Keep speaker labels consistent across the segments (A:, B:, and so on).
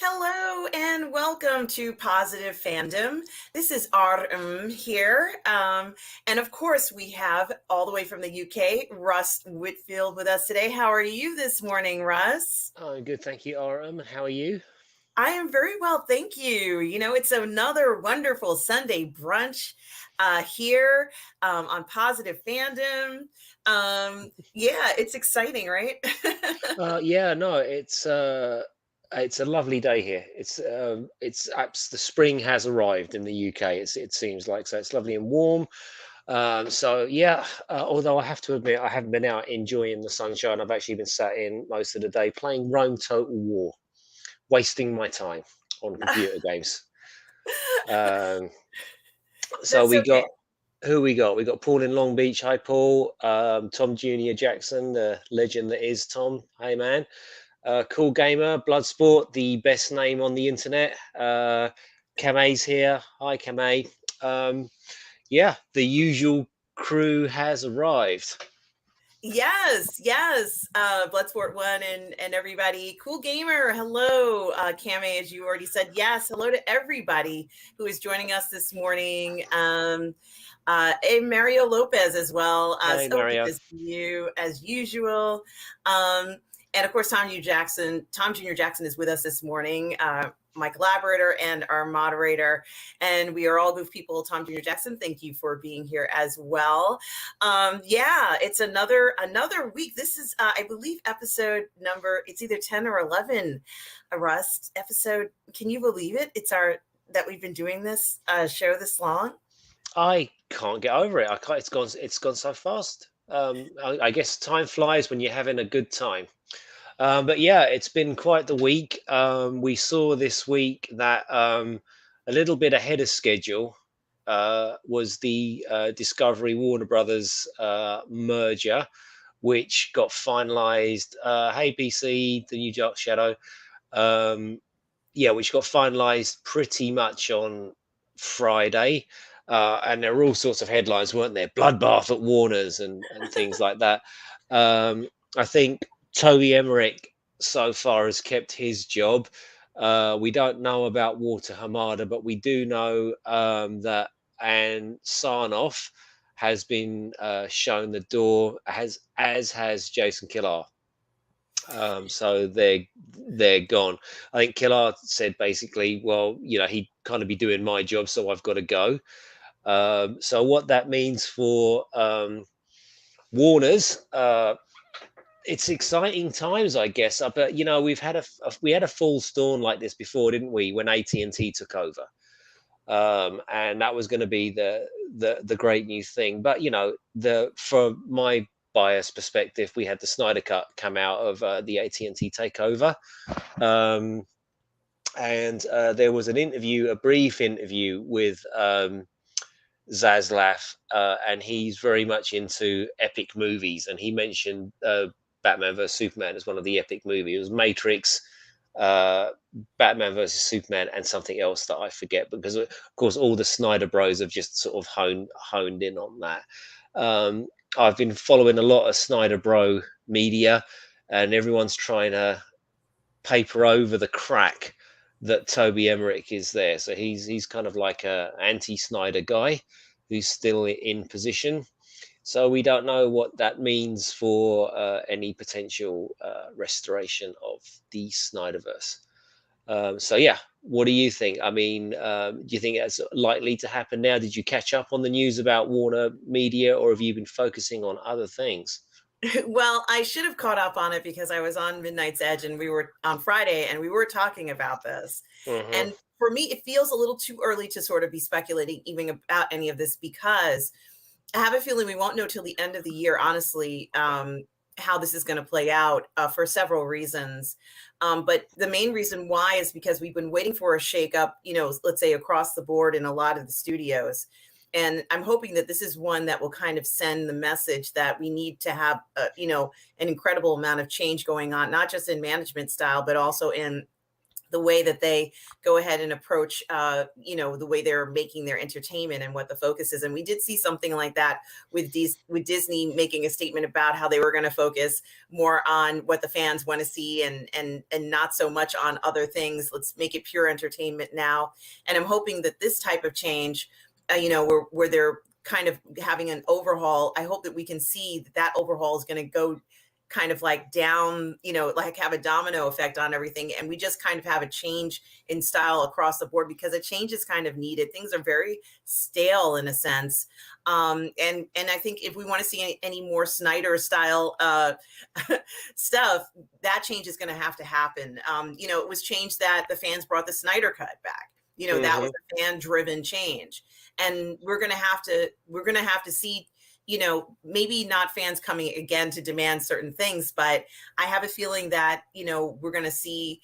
A: Hello and welcome to Positive Fandom. This is here. And of course, we have all the way from the UK, Russ Whitfield with us today. How are you this morning, Russ?
B: Oh, good. Thank you, RM. How are you?
A: I am very well, thank you. It's another wonderful Sunday brunch here on Positive Fandom. Yeah, it's exciting, right?
B: Yeah, no, it's a lovely day here. The spring has arrived in the UK. It seems like so. It's lovely and warm. So yeah, although I have to admit I haven't been out enjoying the sunshine. I've actually been sat in most of the day playing Rome Total War, wasting my time on computer games. Um, so
A: That's
B: we
A: okay.
B: got who we got? We got Paul in Long Beach. Hi, Paul. Tom Junior Jackson, the legend that is Tom. Hey, man. Cool Gamer, Bloodsport, the best name on the internet. Kame's here. Hi, Kame. Um, yeah, the usual crew has arrived.
A: Yes. Bloodsport One and everybody. Cool Gamer. Hello, Kame. As you already said, yes. Hello to everybody who is joining us this morning. And Mario Lopez as well.
B: Hey,
A: So good
B: Mario.
A: to see you as usual. Um, and of course, Tom Junior Jackson is with us this morning. My collaborator and our moderator, and we are all Goof people. Tom Junior Jackson, thank you for being here as well. Yeah, it's another week. This is I believe episode number, it's either 10 or 11, Rust episode. Can you believe it? It's our that we've been doing this show this long.
B: I can't get over it. I can't. It's gone so fast. I guess time flies when you're having a good time. But yeah, it's been quite the week. We saw this week that a little bit ahead of schedule was the Discovery Warner Brothers merger, which got finalized. Hey, BC, the New Dark Shadow. Um, yeah, which got finalized pretty much on Friday. And there were all sorts of headlines, weren't there? Bloodbath at Warner's and things like that. I think Toby Emmerich so far has kept his job. We don't know about Walter Hamada, but we do know that and Sarnoff has been shown the door, as has Jason Killar. So they're gone. I think Killar said basically, well, he'd kind of be doing my job, so I've got to go. So what that means for Warner's, it's exciting times, I guess. But we had a full storm like this before, didn't we? When AT&T took over, and that was going to be the great new thing. But the for my bias perspective, we had the Snyder Cut come out of the AT&T takeover. Um, and there was a brief interview with Zaslav, and he's very much into epic movies, and he mentioned Batman vs Superman as one of the epic movies. It was Matrix, uh, Batman versus Superman, and something else that I forget, because of course all the Snyder Bros have just sort of honed in on that. Um, I've been following a lot of Snyder Bro media, and everyone's trying to paper over the crack that Toby Emmerich is there. So he's kind of like a anti-Snyder guy who's still in position. So we don't know what that means for any potential restoration of the Snyderverse. So yeah, what do you think? I mean, do you think that's likely to happen now? Did you catch up on the news about Warner Media, or have you been focusing on other things?
A: Well, I should have caught up on it because I was on Midnight's Edge and we were on Friday and we were talking about this.
B: Hmm.
A: And for me, it feels a little too early to sort of be speculating even about any of this, because I have a feeling we won't know till the end of the year, honestly, how this is going to play out for several reasons. But the main reason why is because we've been waiting for a shakeup, let's say across the board in a lot of the studios. And I'm hoping that this is one that will kind of send the message that we need to have, an incredible amount of change going on, not just in management style, but also in the way that they go ahead and approach, the way they're making their entertainment and what the focus is. And we did see something like that with Disney making a statement about how they were going to focus more on what the fans want to see, and not so much on other things. Let's make it pure entertainment now. And I'm hoping that this type of change, where they're kind of having an overhaul, I hope that we can see that overhaul is going to go kind of like down, like have a domino effect on everything. And we just kind of have a change in style across the board, because a change is kind of needed. Things are very stale in a sense. And I think if we want to see any more Snyder style stuff, that change is going to happen. It was changed that the fans brought the Snyder cut back. That was a fan driven change. And we're going to have to see, maybe not fans coming again to demand certain things, but I have a feeling that, we're going to see,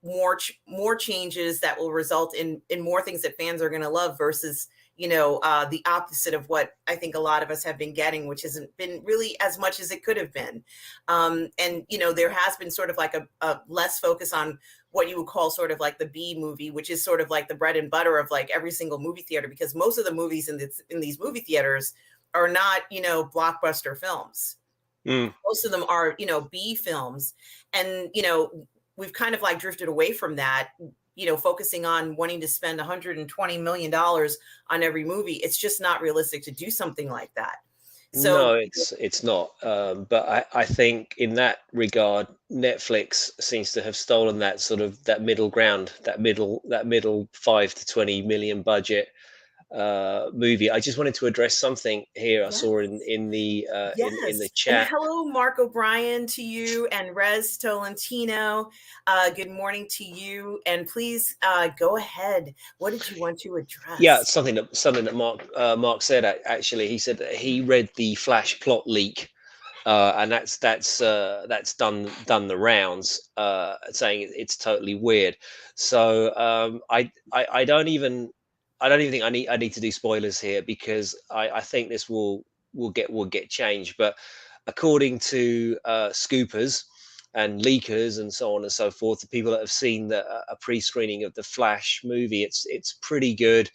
A: more changes that will result in more things that fans are going to love versus, the opposite of what I think a lot of us have been getting, which hasn't been really as much as it could have been. And, there has been sort of like a less focus on what you would call sort of like the B movie, which is sort of like the bread and butter of like every single movie theater, because most of the movies in these movie theaters are not, blockbuster films. Most of them are, B films. And, we've kind of like drifted away from that, focusing on wanting to spend $120 million on every movie. It's just not realistic to do something like that. So
B: No, it's not. But I think in that regard, Netflix seems to have stolen that sort of that middle ground, that middle 5 to 20 million budget movie. I just wanted to address something here I
A: yeah.
B: saw in the
A: Yes. And
B: chat.
A: hello, Mark O'Brien, to you, and Rez Tolentino. Good morning to you. And please go ahead. What did you want to
B: Yeah,
A: address?
B: something that Mark said. Actually, he said that he read the Flash plot leak, and that's done the rounds, saying it's totally weird. So I don't even think I need to do spoilers here, because I think this will get changed. But according to scoopers and leakers and so on and so forth, the people that have seen a pre-screening of the Flash movie, it's pretty good.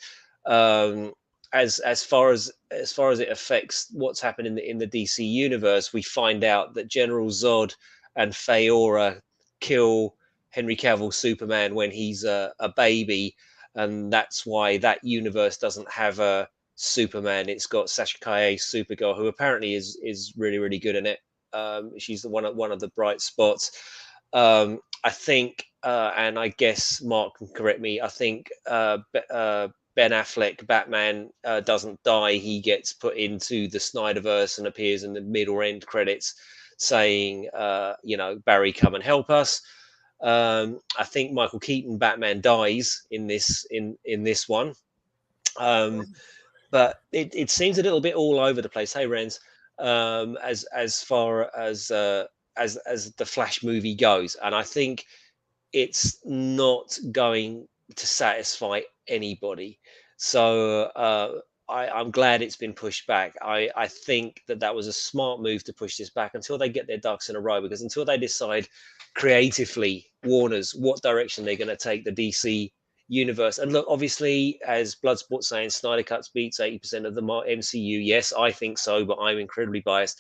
B: Um, as far as it affects what's happened in the DC universe, we find out that General Zod and Faora kill Henry Cavill Superman when he's a baby, and that's why that universe doesn't have a Superman. It's got Sasha Kaye, Supergirl, who apparently is really really good in it. She's one of the bright spots. I think, and I guess Mark can correct me. I think Ben Affleck Batman doesn't die. He gets put into the Snyderverse and appears in the middle end credits, saying, Barry, come and help us. I think Michael Keaton Batman dies in this one. But it seems a little bit all over the place. Hey, Renz, as far as the Flash movie goes, and I think it's not going to satisfy anybody. So I'm glad it's been pushed back. I think that was a smart move to push this back until they get their ducks in a row, because until they decide creatively, Warner's, what direction they're going to take the DC universe. And look, obviously, as Bloodsport's saying, Snyder Cuts beats 80% of the MCU. Yes, I think so, but I'm incredibly biased.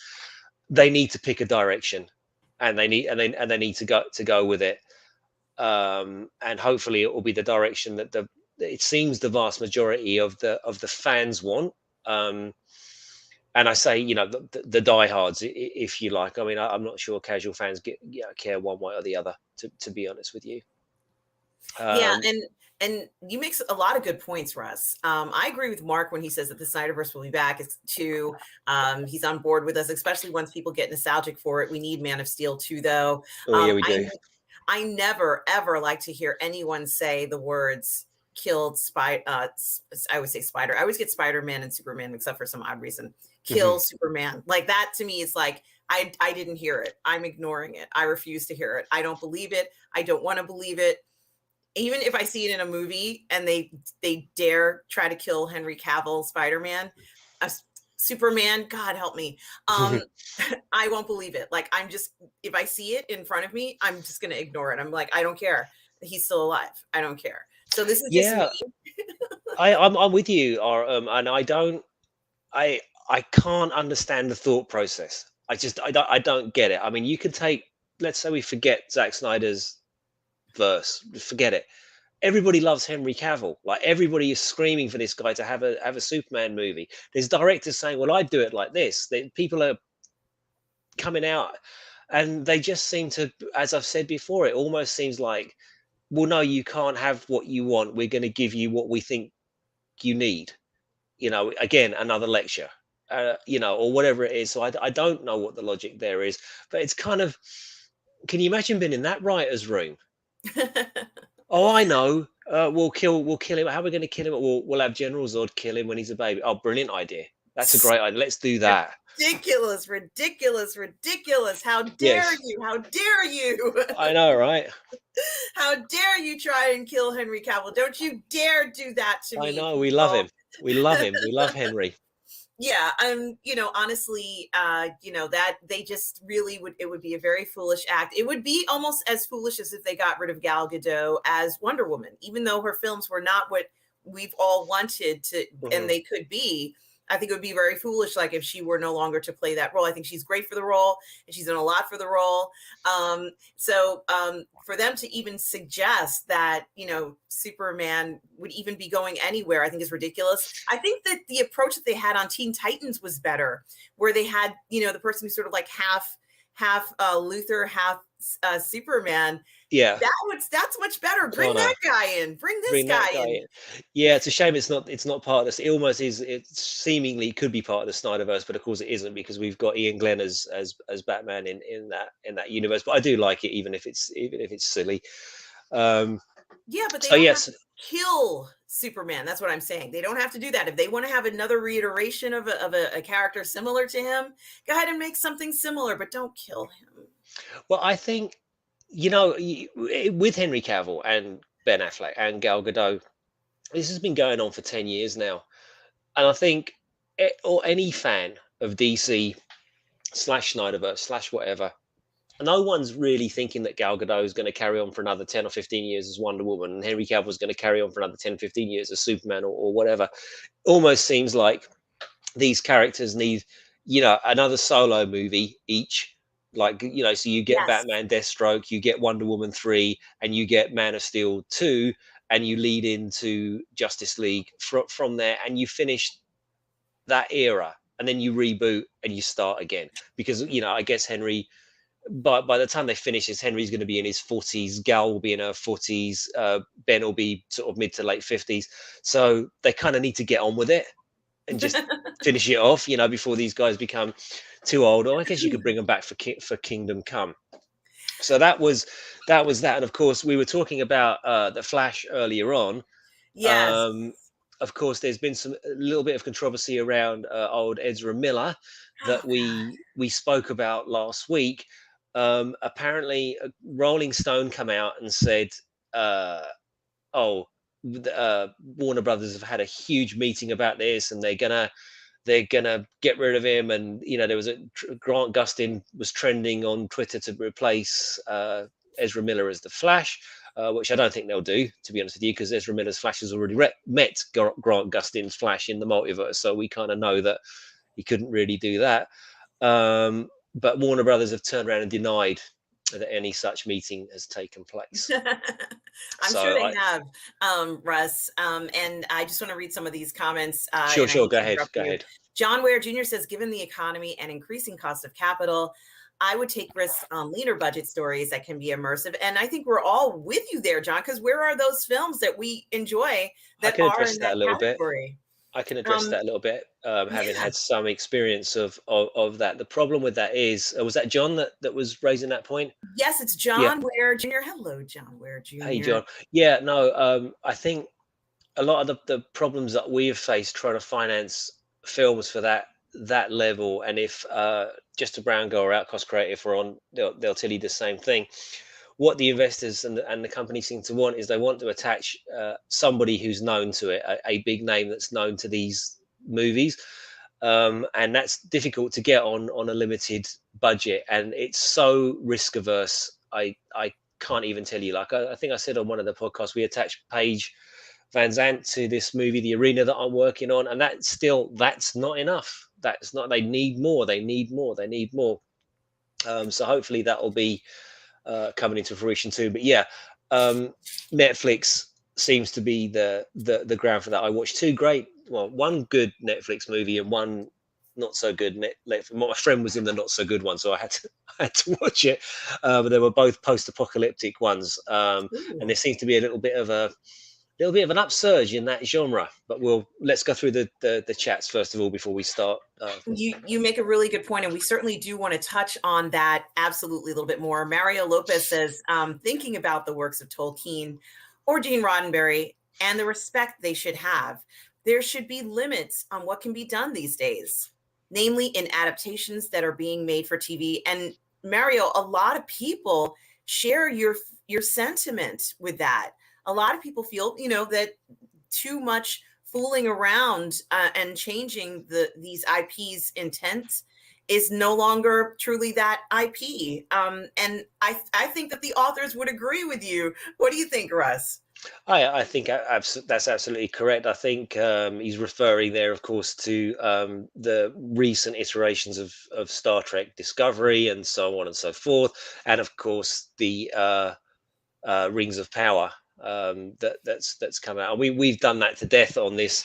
B: They need to pick a direction, and they need to go with it. And hopefully it will be the direction that it seems the vast majority of the fans want. And I say, the diehards, if you like. I mean, I'm not sure casual fans care one way or the other. To be honest with you.
A: Yeah,
B: Um,
A: and you make a lot of good points, Russ. I agree with Mark when he says that the Snyderverse will be back. It's too. He's on board with us, especially once people get nostalgic for it. We need Man of Steel too, though.
B: oh yeah, we do.
A: I never ever like to hear anyone say the words killed Spider. I would say Spider. I always get Spider-Man and Superman mixed up for some odd reason. Kill Superman. Like that to me is like I didn't hear it. I'm ignoring it. I refuse to hear it. I don't believe it. I don't want to believe it. Even if I see it in a movie and they dare try to kill Henry Cavill Spider-Man, Superman, God help me. I won't believe it. Like if I see it in front of me, I'm just going to ignore it. I'm like, I don't care. he's still alive. I don't care. So this is just me.
B: Yeah, I'm with you, and I I can't understand the thought process. I don't get it. I mean, you can take, let's say we forget Zack Snyder's verse, forget it. Everybody loves Henry Cavill. Like everybody is screaming for this guy to have a Superman movie. There's directors saying, "Well, I'd do it like this." People are coming out, and they just seem to, as I've said before, it almost seems like, "Well, no, you can't have what you want. We're going to give you what we think you need." Again, another lecture, or whatever it is. So I don't know what the logic there is, but it's kind of, can you imagine being in that writer's room? Oh, I know. We'll kill him. How are we going to kill him? We'll have General Zod kill him when he's a baby. Oh, brilliant idea. That's a great idea. Let's do that.
A: Ridiculous, ridiculous, ridiculous. How dare
B: Yes,
A: you? How dare you?
B: I know, right?
A: How dare you try and kill Henry Cavill? Don't you dare do that to
B: I
A: me,
B: know. We love
A: people.
B: him. We love him. We love Henry.
A: Yeah, honestly, that they just really would, it would be a very foolish act. It would be almost as foolish as if they got rid of Gal Gadot as Wonder Woman, even though her films were not what we've all wanted to, and
B: Mhm.
A: they could be. I think it would be very foolish, like if she were no longer to play that role. I think she's great for the role, and she's done a lot for the role. For them to even suggest that, Superman would even be going anywhere, I think is ridiculous. I think that the approach that they had on Teen Titans was better, where they had, the person who's sort of like half Luther, half Superman.
B: Yeah.
A: That's much better. Bring
B: Connor.
A: that guy in. Bring this
B: Bring that
A: guy
B: guy
A: in.
B: in. Yeah, it's a shame it's not part of this. It almost is. It seemingly could be part of the Snyderverse, but of course it isn't, because we've got Ian Glenn as Batman in that universe. But I do like it, even if it's silly. Um,
A: Yeah, but they
B: so
A: don't have
B: yes,
A: to kill Superman. That's what I'm saying. They don't have to do that. If they want to have another reiteration of a character similar to him, go ahead and make something similar, but don't kill him.
B: well, I think, with Henry Cavill and Ben Affleck and Gal Gadot, this has been going on for 10 years now, and I think, or any fan of DC slash Snyderverse slash whatever, no one's really thinking that Gal Gadot is going to carry on for another 10 or 15 years as Wonder Woman, and Henry Cavill is going to carry on for another 10, 15 years as Superman, or whatever. Almost seems like these characters need, another solo movie each. Like, so you get
A: Yes.
B: Batman, Deathstroke, you get Wonder Woman 3, and you get Man of Steel 2, and you lead into Justice League from there, and you finish that era, and then you reboot and you start again. Because, I guess Henry, by the time they finish this, Henry's going to be in his 40s, Gal will be in her 40s, Ben will be sort of mid to late 50s. So they kind of need to get on with it and just finish it off, before these guys become too old. Or I guess you could bring them back for Kingdom Come. So that, and of course we were talking about the Flash earlier on.
A: Yes.
B: Um, of course, there's been a little bit of controversy around old Ezra Miller that
A: Oh God.
B: we spoke about last week. Apparently, Rolling Stone come out and said, "Oh, Warner Brothers have had a huge meeting about this, and they're gonna get rid of him." And there was Grant Gustin was trending on Twitter to replace Ezra Miller as the Flash, which I don't think they'll do, to be honest with you, because Ezra Miller's Flash has already met Grant Gustin's Flash in the multiverse, so we kind of know that he couldn't really do that. But Warner Brothers have turned around and denied that any such meeting has taken place.
A: I'm sure
B: So
A: they have, Russ. And I just want to read some of these comments, and I
B: sure,
A: hate
B: go
A: to
B: ahead,
A: interrupt
B: go
A: you.
B: ahead.
A: John Ware Jr. says, given the economy and increasing cost of capital, I would take risks on leaner budget stories that can be immersive. And I think we're all with you there, John, because where are those films that we enjoy
B: I
A: that
B: can
A: are
B: address
A: in
B: that
A: that
B: a little bit.
A: category?
B: I can address
A: Um,
B: that a little bit, having
A: yeah.
B: had some experience of that. The problem with that is, was that John that was raising that point?
A: Yes, it's
B: Yeah.
A: John Ware Jr. Hello, John Ware
B: Hey,
A: Jr.
B: John. Yeah, no, I think a lot of the problems that we have faced trying to finance films for that level, and if Just a Brown Girl or Outcast Creative are on, they'll tell you the same thing. What the investors and the company seem to want is they want to attach somebody who's known to it, a big name that's known to these movies, and that's difficult to get on a limited budget, and it's so risk averse. I can't even tell you. Like I think I said on one of the podcasts, we attached Paige Van Zant to this movie, The Arena, that I'm working on, and that's not enough. That's not. They need more. They need more. They need more. So hopefully that will be coming into fruition too. But yeah, Netflix seems to be the ground for that. I watched one good Netflix movie and one not so good Netflix. My friend was in the not so good one, so I had to I had to watch it. But they were both post-apocalyptic ones, and there seems to be a little bit of an upsurge in that genre. But let's go through the chats first of all before we start.
A: You make a really good point, and we certainly do want to touch on that absolutely a little bit more. Mario Lopez says, thinking about the works of Tolkien or Gene Roddenberry and the respect they should have, there should be limits on what can be done these days, namely in adaptations that are being made for TV. And Mario, a lot of people share your sentiment with that. A lot of people feel, that too much fooling around and changing these IP's intent is no longer truly that IP. And I think that the authors would agree with you. What do you think, Russ?
B: I think that's absolutely correct. I think he's referring there, of course, to the recent iterations of Star Trek Discovery and so on and so forth, and of course the Rings of Power that's come out. And we've done that to death on this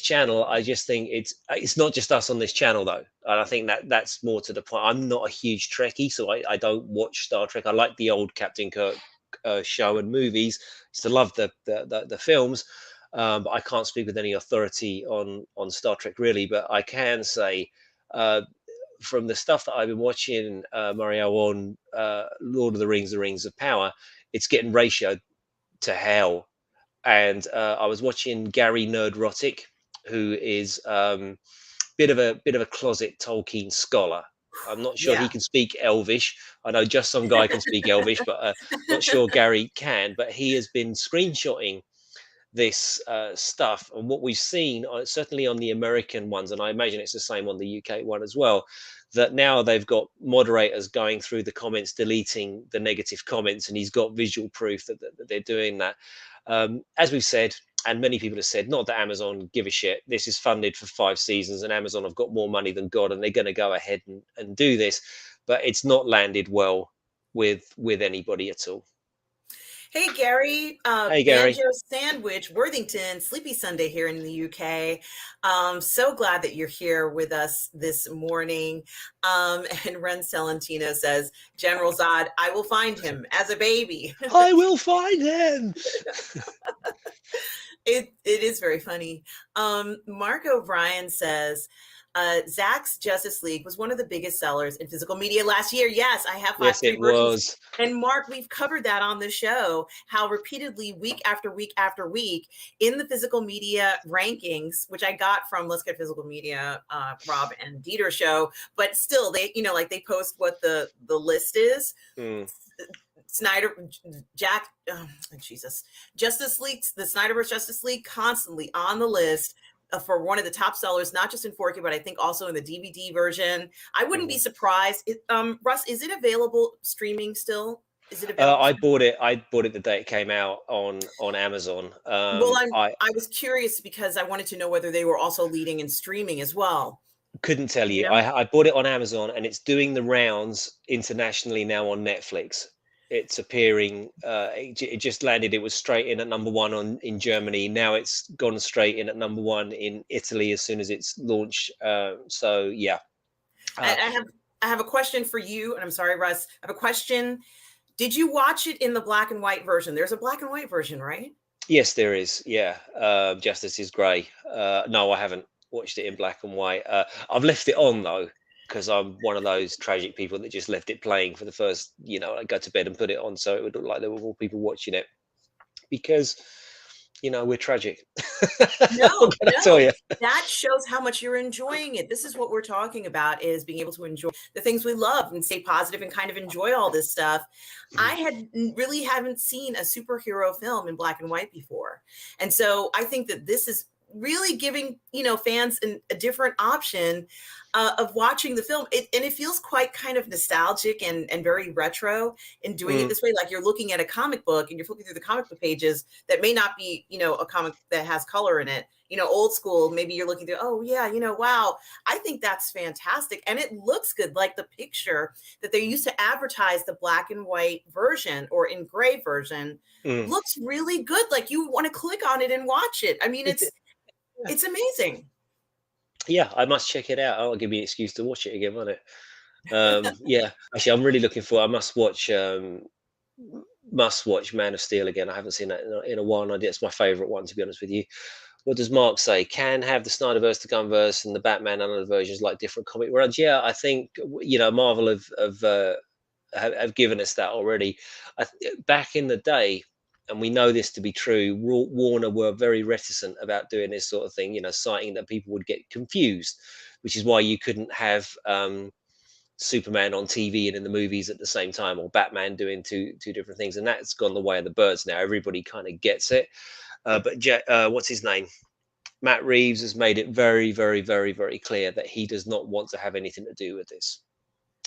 B: channel. I just think it's not just us on this channel though, and I think that's more to the point. I'm not a huge Trekkie, so I don't watch Star Trek. I like the old Captain Kirk show and movies. Used to love the films, but I can't speak with any authority on Star Trek really. But I can say, from the stuff that I've been watching, Mario, on Lord of the Rings of Power, it's getting ratioed to hell. And I was watching Gary Nerdrotic, who is bit of a closet Tolkien scholar. I'm not sure he can speak Elvish. I know just some guy can speak Elvish, but not sure Gary can. But he has been screenshotting this stuff, and what we've seen, certainly on the American ones, and I imagine it's the same on the UK one as well, that now they've got moderators going through the comments, deleting the negative comments, and he's got visual proof that they're doing that. As we've said, and many people have said, not that Amazon give a shit. This is funded for 5 seasons, and Amazon have got more money than God, and they're going to go ahead and do this. But it's not landed well with anybody at all.
A: Hey, Gary.
B: Hey, Gary.
A: Banjo Sandwich, Worthington, Sleepy Sunday here in the UK. So glad that you're here with us this morning. And Ren Celentino says, General Zod, I will find him as a baby.
B: I will find him.
A: It is very funny. Mark O'Brien says, Zach's Justice League was one of the biggest sellers in physical media last year. Yes, I have 5
B: Yes, it was.
A: And Mark, we've covered that on the show, how repeatedly, week after week after week, in the physical media rankings, which I got from Let's Get Physical Media, Rob and Dieter show, but still, they, they post what the list is. Justice League, the Snyderverse Justice League, constantly on the list for one of the top sellers, not just in 4K, but I think also in the DVD version. I wouldn't be surprised. Russ, is it available streaming still? Is it available?
B: I bought it the day it came out on Amazon.
A: Well, I was curious because I wanted to know whether they were also leading in streaming as well.
B: Couldn't tell you. I bought it on Amazon, and it's doing the rounds internationally now on Netflix. It's appearing. It just landed. It was straight in at #1 in Germany. Now it's gone straight in at #1 in Italy as soon as it's launched. So yeah.
A: I have a question for you, and I'm sorry, Russ. I have a question. Did you watch it in the black and white version? There's a black and white version, right?
B: Yes, there is. Yeah. Justice is Grey. No, I haven't watched it in black and white. I've left it on though, because I'm one of those tragic people that just left it playing for the first, I go to bed and put it on so it would look like there were more people watching it, because, we're tragic.
A: No,
B: tell you.
A: That shows how much you're enjoying it. This is what we're talking about, is being able to enjoy the things we love and stay positive and kind of enjoy all this stuff. I haven't seen a superhero film in black and white before. And so I think that this is really giving, fans a different option of watching the film. And it feels quite kind of nostalgic and very retro in doing it
B: Mm.
A: this way. Like you're looking at a comic book and you're flipping through the comic book pages that may not be, a comic that has color in it. Old school, maybe you're looking through, oh yeah, wow, I think that's fantastic. And it looks good. Like the picture that they used to advertise the black and white version or in gray version
B: Mm.
A: looks really good. Like you want to click on it and watch it. I mean,
B: It,
A: it's amazing.
B: yeah, I must check it out. I'll give me an excuse to watch it again, won't it? Yeah, actually, I'm really looking for. I must watch Man of Steel again. I haven't seen that in a while. And it's my favorite one, to be honest with you. What does Mark say? Can have the Snyderverse, the Gunverse, and the Batman and other versions like different comic runs? Yeah, I think Marvel have given us that already. Back in the day, and we know this to be true, Warner were very reticent about doing this sort of thing, citing that people would get confused, which is why you couldn't have Superman on TV and in the movies at the same time, or Batman doing two different things, and that's gone the way of the birds now. Everybody kind of gets it. But what's his name? Matt Reeves has made it very, very, very, very clear that he does not want to have anything to do with this.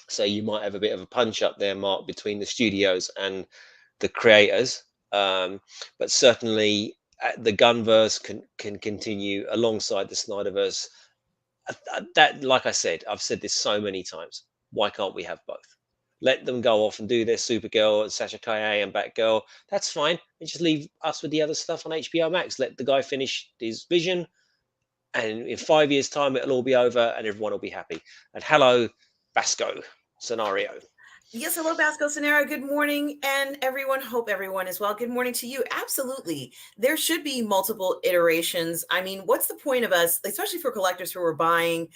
B: So you might have a bit of a punch up there, Mark, between the studios and the creators. But certainly the Gunverse can continue alongside the Snyderverse. That, like I said, I've said this so many times. Why can't we have both? Let them go off and do their Supergirl and Sasha Calle and Batgirl. That's fine. And just leave us with the other stuff on HBO Max. Let the guy finish his vision, and in 5 years' time, it'll all be over, and everyone will be happy. And hello, Basco scenario.
A: Yes, hello, Basco Scenario. Good morning, and everyone. Hope everyone is well. Good morning to you. Absolutely. There should be multiple iterations. I mean, what's the point of us, especially for collectors who are buying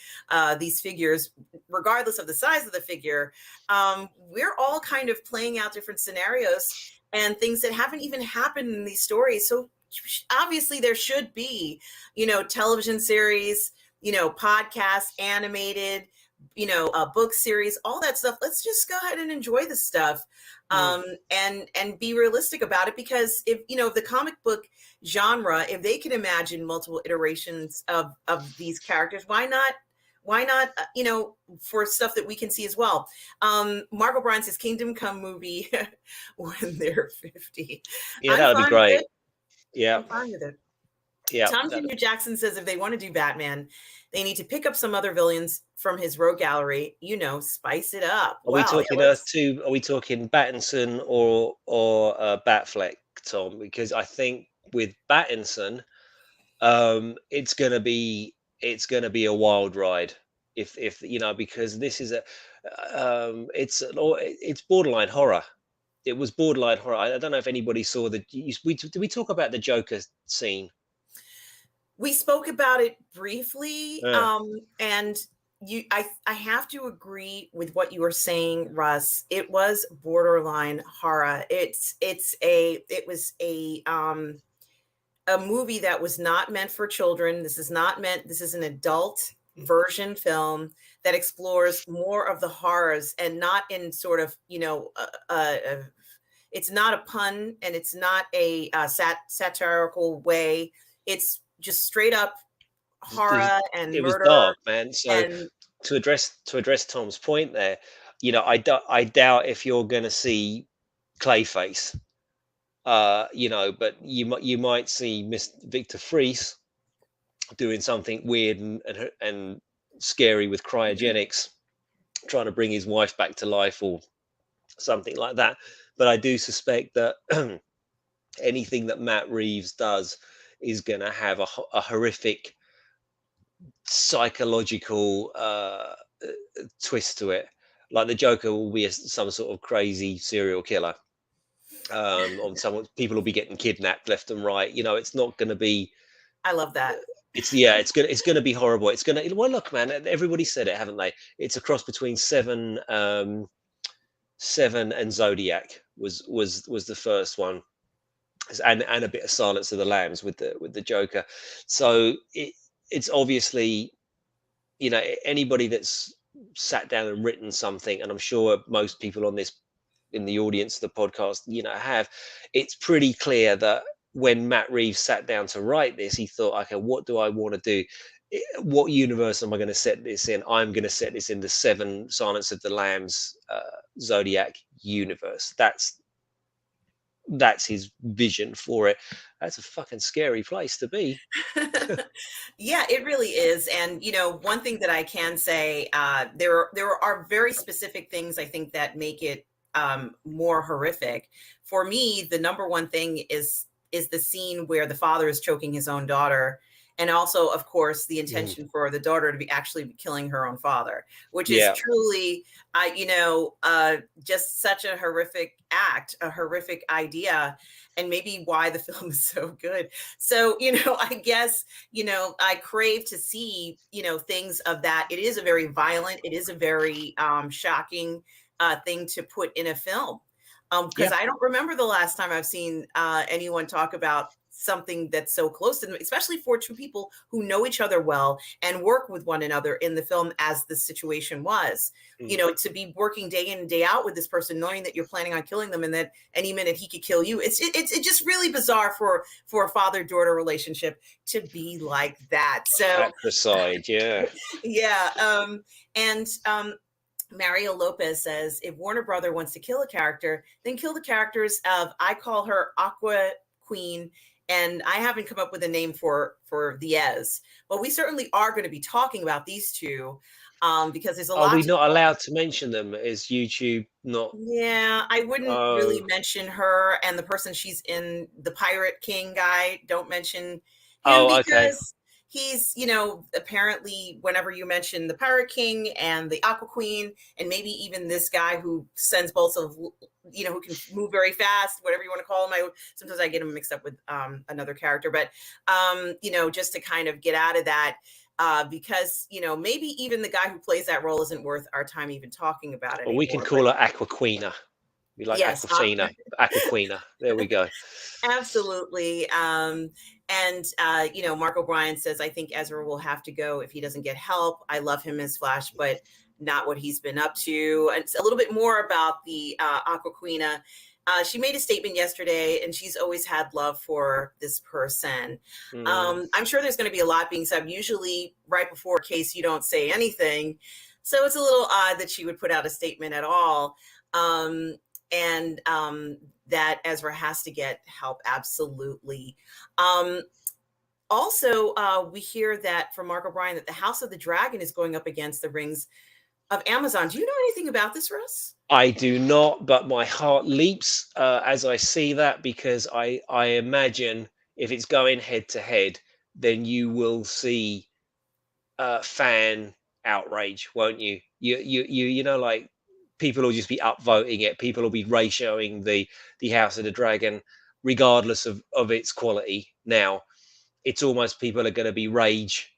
A: these figures, regardless of the size of the figure? We're all kind of playing out different scenarios and things that haven't even happened in these stories. So obviously there should be, television series, podcasts, animated, a book series, all that stuff. Let's just go ahead and enjoy the stuff, and be realistic about it. Because if the comic book genre, if they can imagine multiple iterations of these characters, why not? Why not? For stuff that we can see as well. Mark O'Brien says Kingdom Come movie when they're 50.
B: Yeah,
A: I'm
B: that would be
A: fine with
B: great.
A: it.
B: Yeah,
A: I'm fine with it.
B: yeah.
A: Tom Jr. Jackson says if they want to do Batman, they need to pick up some other villains from his rogue gallery, spice it up.
B: Are we
A: Wow. Yeah,
B: talking Earth 2? Are we talking Battinson or Batfleck, Tom? Because I think with Battinson, it's gonna be a wild ride. If because this is it's borderline horror. It was borderline horror. I don't know if anybody saw did we talk about the Joker scene?
A: we spoke about it briefly,
B: Uh,
A: and I have to agree with what you were saying, Russ. It was borderline horror. It was a movie that was not meant for children. This is an adult version film that explores more of the horrors, and not in sort of, it's not a pun, and it's not a satirical way. It's just straight up
B: it was
A: horror and
B: it was
A: murder.
B: dark, man. So
A: And
B: to address Tom's point there, I doubt if you're gonna see Clayface, but you might see Mr. Victor Fries doing something weird and scary with cryogenics, trying to bring his wife back to life or something like that. But I do suspect that anything that Matt Reeves does is going to have a horrific psychological twist to it. Like the Joker will be some sort of crazy serial killer. On someone, people will be getting kidnapped left and right. It's not going to be.
A: I love that.
B: It's gonna be horrible. It's gonna well look, man. Everybody said it, haven't they? It's a cross between Seven and Zodiac was the first one, and a bit of Silence of the Lambs with the Joker. So it's obviously anybody that's sat down and written something, and I'm sure most people in the audience of the podcast have. It's pretty clear that when Matt Reeves sat down to write this, he thought, okay, what do I want to do? What universe am I going to set this in? I'm going to set this in the Seven Silence of the Lambs Zodiac universe. That's his vision for it. That's a fucking scary place to be.
A: Yeah, it really is. And one thing that I can say, there are very specific things I think that make it more horrific. For me, the number one thing is the scene where the father is choking his own daughter, and also, of course, the
B: Mm.
A: intention for the daughter to be actually killing her own father, which is
B: Yeah,
A: truly, just such a horrific act, a horrific idea, and maybe why the film is so good. So, I guess, I crave to see, things of that. It is a very violent, it is a very shocking thing to put in a film. Because
B: yeah.
A: I don't remember the last time I've seen anyone talk about something that's so close to them, especially for two people who know each other well and work with one another in the film, as the situation was.
B: Mm.
A: To be working day in and day out with this person, knowing that you're planning on killing them, and that any minute he could kill you. It's just really bizarre for a father daughter relationship to be like that. So
B: Patricide, yeah.
A: yeah, and Mario Lopez says, if Warner Brother wants to kill a character, then kill the characters of, I call her Aqua Queen, and I haven't come up with a name for the Ez, but we certainly are going to be talking about these two, because there's a
B: Are
A: lot
B: we
A: to
B: not
A: talk.
B: allowed to mention them? Is YouTube not?
A: Yeah, I wouldn't really
B: Oh,
A: mention her and the person she's in, the Pirate King guy. Don't mention him,
B: oh, okay.
A: because he's, apparently whenever you mention the Pirate King and the Aqua Queen, and maybe even this guy who sends bolts of, who can move very fast, whatever you want to call him. Sometimes I get him mixed up with another character, but just to kind of get out of that, because maybe even the guy who plays that role isn't worth our time even talking about
B: Well, we can
A: anymore. But
B: call her Aquafina. We like
A: yes,
B: Aquafina. Aquafina. There we go.
A: absolutely. And Mark O'Brien says, I think Ezra will have to go if he doesn't get help. I love him as Flash, but not what he's been up to. And it's a little bit more about the Aquafina. She made a statement yesterday, and she's always had love for this person.
B: Mm.
A: I'm sure there's going to be a lot being said, usually right before a case you don't say anything. So it's a little odd that she would put out a statement at all. And that Ezra has to get help. Absolutely. Um, Also, we hear that from Mark O'Brien that the House of the Dragon is going up against the Rings of Amazon. Do you know anything about this, Russ?
B: I do not, but my heart leaps as I see that, because I imagine if it's going head to head, then you will see fan outrage, won't you? Like people will just be upvoting it. People will be ratioing the House of the Dragon, regardless of its quality. Now, it's almost people are going to be rage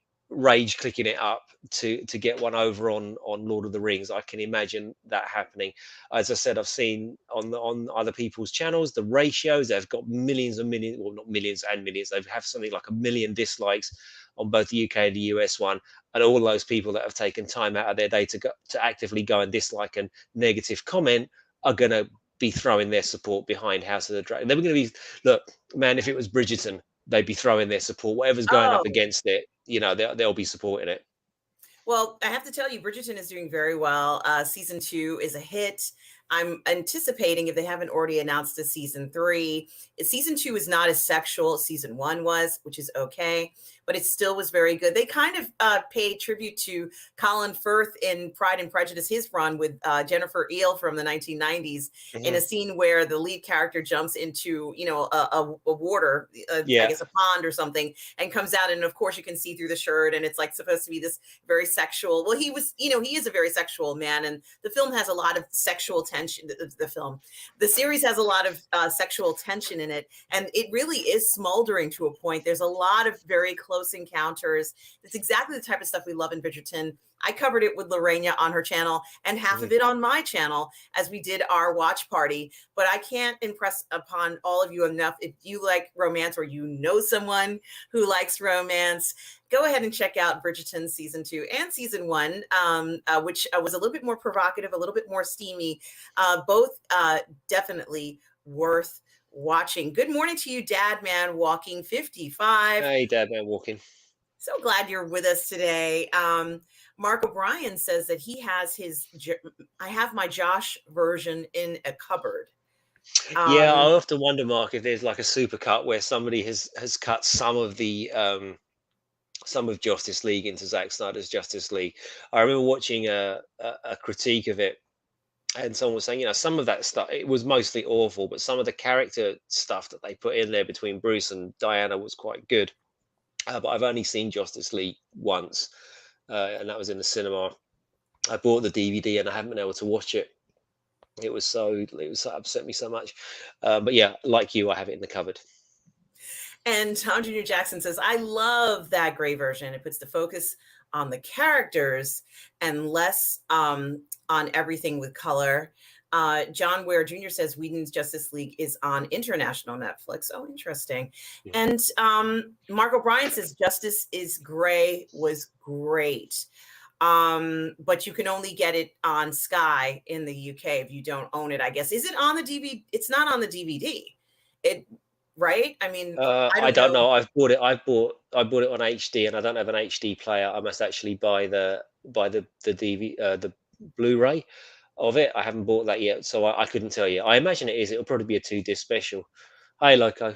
B: clicking it up to get one over on Lord of the Rings. I can imagine that happening. As I said, I've seen on other people's channels the ratios. They've got millions and millions, well, not millions and millions. They have something like a million dislikes on both the UK and the US one, and all those people that have taken time out of their day to actively go and dislike and negative comment are going to be throwing their support behind House of the Dragon. They're going to be, look, man, if it was Bridgerton, they'd be throwing their support. Whatever's going up
A: Oh,
B: against it, they'll be supporting it.
A: well, I have to tell you, Bridgerton is doing very well. Season 2 is a hit. I'm anticipating, if they haven't already announced a season 3. Season 2 is not as sexual as season 1 was, which is okay, but it still was very good. They kind of paid tribute to Colin Firth in Pride and Prejudice, his run with Jennifer Eel from the 1990s, in
B: Hmm.
A: a scene where the lead character jumps into, a water, I
B: Yeah.
A: guess a pond or something, and comes out, and of course you can see through the shirt, and it's like supposed to be this very sexual. Well, he was, he is a very sexual man, and the film has a lot of sexual tension. The series has a lot of sexual tension in it, and it really is smoldering to a point. There's a lot of very close encounters. It's exactly the type of stuff we love in Bridgerton. I covered it with Lorena on her channel, and half
B: Hmm.
A: of it on my channel as we did our watch party. But I can't impress upon all of you enough. If you like romance, or you know someone who likes romance, go ahead and check out Bridgerton season 2 and season 1, which was a little bit more provocative, a little bit more steamy. Both definitely watching. Good morning to you, Dad Man Walking 55.
B: Hey, Dad, man, walking.
A: So glad you're with us today. Mark O'Brien says that he has I have my Josh version in a cupboard.
B: Yeah, I
A: Um,
B: often wonder, Mark, if there's like a super cut where somebody has cut some of the some of Justice League into Zack Snyder's Justice League. I remember watching a critique of it, and someone was saying, some of that stuff, it was mostly awful, but some of the character stuff that they put in there between Bruce and Diana was quite good. But I've only seen Justice League once, and that was in the cinema. I bought the DVD and I haven't been able to watch it. It was so upset me so much. But yeah, like you, I have it in the cupboard.
A: and Tom Jr. Jackson says, I love that gray version. It puts the focus on the characters and less on everything with color. John Ware Jr. says Whedon's Justice League is on international Netflix. Oh, interesting.
B: Mhm.
A: And Mark O'Brien says Justice is Gray was great. But you can only get it on Sky in the UK if you don't own it, I guess. Is it on the DVD? It's not on the DVD. It right? I mean, I
B: I
A: don't
B: don't
A: know.
B: know. I bought it on HD, and I don't have an HD player. I must actually buy the DV the Blu-ray of it. I haven't bought that yet, so I couldn't tell you. I imagine it is. It'll probably be a two-disc special. Hi, Loco.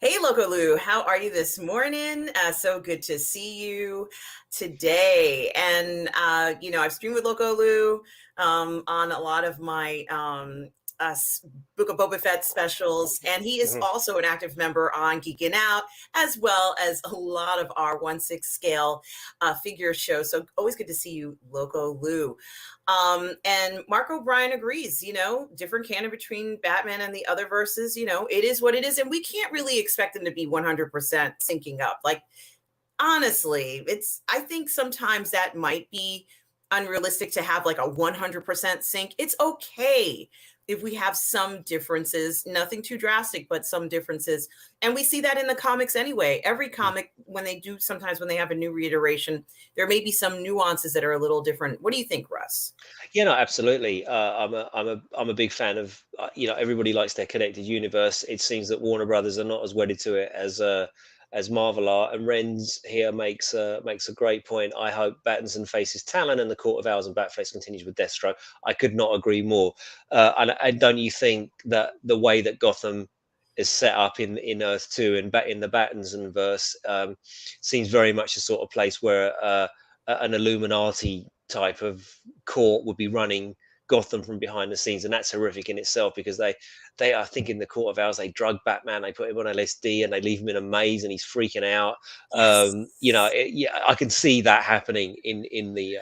A: Hey, Loco Lou, how are you this morning? So good to see you today. And, I've streamed with Loco Lou on a lot of my Book of Boba Fett specials. And he is
B: Mhm.
A: also an active member on Geeking Out, as well as a lot of our 1/6 scale figure shows. So always good to see you, Loco Lou. And Mark O'Brien agrees, different canon between Batman and the other verses, it is what it is. And we can't really expect them to be 100% syncing up. Like, honestly, I think sometimes that might be unrealistic to have like a 100% sync. It's okay if we have some differences, nothing too drastic, but some differences. And we see that in the comics anyway. Every comic, sometimes when they have a new reiteration, there may be some nuances that are a little different. What do you think, Russ?
B: Yeah, no, absolutely. I'm a big fan of everybody likes their connected universe. It seems that Warner Brothers are not as wedded to it as Marvel are, and Renz here makes a great point. I hope Battinson faces Talon and the Court of Owls, and Batflex continues with Deathstroke. I could not agree more. And don't you think that the way that Gotham is set up in Earth 2 and in the Battinson verse seems very much the sort of place where an Illuminati type of court would be running Gotham from behind the scenes, and that's horrific in itself because they are thinking the Court of Owls. They drug Batman, they put him on LSD, and they leave him in a maze, and he's freaking out.
A: Yes.
B: Yeah, I can see that happening in the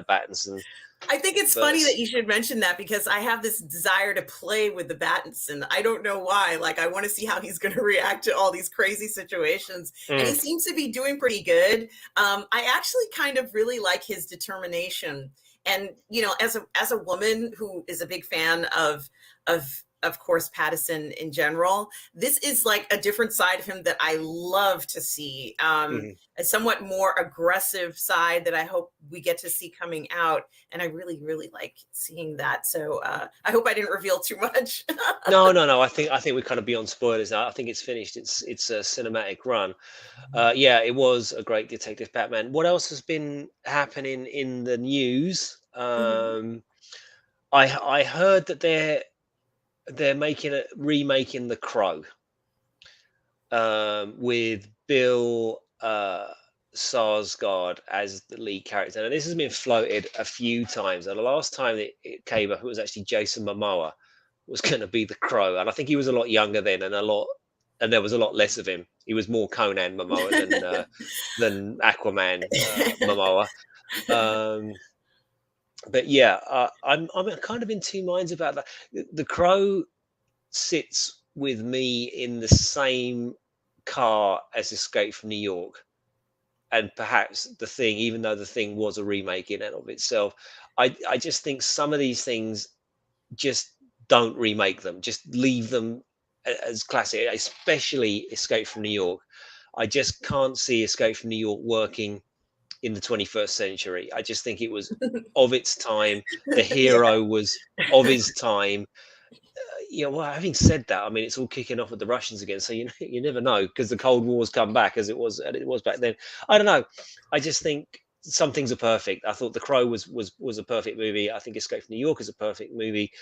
B: Battinson
A: I think it's funny that
B: verse.
A: you should mention that because I have this desire to play with the Battinson. I don't know why. Like, I want to see how he's going to react to all these crazy situations. And he
B: Mm,
A: seems to be doing pretty good. I actually kind of really like his determination. And, as a woman who is a big fan of course, Pattison in general, this is like a different side of him that I love to see.
B: mhm.
A: A somewhat more aggressive side that I hope we get to see coming out. And I really, really like seeing that. So I hope I didn't reveal too much.
B: No, no, no. I think we're kind of beyond spoilers now. I think it's finished. It's a cinematic run. Yeah, it was a great Detective Batman. What else has been happening in the news?
A: Mhm.
B: I heard that they're remaking The Crow with Bill Sarsgaard as the lead character. Now, this has been floated a few times, and the last time it came up, it was actually Jason Momoa was going to be the Crow, and I think he was a lot younger then, and there was a lot less of him. He was more Conan Momoa than Aquaman Momoa. Um, but yeah, I'm kind of in two minds about that. The Crow sits with me in the same car as Escape from New York, and perhaps The Thing, even though The Thing was a remake in and of itself. I just think some of these things just don't remake them. Just leave them as classic, especially Escape from New York. I just can't see Escape from New York working in the 21st century. I just think it was of its time. The
A: Yeah.
B: hero was of his time. yeah, well, having said that, I mean, it's all kicking off with the Russians again, so you never know because the Cold War's come back as it was back then. I don't know. I just think some things are perfect. I thought The Crow was a perfect movie. I think Escape from New York is a perfect movie.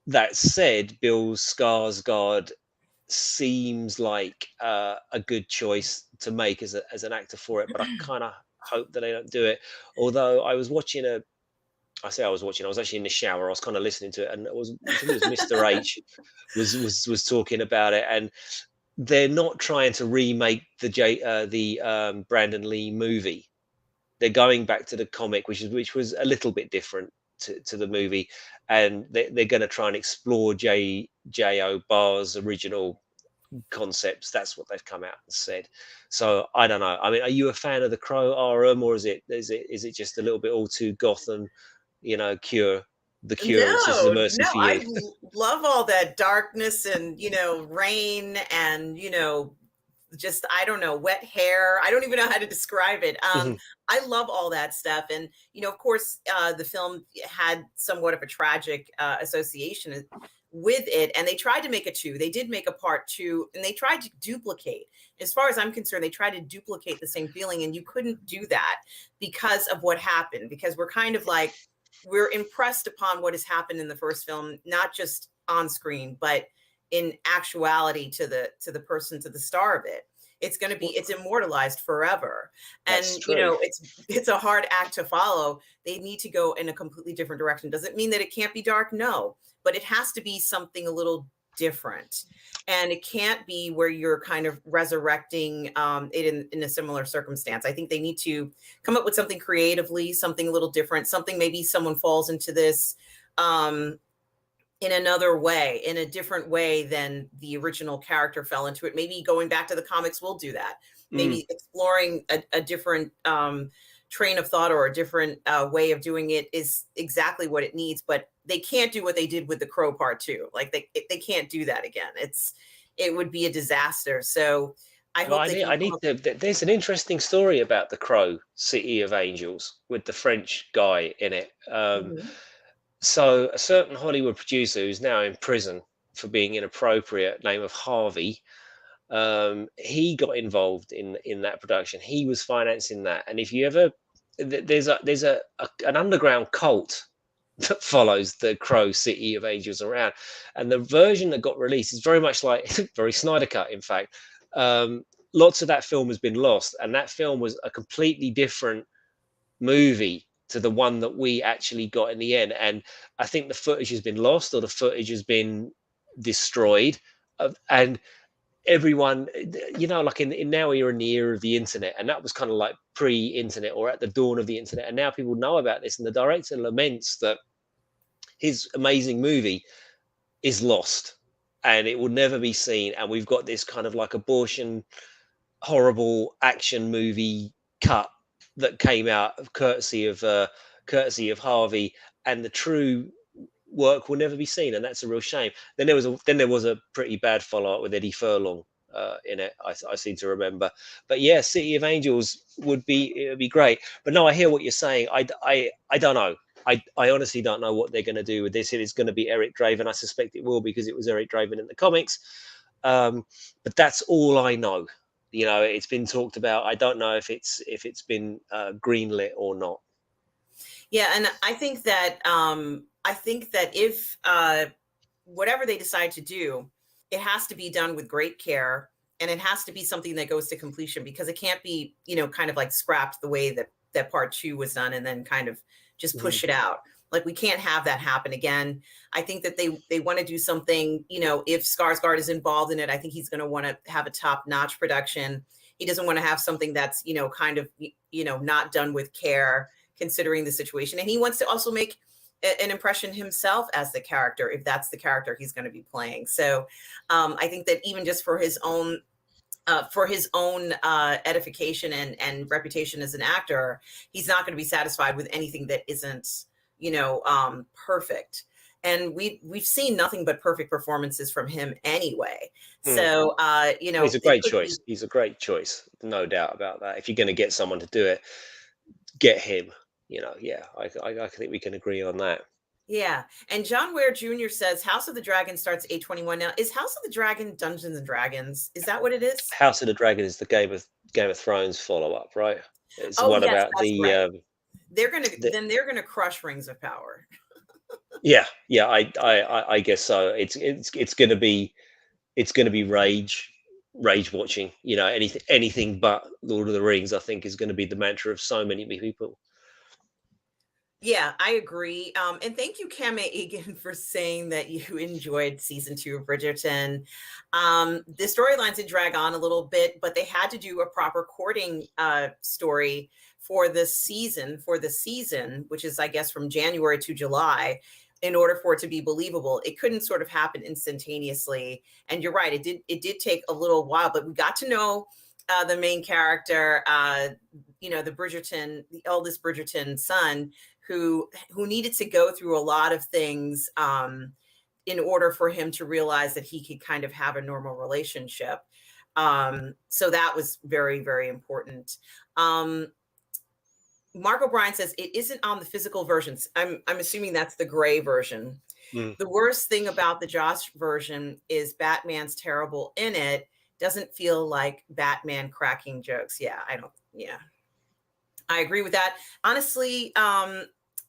B: That said, Bill Skarsgård seems like a good choice to make as an actor for it, but I kind of hope that they don't do it. Although I was watching a I say I was watching. I was actually in the shower. I was kind of listening to it, and I think it was Mr. H was talking about it, and they're not trying to remake the Brandon Lee movie. They're going back to the comic, which was a little bit different to the movie, and they're going to try and explore J.O. Barr's original concepts. That's what they've come out and said. So I don't know. I mean, are you a fan of the Crow, RM, or is it just a little bit all too goth and Cure, The Cure is just a
A: No,
B: mercy
A: no,
B: for you?
A: love all that darkness and, rain and, just, I don't know, wet hair. I don't even know how to describe it.
B: Mhm.
A: I love all that stuff. And, of course, the film had somewhat of a tragic association with it. And they tried to make a two. They did make a part two, and they tried to duplicate. As far as I'm concerned, they tried to duplicate the same feeling, and you couldn't do that because of what happened. Because we're kind of like, we're impressed upon what has happened in the first film, not just on screen, but in actuality to the person, to the star of it. It's going to be,
B: Well,
A: it's immortalized forever.
B: that's
A: And
B: true.
A: it's a hard act to follow. They need to go in a completely different direction. Does it mean that it can't be dark? No, but it has to be something a little different. And it can't be where you're kind of resurrecting it in a similar circumstance. I think they need to come up with something creatively, something a little different, something maybe someone falls into this um, in another way, in a different way than the original character fell into it. Maybe going back to the comics will do that.
B: Mm,
A: Maybe exploring a different train of thought or a different way of doing it is exactly what it needs. But they can't do what they did with the Crow Part Two. Like they can't do that again. It would be a disaster. So I
B: well,
A: hope they can
B: I
A: come
B: need
A: up.
B: to. There's an interesting story about the Crow, City of Angels, with the French guy in it.
A: Mhm.
B: So a certain Hollywood producer who's now in prison for being inappropriate, name of Harvey, he got involved in that production. He was financing that, and if you ever there's an underground cult that follows the Crow City of Angels around, and the version that got released is very much like very Snyder cut. In fact, lots of that film has been lost, and that film was a completely different movie to the one that we actually got in the end. And I think the footage has been lost or the footage has been destroyed. And everyone, like in now you're in the era of the internet, and that was kind of like pre-internet or at the dawn of the internet. And now people know about this, and the director laments that his amazing movie is lost and it will never be seen. And we've got this kind of like abortion horrible action movie cut that came out of courtesy of Harvey, and the true work will never be seen, and that's a real shame. Then there was a pretty bad follow up with Eddie Furlong in it. I seem to remember, but yeah, City of Angels it would be great. But no, I hear what you're saying. I don't know. I honestly don't know what they're going to do with this. It is going to be Eric Draven. I suspect it will because it was Eric Draven in the comics. Um, but that's all I know. It's been talked about. I don't know if it's been greenlit or not.
A: Yeah, and I think that if whatever they decide to do, it has to be done with great care, and it has to be something that goes to completion, because it can't be, kind of like scrapped the way that part two was done and then kind of just
B: Mhm.
A: push it out. Like, we can't have that happen again. I think that they want to do something, if Skarsgård is involved in it, I think he's going to want to have a top-notch production. He doesn't want to have something that's, kind of, not done with care, considering the situation. And he wants to also make an impression himself as the character, if that's the character he's going to be playing. So I think that even just for his own edification and reputation as an actor, he's not going to be satisfied with anything that isn't, perfect. And we've seen nothing but perfect performances from him anyway.
B: Mm.
A: So
B: Well, he's a
A: it
B: great
A: could be.
B: choice. He's a great choice, no doubt about that. If you're going to get someone to do it, get him. Yeah, I think we can agree on that.
A: Yeah. And John Ware Jr. says House of the Dragon starts 8/21 now. Is House of the Dragon Dungeons and Dragons? Is that what it is?
B: House of the Dragon is the Game of Thrones follow up, right? It's
A: Oh
B: one
A: yes,
B: about
A: that's right.
B: the
A: They're gonna crush Rings of Power.
B: yeah, yeah. I guess so. It's gonna be rage watching. You know, anything but Lord of the Rings. I think is going to be the mantra of so many people.
A: Yeah, I agree. And thank you, Kame Egan, for saying that you enjoyed season 2 of Bridgerton. The storylines did drag on a little bit, but they had to do a proper courting story for the season, which is, I guess, from January to July, in order for it to be believable. It couldn't sort of happen instantaneously. And you're right, it did take a little while, but we got to know the main character, the eldest Bridgerton son, who needed to go through a lot of things in order for him to realize that he could kind of have a normal relationship. So that was very, very important. Mark O'Brien says it isn't on the physical versions. I'm assuming that's the gray version.
B: Mm.
A: The worst thing about the Josh version is Batman's terrible in it. Doesn't feel like Batman cracking jokes. Yeah, I agree with that. Honestly,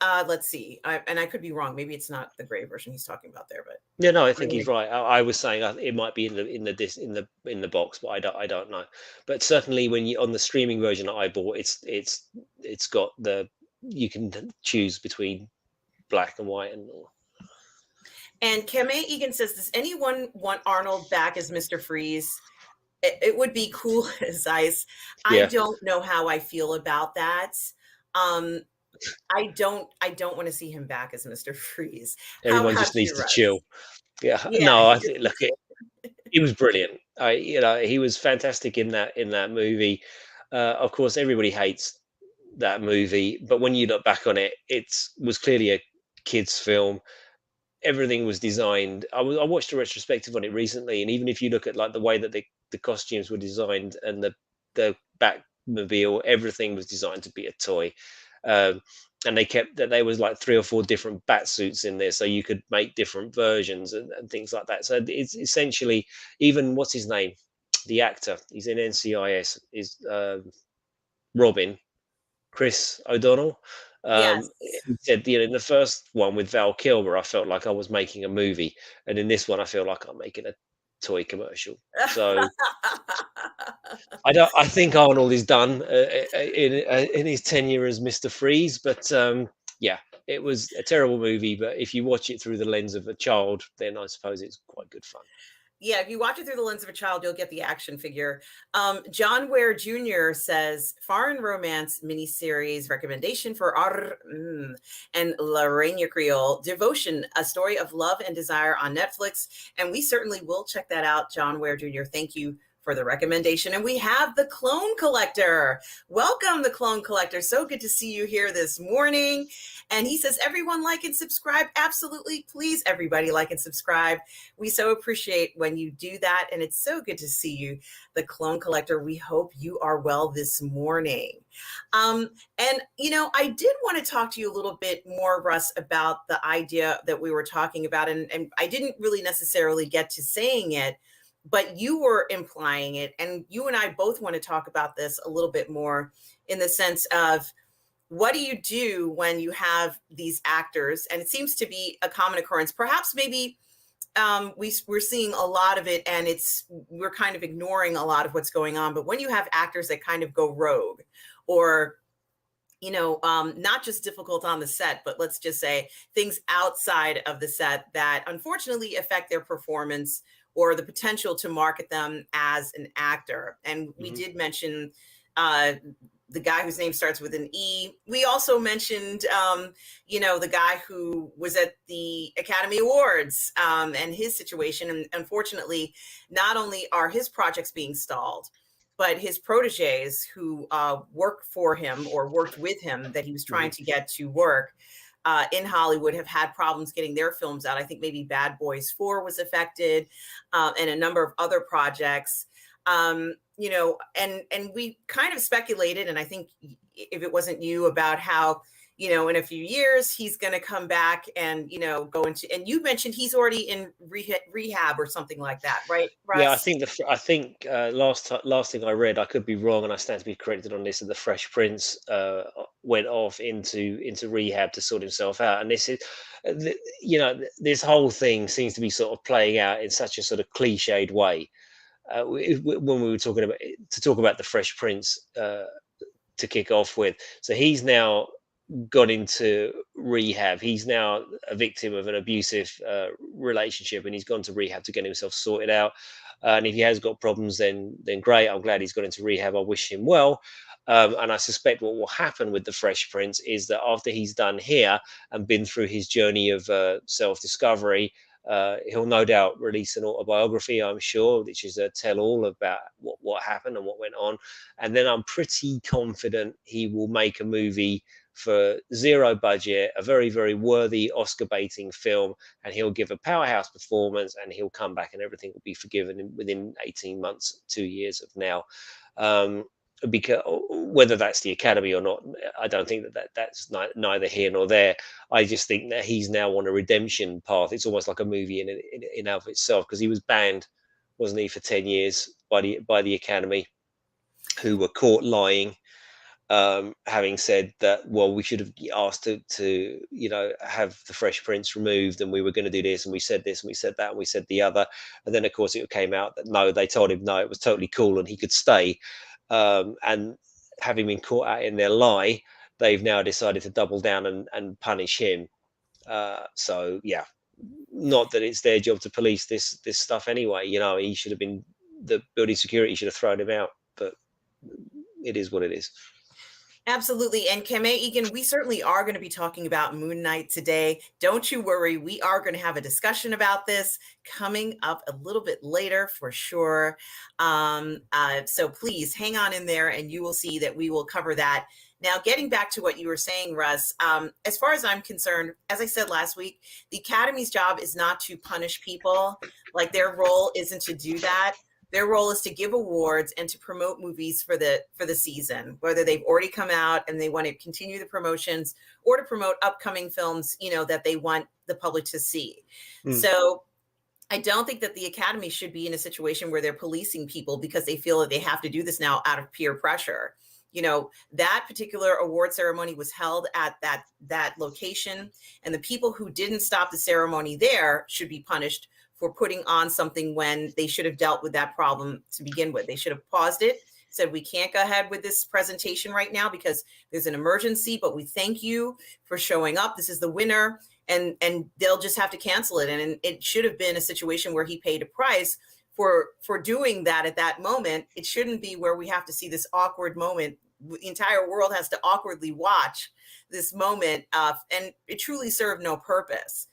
A: let's see. I could be wrong. Maybe it's not the gray version he's talking about there, but
B: Yeah, no, I think he's right. I was saying it might be in the box, but I don't know. But certainly when you on the streaming version that I bought, it's got you can choose between black and white and all.
A: And Kame Egan says, does anyone want Arnold back as Mr. Freeze? It would be cool as ice. I
B: Yeah,
A: don't know how I feel about that. Um, I don't want to see him back as Mr. Freeze. How
B: everyone
A: about
B: just needs
A: you,
B: to
A: Russ?
B: chill. Yeah,
A: Yeah,
B: no,
A: he
B: I
A: just
B: think look, he was brilliant. He was fantastic in that movie. Of course, everybody hates that movie, but when you look back on it, it was clearly a kids' film. Everything was designed. I watched a retrospective on it recently, and even if you look at like the way that the costumes were designed and the Batmobile, everything was designed to be a toy. Um, and they kept that there was like 3 or 4 different bat suits in there, so you could make different versions and things like that. So it's essentially even what's his name, the actor, he's in NCIS, is Robin, Chris O'Donnell.
A: yes.
B: He said, in the first one with Val Kilmer, I felt like I was making a movie, and in this one, I feel like I'm making a toy commercial. So I think Arnold is done in his tenure as Mister Freeze, but yeah, it was a terrible movie. But if you watch it through the lens of a child, then I suppose it's quite good fun.
A: Yeah, if you watch it through the lens of a child, you'll get the action figure. John Ware Jr. says foreign romance miniseries recommendation for and La Reina Creole Devotion, a story of love and desire on Netflix. And we certainly will check that out, John Ware Jr. Thank you for the recommendation. And we have the Clone Collector. Welcome, the Clone Collector. So good to see you here this morning. And he says, everyone like and subscribe. Absolutely. Please, everybody like and subscribe. We so appreciate when you do that. And it's so good to see you, the Clone Collector. We hope you are well this morning. And, I did want to talk to you a little bit more, Russ, about the idea that we were talking about. And I didn't really necessarily get to saying it, but you were implying it. And you and I both want to talk about this a little bit more in the sense of, what do you do when you have these actors? And it seems to be a common occurrence. Perhaps maybe we're seeing a lot of it and we're kind of ignoring a lot of what's going on. But when you have actors that kind of go rogue or, not just difficult on the set, but let's just say things outside of the set that unfortunately affect their performance or the potential to market them as an actor. And we did mention the guy whose name starts with an E. We also mentioned, the guy who was at the Academy Awards and his situation. And unfortunately, not only are his projects being stalled, but his proteges who worked for him or worked with him that he was trying to get to work in Hollywood have had problems getting their films out. I think maybe Bad Boys 4 was affected and a number of other projects. And we kind of speculated, and I think if it wasn't you, about how, in a few years, he's going to come back and, go into, and you mentioned he's already in rehab or something like that, right,
B: Yeah,
A: Russ?
B: I think last thing I read, I could be wrong, and I stand to be corrected on this. That the Fresh Prince went off into rehab to sort himself out, and this is, this whole thing seems to be sort of playing out in such a sort of cliched way. When we were talking about to talk about the Fresh Prince to kick off with, so he's now gone into rehab. He's now a victim of an abusive relationship, and he's gone to rehab to get himself sorted out. And if he has got problems, then great. I'm glad he's gone into rehab. I wish him well. And I suspect what will happen with the Fresh Prince is that after he's done here and been through his journey of self-discovery, he'll no doubt release an autobiography, I'm sure, which is a tell-all about what happened and what went on. And then I'm pretty confident he will make a movie for zero budget, a very, very worthy Oscar baiting film, and he'll give a powerhouse performance, and he'll come back, and everything will be forgiven within 18 months, 2 years of now. Um, because whether that's the Academy or not, I don't think that's neither here nor there. I just think that he's now on a redemption path. It's almost like a movie in of itself, because he was banned, wasn't he, for 10 years by the Academy, who were caught lying, having said that, well, we should have asked to have the Fresh Prince removed, and we were going to do this, and we said this, and we said that, and we said the other, and then of course it came out that no, they told him no, it was totally cool and he could stay, and having been caught out in their lie, they've now decided to double down and punish him. So yeah, not that it's their job to police this stuff anyway. He should have been, the building security should have thrown him out, but it is what it is.
A: Absolutely. And Kame Egan, we certainly are going to be talking about Moon Knight today. Don't you worry. We are going to have a discussion about this coming up a little bit later for sure. So please hang on in there and you will see that we will cover that. Now, getting back to what you were saying, Russ, as far as I'm concerned, as I said last week, the Academy's job is not to punish people. Like, their role isn't to do that. Their role is to give awards and to promote movies for the season, whether they've already come out and they want to continue the promotions, or to promote upcoming films, that they want the public to see. So I don't think that the Academy should be in a situation where they're policing people because they feel that they have to do this now out of peer pressure. That particular award ceremony was held at that location, and the people who didn't stop the ceremony there should be punished for putting on something when they should have dealt with that problem to begin with. They should have paused it, said, we can't go ahead with this presentation right now because there's an emergency, but we thank you for showing up. This is the winner, and they'll just have to cancel it. And it should have been a situation where he paid a price for doing that at that moment. It shouldn't be where we have to see this awkward moment. The entire world has to awkwardly watch this moment, and it truly served no purpose.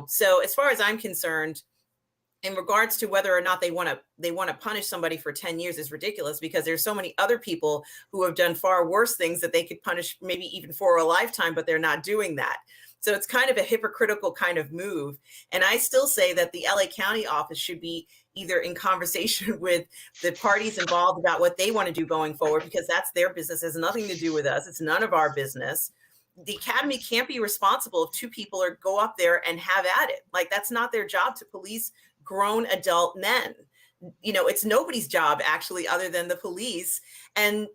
A: So as far as I'm concerned, in regards to whether or not they want to punish somebody for 10 years is ridiculous, because there's so many other people who have done far worse things that they could punish maybe even for a lifetime, but they're not doing that. So it's kind of a hypocritical kind of move. And I still say that the LA County office should be either in conversation with the parties involved about what they want to do going forward, because that's their business. It has nothing to do with us. It's none of our business. The Academy can't be responsible if two people go up there and have at it. Like, that's not their job to police grown adult men. It's nobody's job actually, other than the police. And,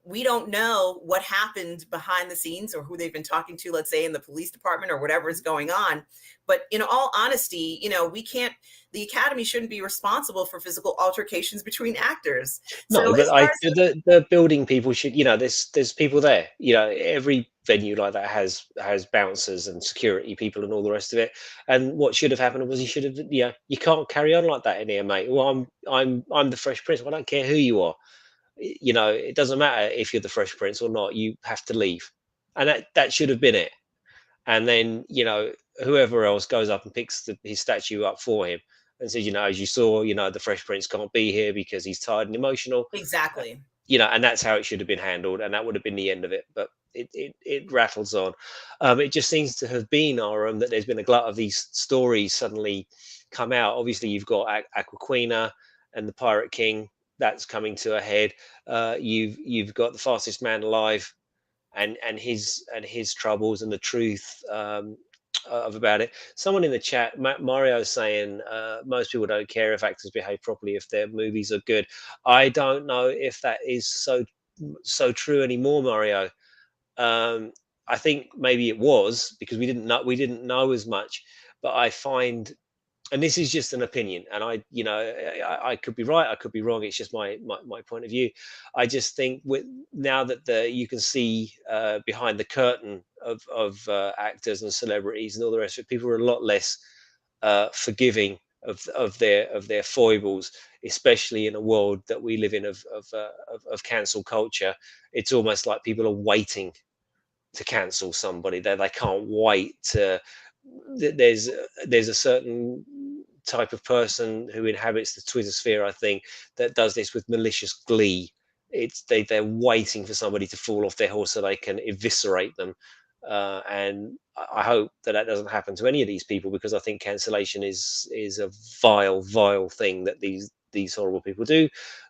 A: we don't know what happened behind the scenes or who they've been talking to, let's say in the police department or whatever is going on. But in all honesty, the Academy shouldn't be responsible for physical altercations between actors.
B: No,
A: So
B: but
A: as far as
B: the building people should, there's people there. Every venue like that has bouncers and security people and all the rest of it. And what should have happened was, you can't carry on like that in here, mate. Well, I'm the Fresh Prince. I don't care who you are. It doesn't matter if you're the Fresh Prince or not. You have to leave, and that should have been it. And then whoever else goes up and picks his statue up for him and says, as you saw, the Fresh Prince can't be here because he's tired and emotional.
A: exactly.
B: And that's how it should have been handled, and that would have been the end of it. But it rattles on. It just seems to have been that there's been a glut of these stories suddenly come out. Obviously, you've got Aquafina and the Pirate King. That's coming to a head. You've got the Fastest Man Alive and his troubles and the truth of about it. Someone in the chat, Mario, saying most people don't care if actors behave properly if their movies are good. I don't know if that is so true anymore, Mario. Um, I think maybe it was because we didn't know as much. But I find, and this is just an opinion, and I could be right, I could be wrong. It's just my point of view. I just think with now that you can see behind the curtain of actors and celebrities and all the rest of it, people are a lot less forgiving of their foibles, especially in a world that we live in of cancel culture. It's almost like people are waiting to cancel somebody. They can't wait to. There's a certain type of person who inhabits the Twitter sphere, I think, that does this with malicious glee. They're waiting for somebody to fall off their horse so they can eviscerate them. And I hope that doesn't happen to any of these people, because I think cancellation is a vile thing that these horrible people do.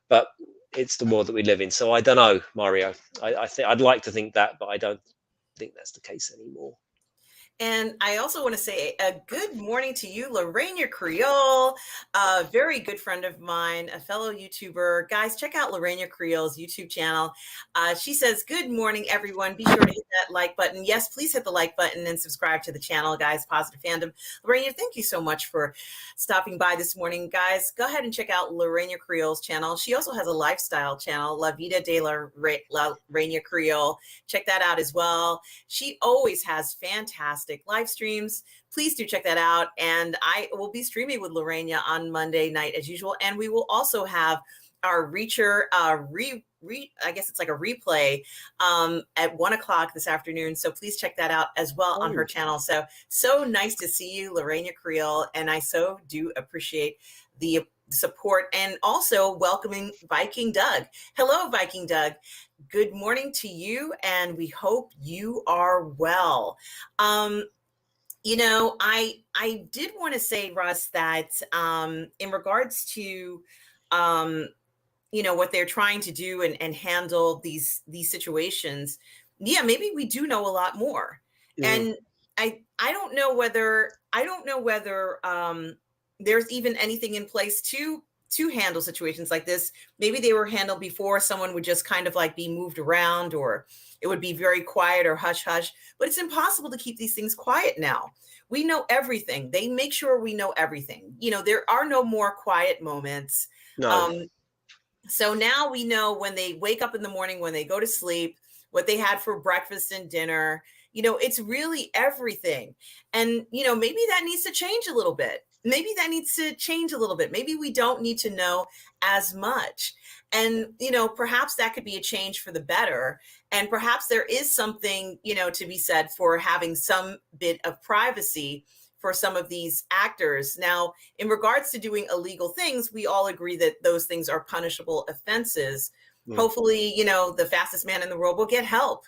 B: But it's the world that we live in. So I don't know, Mario. I think I'd like to think that, but I don't think that's the case anymore.
A: And I also want to say a good morning to you, Lorraine Creole, a very good friend of mine, a fellow YouTuber. Guys, check out Lorraine Creole's YouTube channel. She says, good morning, everyone. Be sure to hit that like button. Yes, please hit the like button and subscribe to the channel, guys. Positive Fandom. Lorraine, thank you so much for stopping by this morning. Guys, go ahead and check out Lorraine Creole's channel. She also has a lifestyle channel, La Vida de la Reina Creole. Check that out as well. She always has fantastic live streams. Please do check that out. And I will be streaming with Lorena on Monday night as usual. And we will also have our Reacher I guess it's like a replay at 1 o'clock this afternoon. So please check that out as well on her channel. So nice to see you, Lorena Creole. And I so do appreciate the support, and also welcoming Viking Doug. Hello, Viking Doug. Good morning to you, and we hope you are well. I did want to say, Russ, that in regards to what they're trying to do and handle these situations, yeah, maybe we do know a lot more. And I don't know whether there's even anything in place to handle situations like this. Maybe they were handled before. Someone would just kind of like be moved around, or it would be very quiet or hush hush. But it's impossible to keep these things quiet now. We know everything. They make sure we know everything. There are no more quiet moments.
B: No.
A: So now we know when they wake up in the morning, when they go to sleep, what they had for breakfast and dinner. It's really everything. And, maybe that needs to change a little bit. Maybe we don't need to know as much. And, perhaps that could be a change for the better. And perhaps there is something, to be said for having some bit of privacy for some of these actors. Now, in regards to doing illegal things, we all agree that those things are punishable offenses. Hopefully, the fastest man in the world will get help.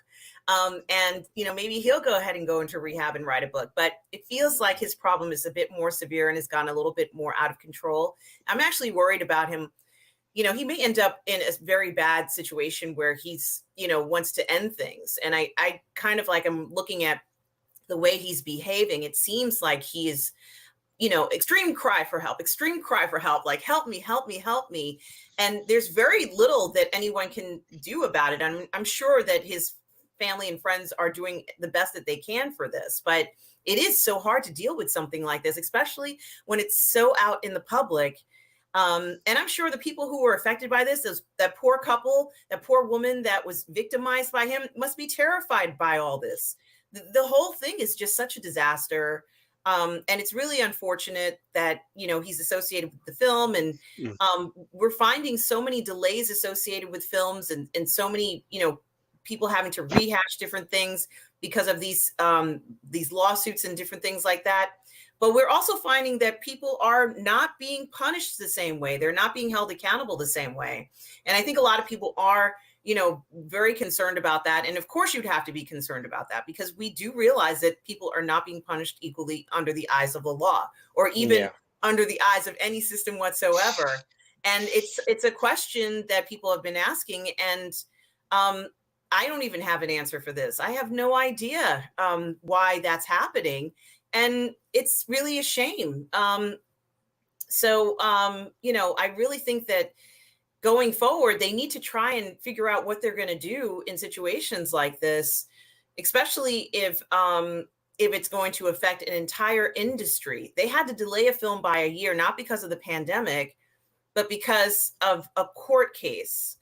A: And, maybe he'll go ahead and go into rehab and write a book. But it feels like his problem is a bit more severe and has gone a little bit more out of control. I'm actually worried about him. He may end up in a very bad situation where he's, wants to end things. And I kind of like, I'm looking at the way he's behaving. It seems like he is, extreme cry for help, like, help me. And there's very little that anyone can do about it. I'm sure that his family and friends are doing the best that they can for this, but it is so hard to deal with something like this, especially when it's so out in the public. And I'm sure the people who were affected by this, that poor couple, that poor woman that was victimized by him, must be terrified by all this. The whole thing is just such a disaster. And it's really unfortunate that, he's associated with the film. And we're finding so many delays associated with films, and so many, people having to rehash different things because of these lawsuits and different things like that. But we're also finding that people are not being punished the same way. They're not being held accountable the same way. And I think a lot of people are, very concerned about that. And of course you'd have to be concerned about that, because we do realize that people are not being punished equally under the eyes of the law, or even under the eyes of any system whatsoever. And it's a question that people have been asking. And I don't even have an answer for this. I have no idea why that's happening, and it's really a shame. I really think that going forward, they need to try and figure out what they're going to do in situations like this, especially if it's going to affect an entire industry. They had to delay a film by a year, not because of the pandemic, but because of a court case.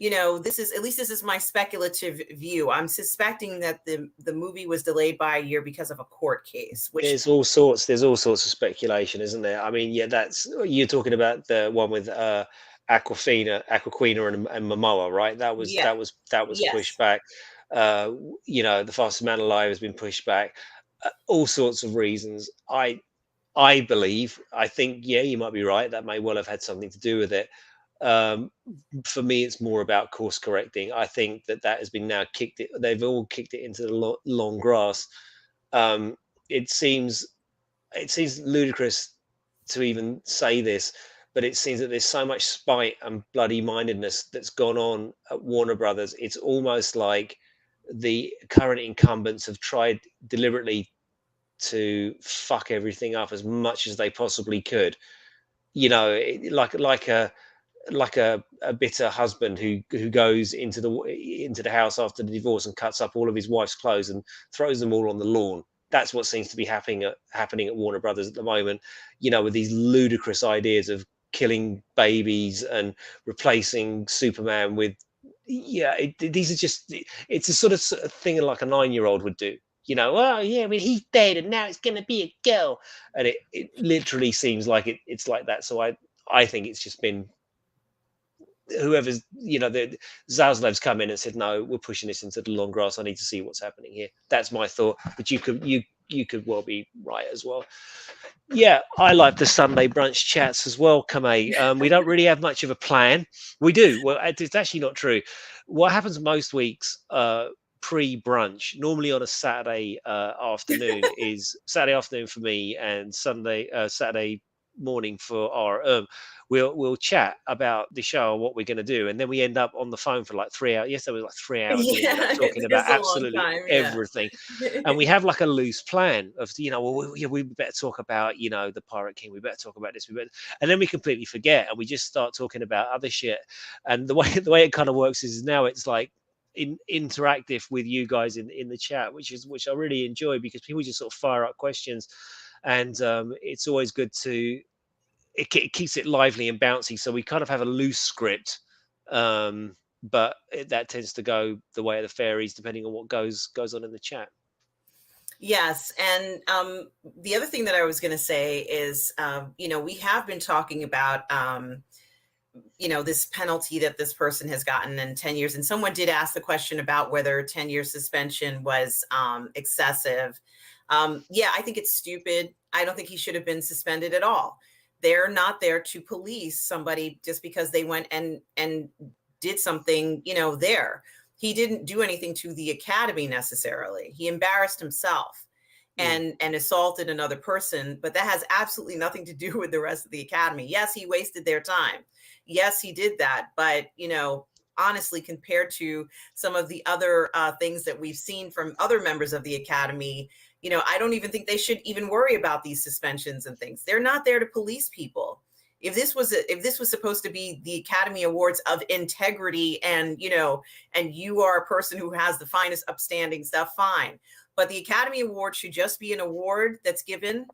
A: This is, at least this is my speculative view. I'm suspecting that the movie was delayed by a year because of a court case, which
B: There's all sorts of speculation, isn't there? I mean, yeah, that's you're talking about the one with Aquafina and Momoa, right? That was
A: yeah,
B: pushed
A: yes.
B: back. The Fastest Man Alive has been pushed back. All sorts of reasons. I believe. I think, yeah, you might be right. That may well have had something to do with it. Um, for me, it's more about course correcting. I think that has been now kicked it. They've all kicked it into the long grass. Um, it seems ludicrous to even say this, but it seems that there's so much spite and bloody mindedness that's gone on at Warner Brothers. It's almost like the current incumbents have tried deliberately to fuck everything up as much as they possibly could. Like a bitter husband who goes into the house after the divorce and cuts up all of his wife's clothes and throws them all on the lawn. That's what seems to be happening at Warner Brothers at the moment. With these ludicrous ideas of killing babies and replacing Superman with, yeah, these are just, it's a sort of thing like a 9-year-old would do. Oh yeah, I mean, he's dead and now it's going to be a girl, and it literally seems like it's like that. So I think it's just been whoever's, the Zaslev's come in and said, no, we're pushing this into the long grass. I need to see what's happening here. That's my thought, but you could well be right as well. Yeah, I like the Sunday brunch chats as well, Kamei. We don't really have much of a plan. We do. Well, it's actually not true. What happens most weeks, pre-brunch, normally on a Saturday afternoon, is Saturday afternoon for me and Saturday morning for our we'll chat about the show and what we're going to do, and then we end up on the phone for like 3 hours. Yes, there was like 3 hours. We ended up
A: Yeah,
B: talking
A: it
B: about
A: is a long
B: absolutely
A: time. Yeah.
B: everything, and we have like a loose plan of, we better talk about, the Pirate King, we better talk about this, and then we completely forget and we just start talking about other shit. And the way it kind of works is now it's like interactive with you guys in the chat, which I really enjoy, because people just sort of fire up questions, and it's always good to it keeps it lively and bouncy. So we kind of have a loose script, but that tends to go the way of the fairies, depending on what goes on in the chat.
A: Yes, and the other thing that I was going to say is, we have been talking about, this penalty that this person has gotten in 10 years. And someone did ask the question about whether 10-year suspension was excessive. Yeah, I think it's stupid. I don't think he should have been suspended at all. They're not there to police somebody just because they went and did something, there. He didn't do anything to the academy necessarily. He embarrassed himself and assaulted another person, but that has absolutely nothing to do with the rest of the academy. Yes, he wasted their time. Yes, he did that, but honestly, compared to some of the other things that we've seen from other members of the academy, I don't even think they should even worry about these suspensions and things. They're not there to police people. If this was supposed to be the Academy Awards of integrity, and you are a person who has the finest upstanding stuff, fine. But the Academy Award should just be an award that's given,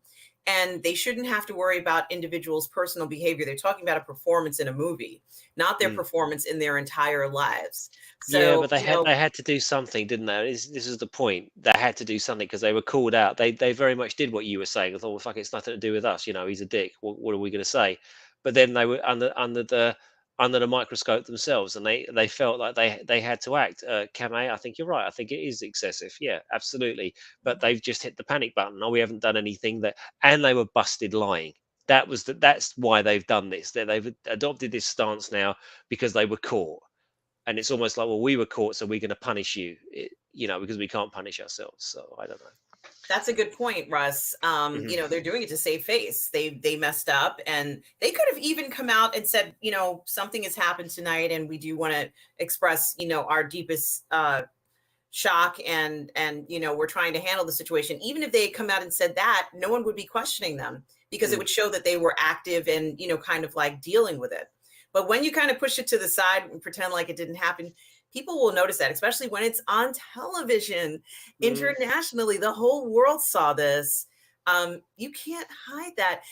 A: and they shouldn't have to worry about individuals' personal behavior. They're talking about a performance in a movie, not their performance in their entire lives.
B: Yeah,
A: So,
B: but they had to do something, didn't they? This is the point. They had to do something because they were called out. They very much did what you were saying. I thought, well, fuck, it's nothing to do with us. He's a dick. What are we going to say? But then they were under the microscope themselves, and they felt like they had to act. Kame, I think you're right. I think it is excessive. Yeah, absolutely. But they've just hit the panic button. Oh, we haven't done anything and they were busted lying. That's why they've done this. They've adopted this stance now because they were caught, and it's almost like, well, we were caught, so we're going to punish you, because we can't punish ourselves. So I don't know.
A: That's a good point, Russ.
B: Hmm.
A: They're doing it to save face. They messed up, and they could have even come out and said, something has happened tonight, and we do want to express, our deepest shock, and we're trying to handle the situation. Even if they had come out and said that, no one would be questioning them, because it
B: Mm,
A: would show that they were active and kind of like dealing with it. But when you kind of push it to the side and pretend like it didn't happen, people will notice that, especially when it's on television
B: mm.
A: internationally. The whole world saw this. You can't hide that.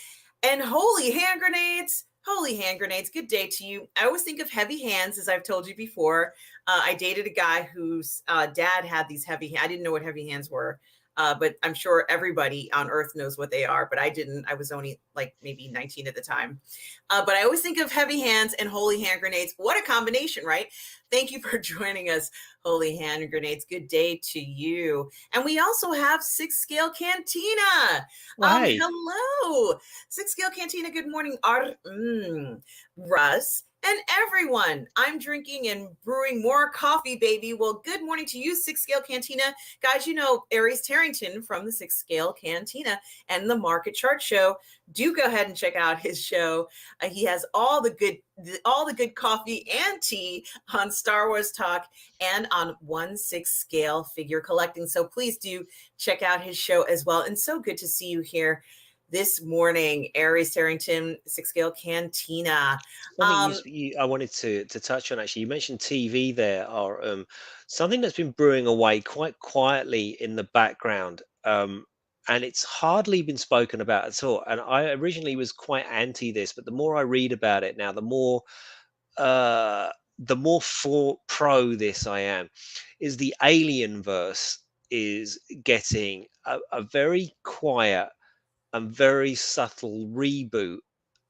A: And holy hand grenades, holy hand grenades. Good day to you. I always think of heavy hands, as I've told you before. I dated a guy whose dad had these heavy. I didn't know what heavy hands were, but I'm sure everybody on Earth knows what they are. But I didn't. I was only like maybe 19 at the time. But I always think of heavy hands and holy hand grenades. What a combination, right? Thank you for joining us, Holy Hand Grenades. Good day to you. And we also have Six Scale Cantina.
B: Well, hey,
A: Hello, Six Scale Cantina. Good morning, Russ, and everyone. I'm drinking and brewing more coffee, baby. Well, good morning to you, Six Scale Cantina. Guys, Aries Tarrington from the Six Scale Cantina and the Market Chart Show. Do go ahead and check out his show. He has all the good coffee and tea on Star Wars Talk and on 1/6 scale figure collecting. So please do check out his show as well. And so good to see you here this morning, Aries Tarrington, Six Scale Cantina.
B: something I wanted to touch on actually. You mentioned TV there, or something that's been brewing away quite quietly in the background, and it's hardly been spoken about at all. And I originally was quite anti this, but the more I read about it now, uh, the more for pro this I am. Is the Alien verse is getting a very quiet and very subtle reboot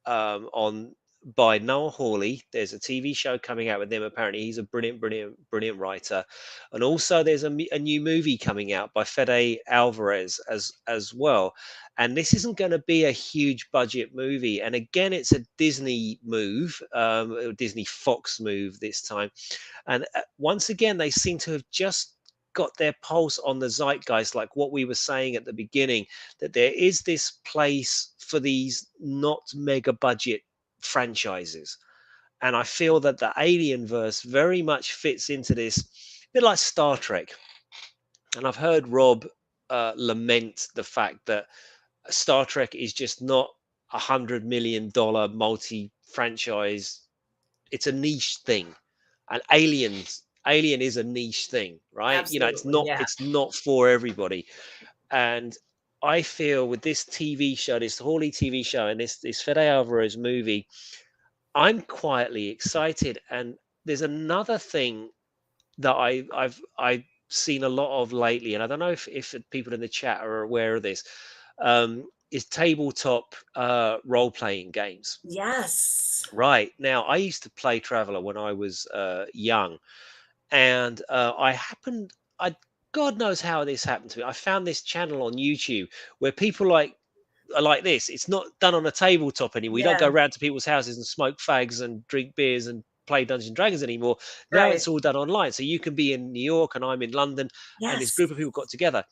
B: on by Noah Hawley. There's a TV show coming out with him. Apparently, he's a brilliant, brilliant, brilliant writer. And also, there's a new movie coming out by Fede Alvarez as well. And this isn't going to be a huge budget movie. And again, it's a Disney move, a Disney Fox move this time. And once again, they seem to have just got their pulse on the zeitgeist, like what we were saying at the beginning, that there is this place for these not mega budget franchises. And I feel that the Alien verse very much fits into this, a bit like Star Trek. And I've heard Rob lament the fact that Star Trek is just not $100 million multi franchise. It's a niche thing, and Alien is a niche thing, right? It's
A: Absolutely.
B: not
A: Yeah.
B: it's not for everybody. And I feel with this TV show, this Hawley TV show, and this Fede Alvarez movie, I'm quietly excited. And there's another thing that I've seen a lot of lately, and I don't know if people in the chat are aware of this, is tabletop role playing games.
A: Yes.
B: Right now, I used to play Traveller when I was young, and I God knows how this happened to me. I found this channel on YouTube where people are like this. It's not done on a tabletop anymore. We don't go
A: Yeah.
B: around to people's houses and smoke fags and drink beers and play Dungeons and Dragons anymore. Now
A: Right.
B: it's all done online. So you can be in New York and I'm in London, and this
A: Yes.
B: group of people got together.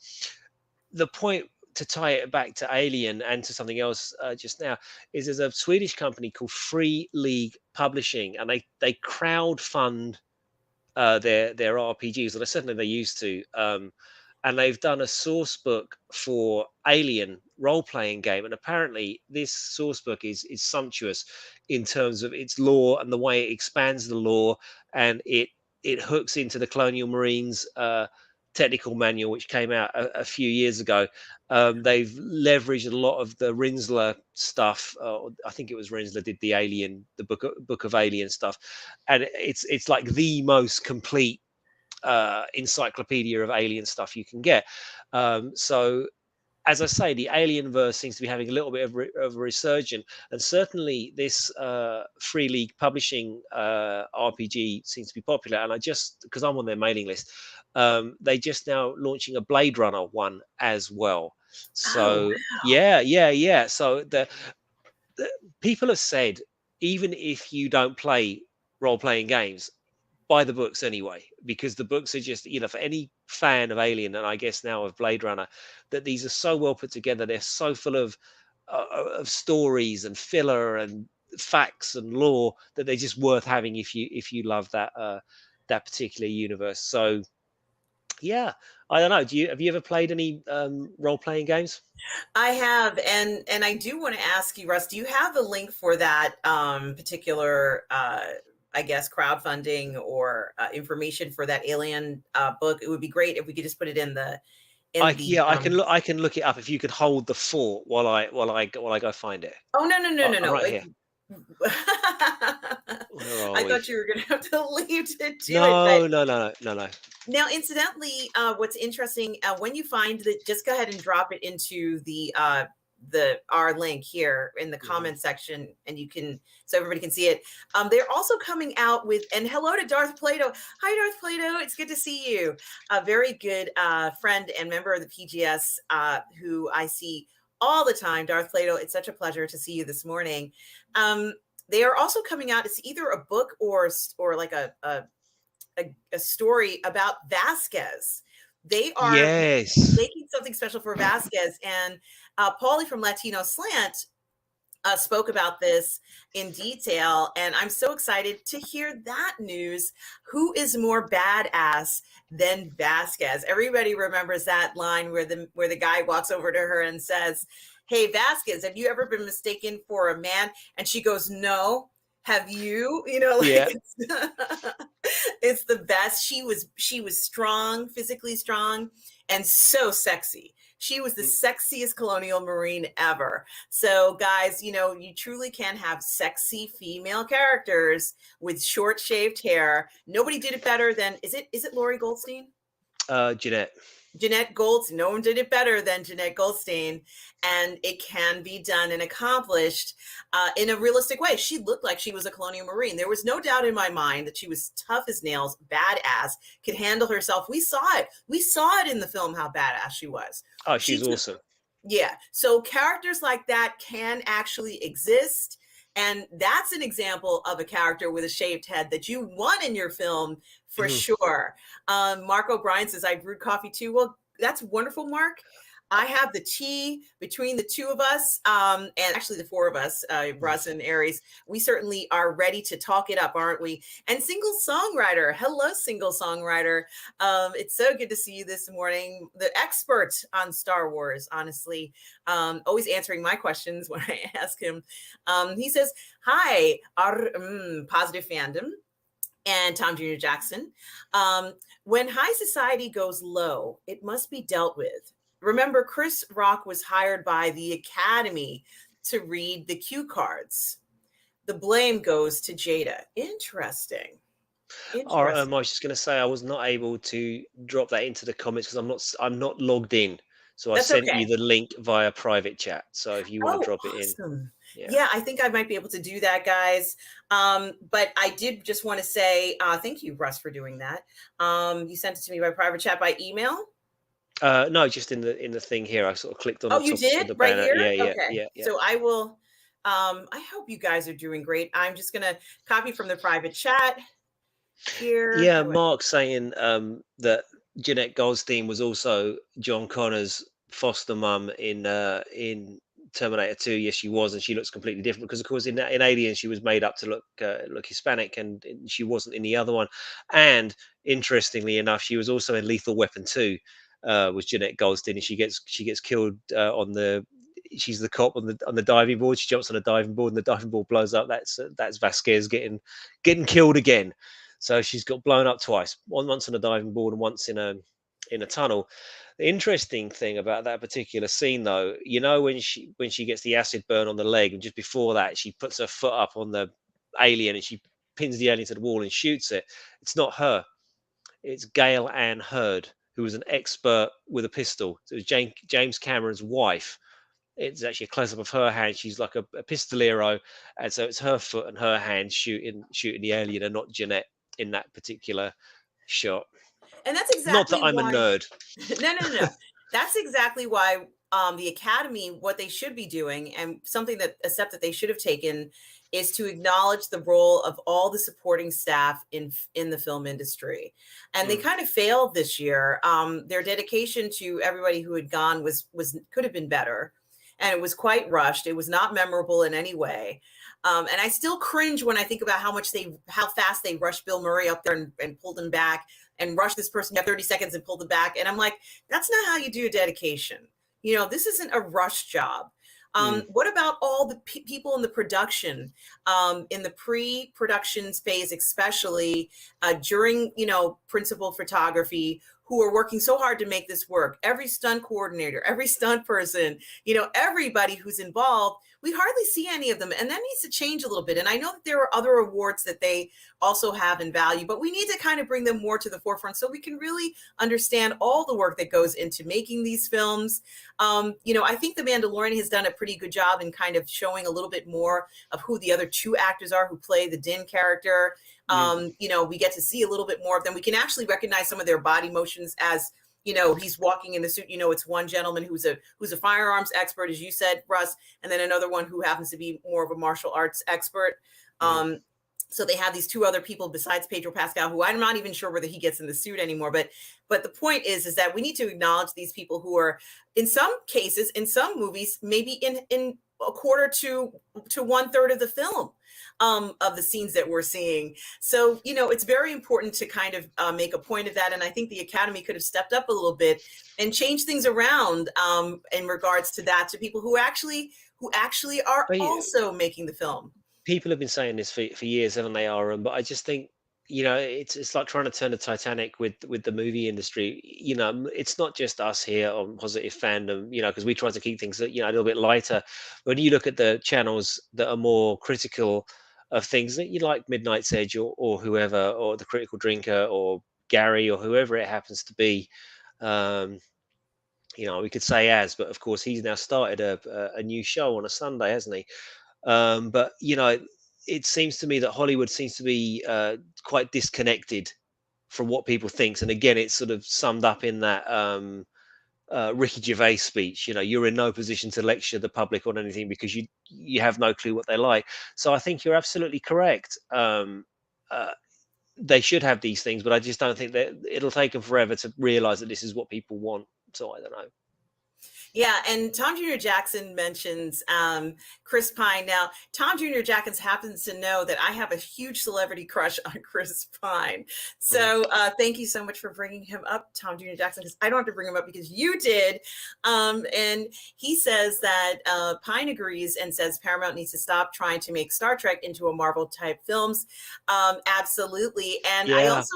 B: The point, to tie it back to Alien and to something else just now, is there's a Swedish company called Free League Publishing, and they crowd fund their RPGs, or certainly they used to. And they've done a source book for Alien role playing game, and apparently this source book is sumptuous in terms of its lore and the way it expands the lore, and it hooks into the Colonial Marines. Technical manual, which came out a few years ago. They've leveraged a lot of the Rinsler stuff. I think it was Rinsler did the book of Alien stuff, and it's like the most complete encyclopedia of alien stuff you can get. So as I say, the Alien verse seems to be having a little bit of a resurgence, and certainly this Free League Publishing RPG seems to be popular. And I just, because I'm on their mailing list, they just now launching a Blade Runner one as well.
A: Oh,
B: So yeah. So the people have said, even if you don't play role playing games, buy the books anyway, because the books are just, for any fan of Alien, and I guess now of Blade Runner, that these are so well put together. They're so full of stories and filler and facts and lore that they're just worth having if you love that particular universe. So yeah, I don't know. Have you ever played any role playing games?
A: I have, and I do want to ask you, Russ, do you have the link for that particular, I guess, crowdfunding or information for that Alien book? It would be great if we could just put it in the in the.
B: Yeah, I can look it up if you could hold the fort while I go find it.
A: Oh, no, no, no, no,
B: I'm
A: no!
B: right here. Where are
A: I
B: we?
A: thought you were going to have to leave to do it, but
B: No, no, no, no, no.
A: now, incidentally, what's interesting when you find that, just go ahead and drop it into the our link here in the
B: Mhm.
A: comment section, and you can, so everybody can see it. They're also coming out with, and hello to Darth Plato. Hi, Darth Plato. It's good to see you. A very good friend and member of the PGS who I see all the time. Darth Plato, it's such a pleasure to see you this morning. They are also coming out. It's either a book or like a story about Vasquez. They are
B: Yes.
A: making something special for Vasquez, and Paulie from Latino Slant spoke about this in detail, and I'm so excited to hear that news. Who is more badass than Vasquez? Everybody remembers that line where the guy walks over to her and says, "Hey, Vasquez, have you ever been mistaken for a man?" And she goes, "No. Have you?" Like
B: Yeah.
A: it's the best. She was strong, physically strong, and so sexy. She was the sexiest colonial marine ever. So guys, you truly can have sexy female characters with short shaved hair. Nobody did it better than, is it Lori Goldstein?
B: Jeanette.
A: Jeanette Goldstein. No one did it better than Jeanette Goldstein, and it can be done and accomplished in a realistic way. She looked like she was a colonial marine. There was no doubt in my mind that she was tough as nails, badass, could handle herself. We saw it. We saw it in the film how badass she was.
B: Oh,
A: She
B: she's
A: took
B: awesome.
A: Yeah. So characters like that can actually exist. And that's an example of a character with a shaved head that you want in your film for
B: Mhm.
A: sure. Mark O'Brien says, I brewed coffee too. Well, that's wonderful, Mark. I have the tea between the two of us, and actually the four of us, Russ and Aries. We certainly are ready to talk it up, aren't we? And single songwriter. Hello, single songwriter. It's so good to see you this morning. The expert on Star Wars, honestly, always answering my questions when I ask him. He says, hi, positive fandom. And Tom Jr. Jackson. When high society goes low, it must be dealt with. Remember, Chris Rock was hired by the Academy to read the cue cards. The blame goes to Jada. Interesting.
B: I
A: Interesting.
B: was just going to say I was not able to drop that into the comments because I'm not logged in. So I
A: That's
B: sent you
A: okay.
B: the link via private chat. So if you want to
A: Oh,
B: drop it in,
A: awesome.
B: yeah.
A: Yeah, I think I might be able to do that, guys. But I did just want to say thank you, Russ, for doing that. You sent it to me by private chat by email.
B: No, just in the thing here. I sort of clicked on
A: Oh,
B: the
A: you
B: top of
A: did
B: the
A: right
B: banner.
A: here?
B: Yeah, yeah,
A: Okay.
B: yeah, yeah.
A: So I will, I hope you guys are doing great. I'm just going to copy from the private chat here.
B: Yeah,
A: How do I?
B: Mark saying that Jeanette Goldstein was also John Connor's foster mum in Terminator 2. Yes, she was, and she looks completely different because, of course, in Alien she was made up to look Hispanic, and she wasn't in the other one. And interestingly enough, she was also in Lethal Weapon 2. Was Jeanette Goldstein, and she gets killed on the. She's the cop on the diving board. She jumps on a diving board, and the diving board blows up. That's Vasquez getting killed again. So she's got blown up twice, once on a diving board and once in a tunnel. The interesting thing about that particular scene, though, when she gets the acid burn on the leg, and just before that, she puts her foot up on the alien and she pins the alien to the wall and shoots it. It's not her. It's Gail Ann Hurd, who was an expert with a pistol. So it was James Cameron's wife. It's actually a close up of her hand. She's like a pistolero, and so it's her foot and her hand shooting the alien, and not Jeanette in that particular shot.
A: And that's
B: Not that
A: exactly
B: I'm a
A: why.
B: nerd.
A: No, no, no, no. That's exactly why the Academy, what they should be doing, and something that a step that they should have taken, is to acknowledge the role of all the supporting staff in the film industry. And they
B: Mm,
A: kind of failed this year. Their dedication to everybody who had gone was could have been better, and it was quite rushed. It was not memorable in any way. And I still cringe when I think about how fast they rushed Bill Murray up there and pulled him back, and rushed this person. You have 30 seconds and pulled him back. And I'm like, that's not how you do a dedication. This isn't a rush job.
B: mm.
A: What about all the people in the production, in the pre-production phase, especially during, principal photography, who are working so hard to make this work? Every stunt coordinator, every stunt person, everybody who's involved. We hardly see any of them, and that needs to change a little bit. And I know that there are other awards that they also have in value, but we need to kind of bring them more to the forefront so we can really understand all the work that goes into making these films. I think The Mandalorian has done a pretty good job in kind of showing a little bit more of who the other two actors are who play the Din character.
B: Mm.
A: We get to see a little bit more of them. We can actually recognize some of their body motions as he's walking in the suit. It's one gentleman who's a firearms expert, as you said, Russ, and then another one who happens to be more of a martial arts expert.
B: Mhm.
A: So they have these two other people besides Pedro Pascal, who I'm not even sure whether he gets in the suit anymore. But the point is that we need to acknowledge these people who are, in some cases, in some movies, maybe in a quarter to 1/3 of the film, of the scenes that we're seeing. So, it's very important to kind of make a point of that. And I think the Academy could have stepped up a little bit and changed things around in regards to that, to people who actually are
B: But yeah,
A: also making the film.
B: people have been saying this for years, haven't they, Aaron? But I just think, it's like trying to turn the Titanic with the movie industry. It's not just us here on Positive Fandom, because we try to keep things, a little bit lighter. When you look at the channels that are more critical of things that you like, Midnight's Edge or whoever, or the Critical Drinker or Gary or whoever it happens to be, um, we could say as, but of course he's now started a new show on a Sunday, hasn't he? But it seems to me that Hollywood seems to be quite disconnected from what people thinks. And again, it's sort of summed up in that Ricky Gervais speech. You're in no position to lecture the public on anything because you have no clue what they like. So I think you're absolutely correct. Uh, they should have these things, but I just don't think that it'll take them forever to realize that this is what people want. So I don't know.
A: Yeah, and Tom Jr. Jackson mentions Chris Pine. Now, Tom Jr. Jackson happens to know that I have a huge celebrity crush on Chris Pine.
B: Mhm.
A: So thank you so much for bringing him up, Tom Jr. Jackson, because I don't have to bring him up because you did. And he says that Pine agrees and says Paramount needs to stop trying to make Star Trek into a Marvel type films. Absolutely. And I
B: Yeah.
A: also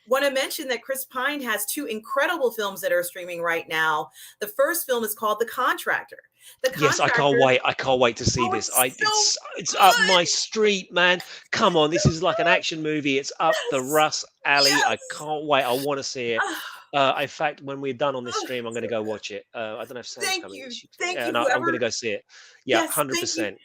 A: want to mention that Chris Pine has two incredible films that are streaming right now. The first film is called The Contractor. The
B: Yes, I can't
A: Contractor.
B: wait. I can't wait to see
A: Oh,
B: this.
A: it's so
B: It's up my
A: good.
B: street, man. Come on, this is like an action movie. It's up the
A: Yes.
B: Russ alley. I
A: Yes.
B: can't wait. I want to see it.
A: Oh,
B: In fact, when we're done on this
A: oh,
B: stream, I'm going to go watch it. I don't know if Sam's
A: thank
B: coming.
A: you.
B: Yeah,
A: Thank you,
B: and I'm going to
A: whoever.
B: go see it. Yeah,
A: Yes,
B: hundred
A: thank you.
B: percent.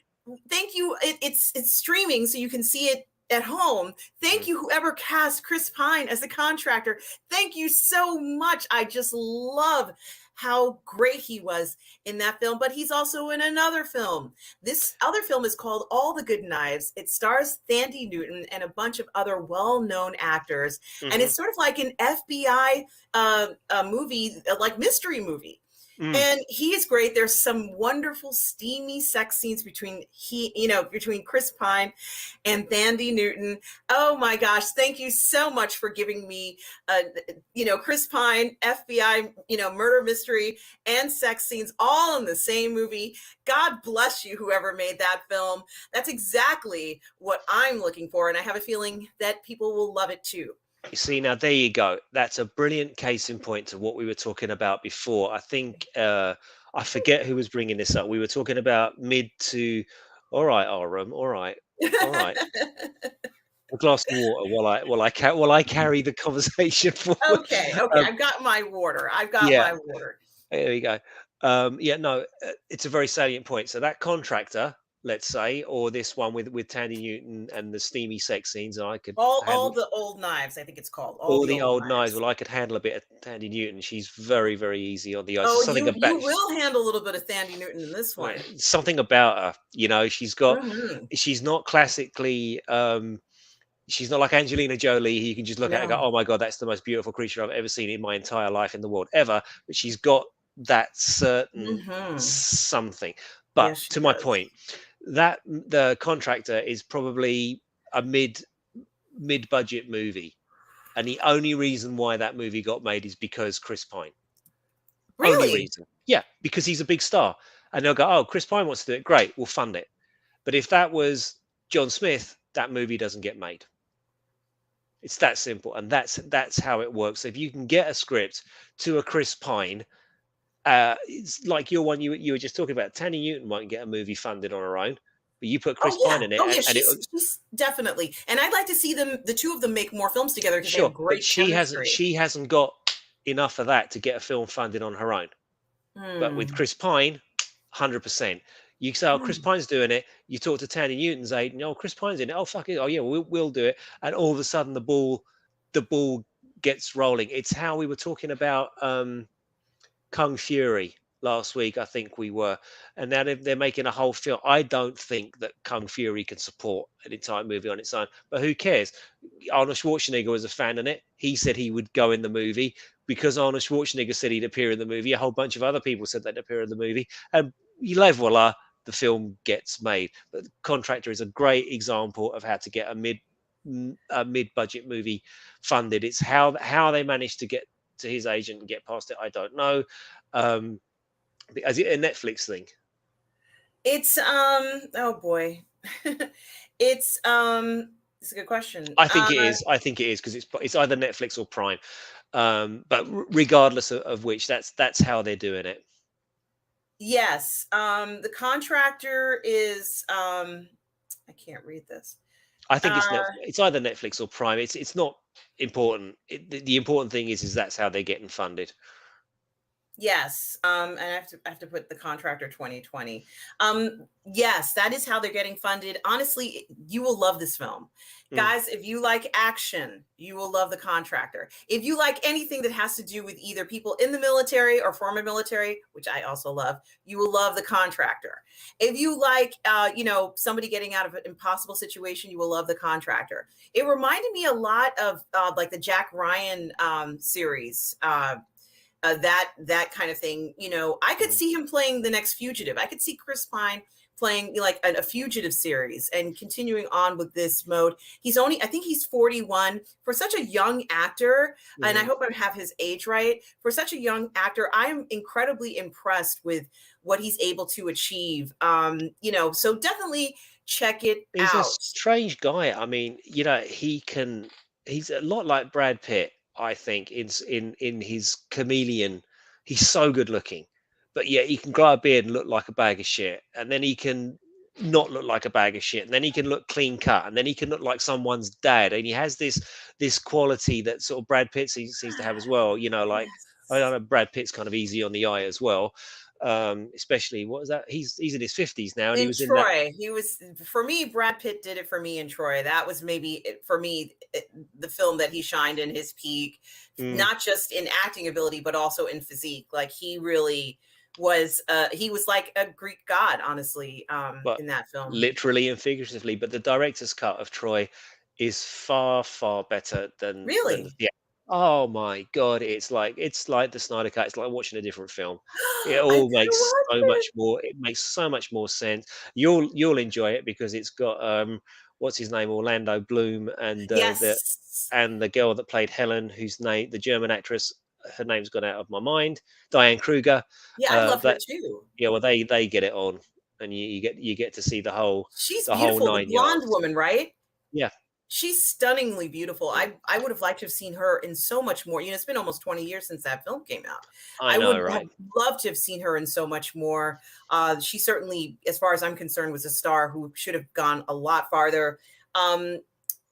A: Thank you. It's streaming, so you can see it at home. Thank
B: Mm.
A: you, whoever cast Chris Pine as the contractor. Thank you so much. I just love how great he was in that film, but he's also in another film. This other film is called All the Good Knives. It stars Thandie Newton and a bunch of other well-known actors, and
B: Hmm.
A: it's sort of like an FBI movie, like mystery movie.
B: Mm.
A: And he is great. There's some wonderful steamy sex scenes between Chris Pine and Thandie Newton. Oh my gosh, thank you so much for giving me Chris Pine, FBI, murder mystery and sex scenes all in the same movie. God bless you, whoever made that film. That's exactly what I'm looking for, and I have a feeling that people will love it too.
B: You see, now there you go. That's a brilliant case in point to what we were talking about before. I think I forget who was bringing this up. We were talking about mid to, all right, Aram, all right. A glass of water while I carry the conversation forward.
A: Okay, okay.
B: Um,
A: I've got my water. I've got
B: yeah,
A: my water.
B: there we go. Yeah, no, it's a very salient point. So that contractor. let's say, or this one with Tandy Newton and the steamy sex scenes, and I could
A: All
B: handle
A: the old knives, I think it's called. All
B: all
A: the
B: the
A: old
B: old knives.
A: knives.
B: Well, I could handle a bit of Tandy Newton. She's very, very easy on the eyes.
A: Oh,
B: There's something
A: you
B: about
A: will handle a little bit of Thandie Newton in this one.
B: something about her. You know,
A: Mhm.
B: she's not classically she's not like Angelina Jolie. You can just look at her and go,
A: No.
B: "Oh my god, that's the most beautiful creature I've ever seen in my entire life in the world ever." But she's got that certain
A: Mhm.
B: something. But
A: Yes, she
B: to my
A: does.
B: point, that the contractor is probably a mid budget movie, and the only reason why that movie got made is because Chris Pine. Only
A: Really?
B: reason, yeah, because he's a big star, and they'll go, "Oh, Chris Pine wants to do it. Great, we'll fund it." But if that was John Smith, that movie doesn't get made. It's that simple, and that's how it works. If you can get a script to a Chris Pine, it's like your one you were just talking about. Tanny Newton might get a movie funded on her own, but you put Chris
A: Oh
B: Pine
A: yeah.
B: in it,
A: Oh yeah.
B: and it
A: She's definitely. And I'd like to see them, the two of them, make more films together because they
B: sure,
A: have
B: but
A: great chemistry.
B: she hasn't got enough of that to get a film funded on her own. But with
A: Hmm.
B: Chris Pine, 100%. You say, "Oh, Chris
A: Hmm.
B: Pine's doing it." You talk to Tanny Newton's aide, and, "Oh, Chris Pine's in it. Oh, fuck it. Oh, yeah, we'll do it." And all of a sudden, the ball gets rolling. It's how we were talking about Kung Fury last week, I think we were, and now they're making a whole film. I don't think that Kung Fury can support an entire movie on its own, but who cares? Arnold Schwarzenegger was a fan in it. He said he would go in the movie because Arnold Schwarzenegger said he'd appear in the movie. A whole bunch of other people said they'd appear in the movie, and voila, the film gets made. But Contractor is a great example of how to get a mid budget movie funded. It's how they managed to get to his agent and get past it. I don't know. Um, is it a Netflix thing?
A: It's oh boy. it's it's a good question.
B: I think it is. I think it is because it's either Netflix or Prime. But regardless of which, that's how they're doing it.
A: Yes. The contractor is I can't read this.
B: I think
A: Uh
B: it's either Netflix or Prime. It's not important. The important thing is that's how they're getting funded.
A: Yes, and I have to put the contractor 2020. Yes, that is how they're getting funded. Honestly, you will love this film.
B: Mm.
A: Guys, if you like action, you will love the contractor. If you like anything that has to do with either people in the military or former military, which I also love, you will love the contractor. If you like somebody getting out of an impossible situation, you will love the contractor. It reminded me a lot of like the Jack Ryan series. That kind of thing. I could
B: Mm.
A: see him playing the next fugitive. I could see Chris Pine playing like a fugitive series and continuing on with this mode. I think he's 41 for such a young actor. And I
B: Mhm.
A: hope I have his age right. For such a young actor, I am incredibly impressed with what he's able to achieve. So definitely check it
B: He's a
A: out.
B: strange guy. I mean, he's a lot like Brad Pitt, I think, in his chameleon. He's so good looking, but yeah, he can grow a beard and look like a bag of shit, and then he can not look like a bag of shit, and then he can look clean cut, and then he can look like someone's dad, and he has this quality that sort of Brad Pitt seems to have as well. Like I don't
A: Yes.
B: know, Brad Pitt's kind of easy on the eye as well. Especially what was that? He's in his 50s now, and he
A: In
B: was in that.
A: Troy, he was for me. Brad Pitt did it for me in Troy. That was maybe for me the film that he shined in his peak,
B: Mm.
A: not just in acting ability but also in physique. Like he really was. He was like a Greek god, honestly,
B: But
A: in that film.
B: literally and figuratively. But the director's cut of Troy is far, far better than the
A: Really,
B: theater. Oh my god, it's like the Snyder cut. It's like watching a different film. It
A: I
B: all
A: gotta
B: makes
A: watch
B: so
A: it.
B: much more. It makes so much more sense. You'll enjoy it because it's got what's his name, Orlando Bloom,
A: Yes,
B: and the girl that played Helen, whose name the German actress, her name's gone out of my mind, Diane Kruger.
A: yeah, I love her
B: That
A: too.
B: yeah, well they get it on, and you get to see
A: She's
B: the whole
A: beautiful, the
B: nine
A: blonde
B: yards.
A: woman, right?
B: Yeah,
A: She's stunningly beautiful.
B: mm,
A: I would have liked to have seen her in so much more. It's been almost 20 years since that film came out.
B: I
A: I
B: know,
A: would have
B: right?
A: loved to have seen her in so much more. She certainly, as far as I'm concerned, was a star who should have gone a lot farther. Um,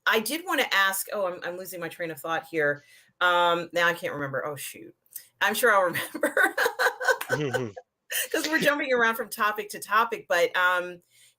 A: I did want to ask. Oh, I'm losing my train of thought here. Now I can't remember. Oh shoot. I'm sure I'll remember.
B: Mhm.
A: Because we're jumping around from topic to topic. But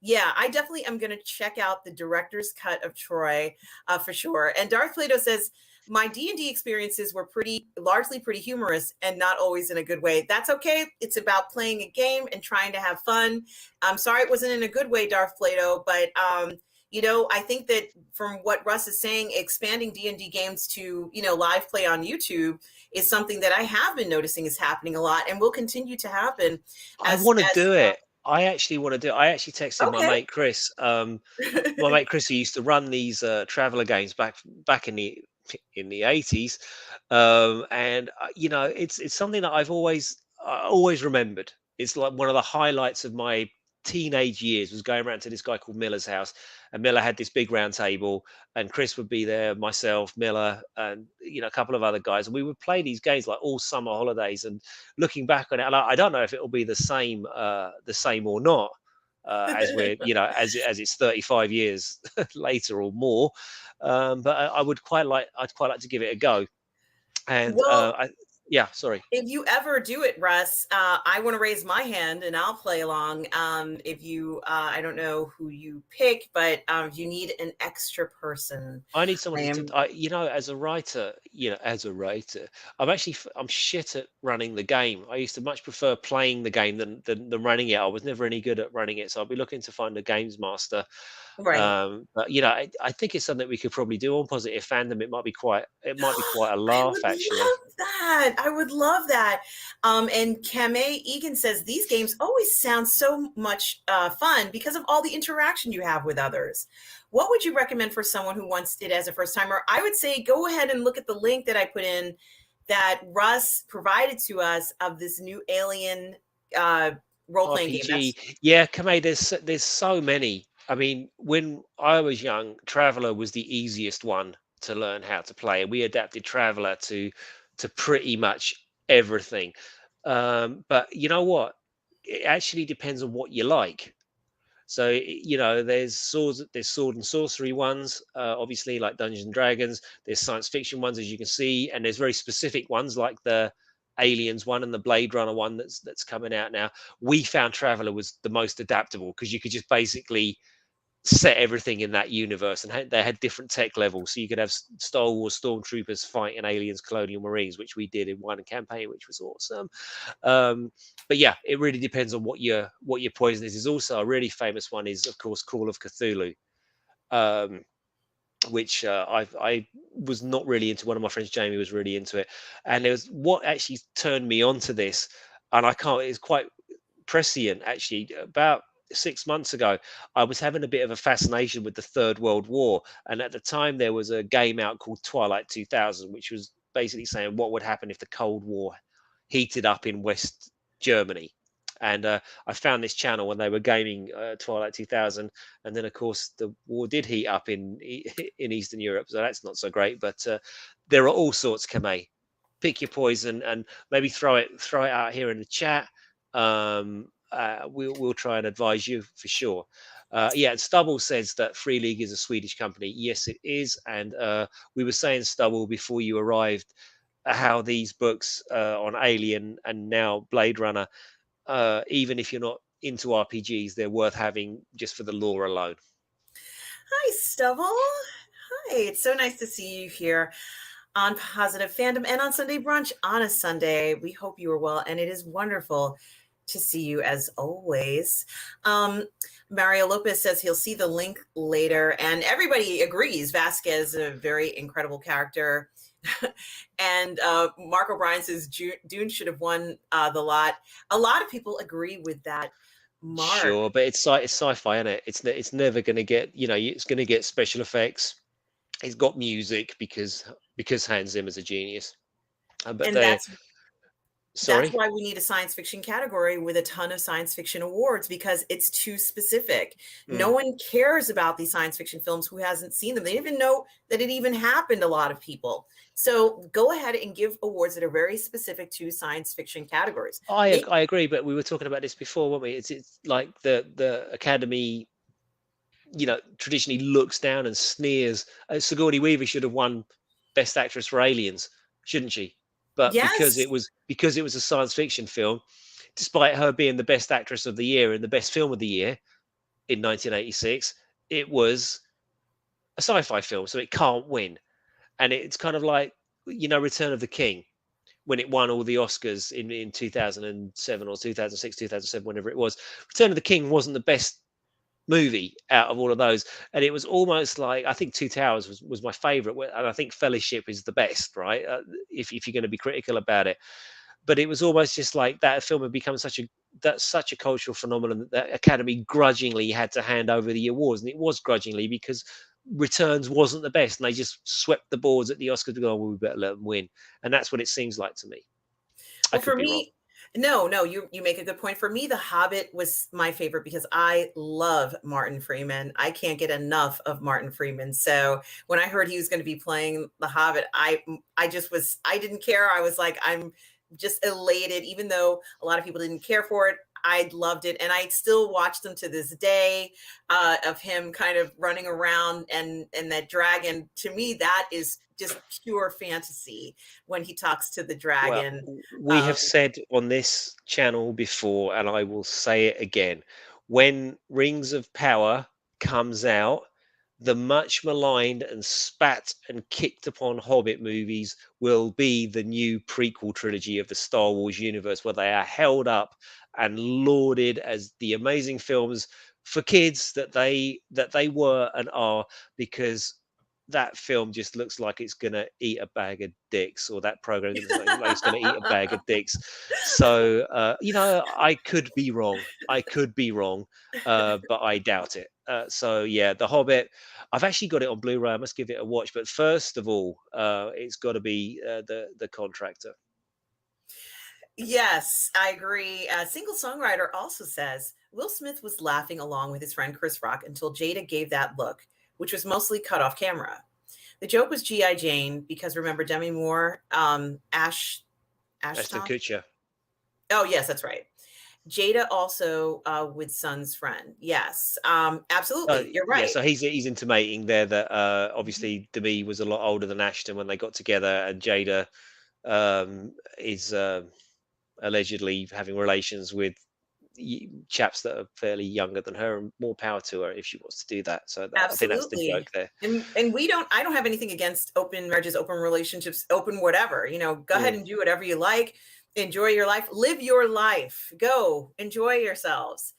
A: Yeah, I definitely am going to check out the director's cut of Troy for sure. And Darth Plato says, my D&D experiences were largely pretty humorous and not always in a good way. That's okay. It's about playing a game and trying to have fun. I'm sorry it wasn't in a good way, Darth Plato, but I think that from what Russ is saying, expanding D&D games to, live play on YouTube is something that I have been noticing is happening a lot and will continue to happen
B: I
A: as
B: want to do it. I actually want to do it. I actually texted my
A: okay.
B: mate Chris. My mate Chris, who used to run these traveler games back in the 80s, and it's something that I always remembered. It's like one of the highlights of my teenage years was going around to this guy called Miller's house, and Miller had this big round table, and Chris would be there, myself, Miller, and a couple of other guys, and we would play these games like all summer holidays. And looking back on it, and I don't know if it will be the same or not, as we're as it's 35 years later or more. But I'd quite like to give it a go. And
A: Well,
B: yeah, sorry.
A: if you ever do it, Russ, I want to raise my hand and I'll play along. If you, I don't know who you pick, but if you need an extra person,
B: I need someone
A: I
B: to,
A: am
B: as a writer, I'm shit at running the game. I used to much prefer playing the game than running it. I was never any good at running it, so I'll be looking to find a games master.
A: right.
B: But I think it's something we could probably do on Positive Fandom. It might be quite a
A: I
B: laugh,
A: would
B: actually.
A: love that. I would love that. And Kame Egan says these games always sound so much fun because of all the interaction you have with others. What would you recommend for someone who wants it as a first timer? I would say go ahead and look at the link that I put in that Russ provided to us of this new Alien role playing game.
B: RPG. Yeah, Kamei, there's so many. I mean, when I was young, Traveller was the easiest one to learn how to play. We adapted Traveller to pretty much everything. But you know what? It actually depends on what you like. So there's sword and sorcery ones, obviously like Dungeons and Dragons. There's science fiction ones, as you can see, and there's very specific ones like the Aliens one and the Blade Runner one that's coming out now. We found Traveller was the most adaptable because you could just basically set everything in that universe, and they had different tech levels, so you could have Star Wars stormtroopers fighting aliens, colonial marines, which we did in one campaign, which was awesome. But yeah, it really depends on what your poison is. There's also a really famous one is, of course, Call of Cthulhu, um, which I was not really into. One of my friends, Jamie, was really into it, and it was what actually turned me on to this. And I can't. It's quite prescient, actually. About 6 months ago, I was having a bit of a fascination with the Third World War, and at the time there was a game out called Twilight 2000, which was basically saying what would happen if the Cold War heated up in West Germany. And I found this channel when they were gaming Twilight 2000, and then of course the war did heat up in Eastern Europe, so that's not so great. But there are all sorts, Kamei. Pick your poison and maybe throw it out here in the chat. We'll try and advise you for sure. Yeah, and Stubble says that Free League is a Swedish company. Yes, it is. And we were saying, Stubble, before you arrived, how these books on Alien and now Blade Runner, even if you're not into RPGs, they're worth having just for the lore alone.
A: Hi, Stubble. Hi, it's so nice to see you here on Positive Fandom and on Sunday Brunch on a Sunday. We hope you are well, and it is wonderful to see you as always. Mario Lopez says he'll see the link later, and everybody agrees. Vasquez, a very incredible character. And Mark O'Brien says Dune should have won the lot. A lot of people agree with that. Mark.
B: Sure, but it's sci-fi, isn't it? It's never going to get, it's going to get special effects. It's got music because Hans Zimmer's a genius. But
A: And
B: they're
A: that's
B: sorry.
A: why we need a science fiction category with a ton of science fiction awards, because it's too specific. No
B: Mm.
A: one cares about these science fiction films who hasn't seen them. They didn't even know that it even happened, a lot of people. So go ahead and give awards that are very specific to science fiction categories.
B: I agree, but we were talking about this before, weren't we? It's like the Academy, traditionally looks down and sneers. Sigourney Weaver should have won Best Actress for Aliens, shouldn't she? But
A: Yes.
B: because it was a science fiction film, despite her being the best actress of the year and the best film of the year, in 1986, it was a sci-fi film, so it can't win. And it's kind of like, Return of the King, when it won all the Oscars in 2007 or 2006, 2007, whenever it was. Return of the King wasn't the best movie out of all of those, and it was almost like, I think Two Towers was my favorite, and I think Fellowship is the best, right? If you're going to be critical about it, but it was almost just like that film had become such a cultural phenomenon that the Academy grudgingly had to hand over the awards, and it was grudgingly because Returns wasn't the best, and they just swept the boards at the Oscars to go, well, we better let them win, and that's what it seems like to me. I
A: Well,
B: could
A: for
B: be wrong.
A: me, no, you make a good point. For me, The Hobbit was my favorite because I love Martin Freeman. I can't get enough of Martin Freeman. So when I heard he was going to be playing The Hobbit, I didn't care. I was like, I'm just elated, even though a lot of people didn't care for it. I loved it, and I still watch them to this day. Of him kind of running around and that dragon. To me, that is just pure fantasy when he talks to the
B: Well,
A: dragon.
B: we
A: Um,
B: have said on this channel before, and I will say it again, when Rings of Power comes out, the much maligned and spat and kicked upon Hobbit movies will be the new prequel trilogy of the Star Wars universe, where they are held up and lauded as the amazing films for kids that they were and are, because that film just looks like it's gonna eat a bag of dicks, or that program looks like it's gonna eat a bag of dicks. So I could be wrong. I could be wrong, but I doubt it. So yeah, The Hobbit. I've actually got it on Blu-ray. I must give it a watch. But first of all, it's got to be the Contractor.
A: Yes, I agree. A single songwriter also says Will Smith was laughing along with his friend Chris Rock until Jada gave that look, which was mostly cut off camera. The joke was G.I. Jane because remember Demi Moore,
B: Ashton
A: Ashton?
B: Kutcher.
A: Oh, yes, that's right. Jada also with Son's friend. Yes, absolutely. You're
B: Yeah,
A: right.
B: so he's intimating there that obviously Demi was a lot older than Ashton when they got together, and Jada is allegedly having relations with chaps that are fairly younger than her, and more power to her if she wants to do that. So I think that's the
A: Absolutely.
B: joke there.
A: And I don't have anything against open marriages, open relationships, open whatever. Go ahead
B: Mm.
A: and do whatever you like. Enjoy your life. Live your life. Go enjoy yourselves.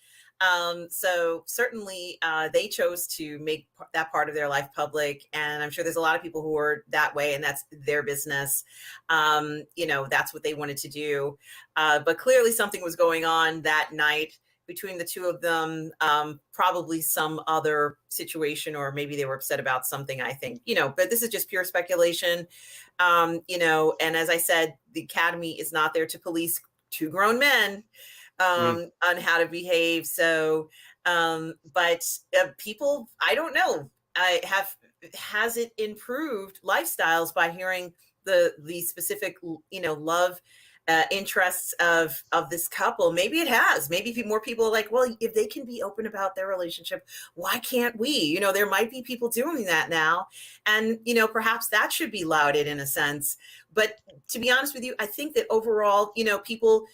A: So certainly they chose to make that part of their life public. And I'm sure there's a lot of people who are that way, and that's their business. That's what they wanted to do. But clearly something was going on that night between the two of them, probably some other situation, or maybe they were upset about something, I think, but this is just pure speculation. And as I said, the Academy is not there to police two grown men
B: Mm.
A: on how to behave. So, but people, I don't know, has it improved lifestyles by hearing the specific, love interests of this couple? Maybe it has. Maybe more people are like, well, if they can be open about their relationship, why can't we? There might be people doing that now, and perhaps that should be lauded in a sense. But to be honest with you, I think that overall, people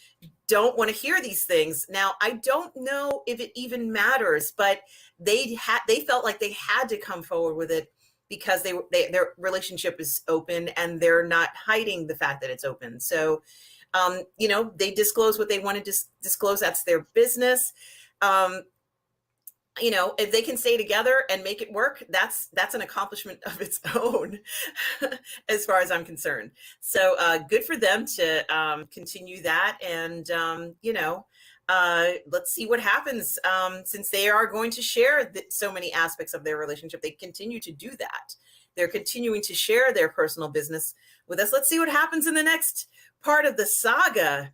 A: don't want to hear these things. Now, I don't know if it even matters, but they felt like they had to come forward with it because their relationship is open and they're not hiding the fact that it's open. So they disclose what they want to disclose. That's their business. Um, if they can stay together and make it work, that's an accomplishment of its own, as far as I'm concerned. So good for them to continue that, and let's see what happens. Since they are going to share so many aspects of their relationship, they continue to do that. They're continuing to share their personal business with us. Let's see what happens in the next part of the saga,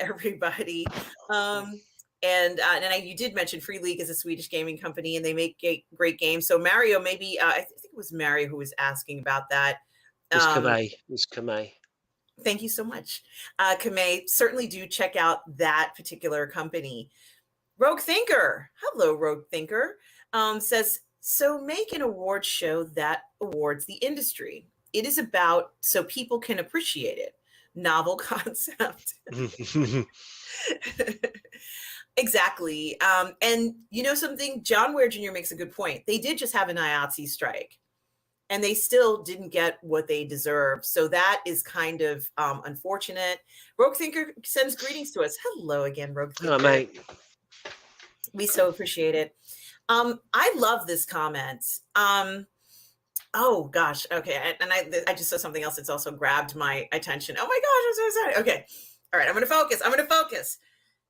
A: everybody. You did mention Free League is a Swedish gaming company, and they make great games. So Mario, maybe I think it was Mario who was asking about that.
B: Was
A: Um,
B: Kamei. Was Kamei.
A: Thank you so much, Kamei. Certainly do check out that particular company. Rogue Thinker, hello, Rogue Thinker, says, so make an award show that awards the industry. It is about so people can appreciate it. Novel concept. Exactly. And you know something? John Ware Jr. makes a good point. They did just have an IATSE strike, and they still didn't get what they deserved. So that is kind of unfortunate. Rogue Thinker sends greetings to us. Hello again, Rogue
B: Hello,
A: Thinker.
B: mate.
A: We so appreciate it. I love this comment. Oh gosh, okay. And I just saw something else that's also grabbed my attention. Oh my gosh, I'm so sorry. Okay. All right, I'm gonna focus. I'm gonna focus.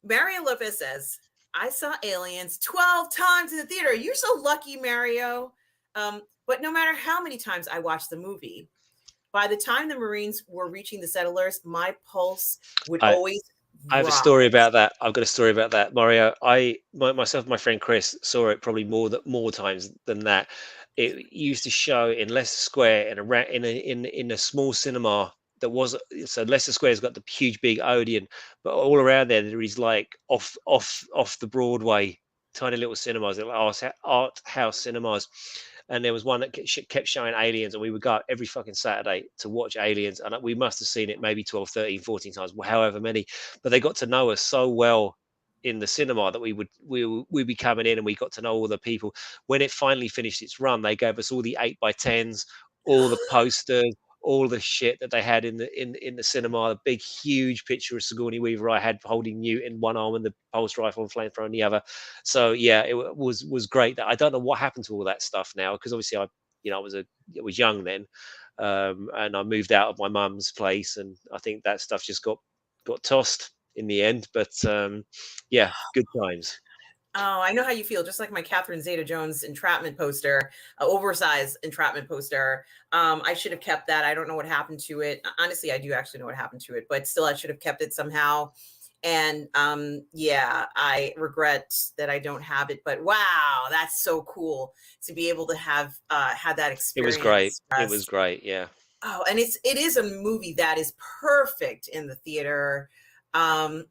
A: Mario Lopez says, I saw Aliens 12 times in the theater. You're so lucky, Mario. But no matter how many times I watched the movie, by the time the Marines were reaching the settlers, my pulse would
B: I
A: always
B: I have a
A: rise.
B: story about that. I've got a story about that, Mario. Myself and my friend Chris saw it probably more times than that. It used to show in Leicester Square in a small cinema that was so Leicester Square's got the huge big Odeon, but all around there is like off the Broadway tiny little cinemas, like art house cinemas. And there was one that kept showing Aliens, and we would go up every fucking Saturday to watch Aliens, and we must have seen it maybe 12, 13, 14 times, however many. But they got to know us so well in the cinema that we'd be coming in, and we got to know all the people. When it finally finished its run, they gave us all the 8x10s, all the posters, all the shit that they had in the cinema. A big huge picture of Sigourney Weaver I had holding Newt in one arm and the pulse rifle and flamethrower in the other. So yeah, was great. That I don't know what happened to all that stuff now, because obviously I was young then, and I moved out of my mum's place, and I think that stuff just got tossed in the end. But yeah, good times.
A: Oh, I know how you feel. Just like my Catherine Zeta-Jones entrapment poster, oversized entrapment poster. I should have kept that. I don't know what happened to it. Honestly, I do actually know what happened to it, but still, I should have kept it somehow. And yeah, I regret that I don't have it. But wow, that's so cool to be able to have had that
B: It was great.
A: experience.
B: It was
A: Russ.
B: great. Yeah.
A: Oh, and it is a movie that is perfect in the theater. Um,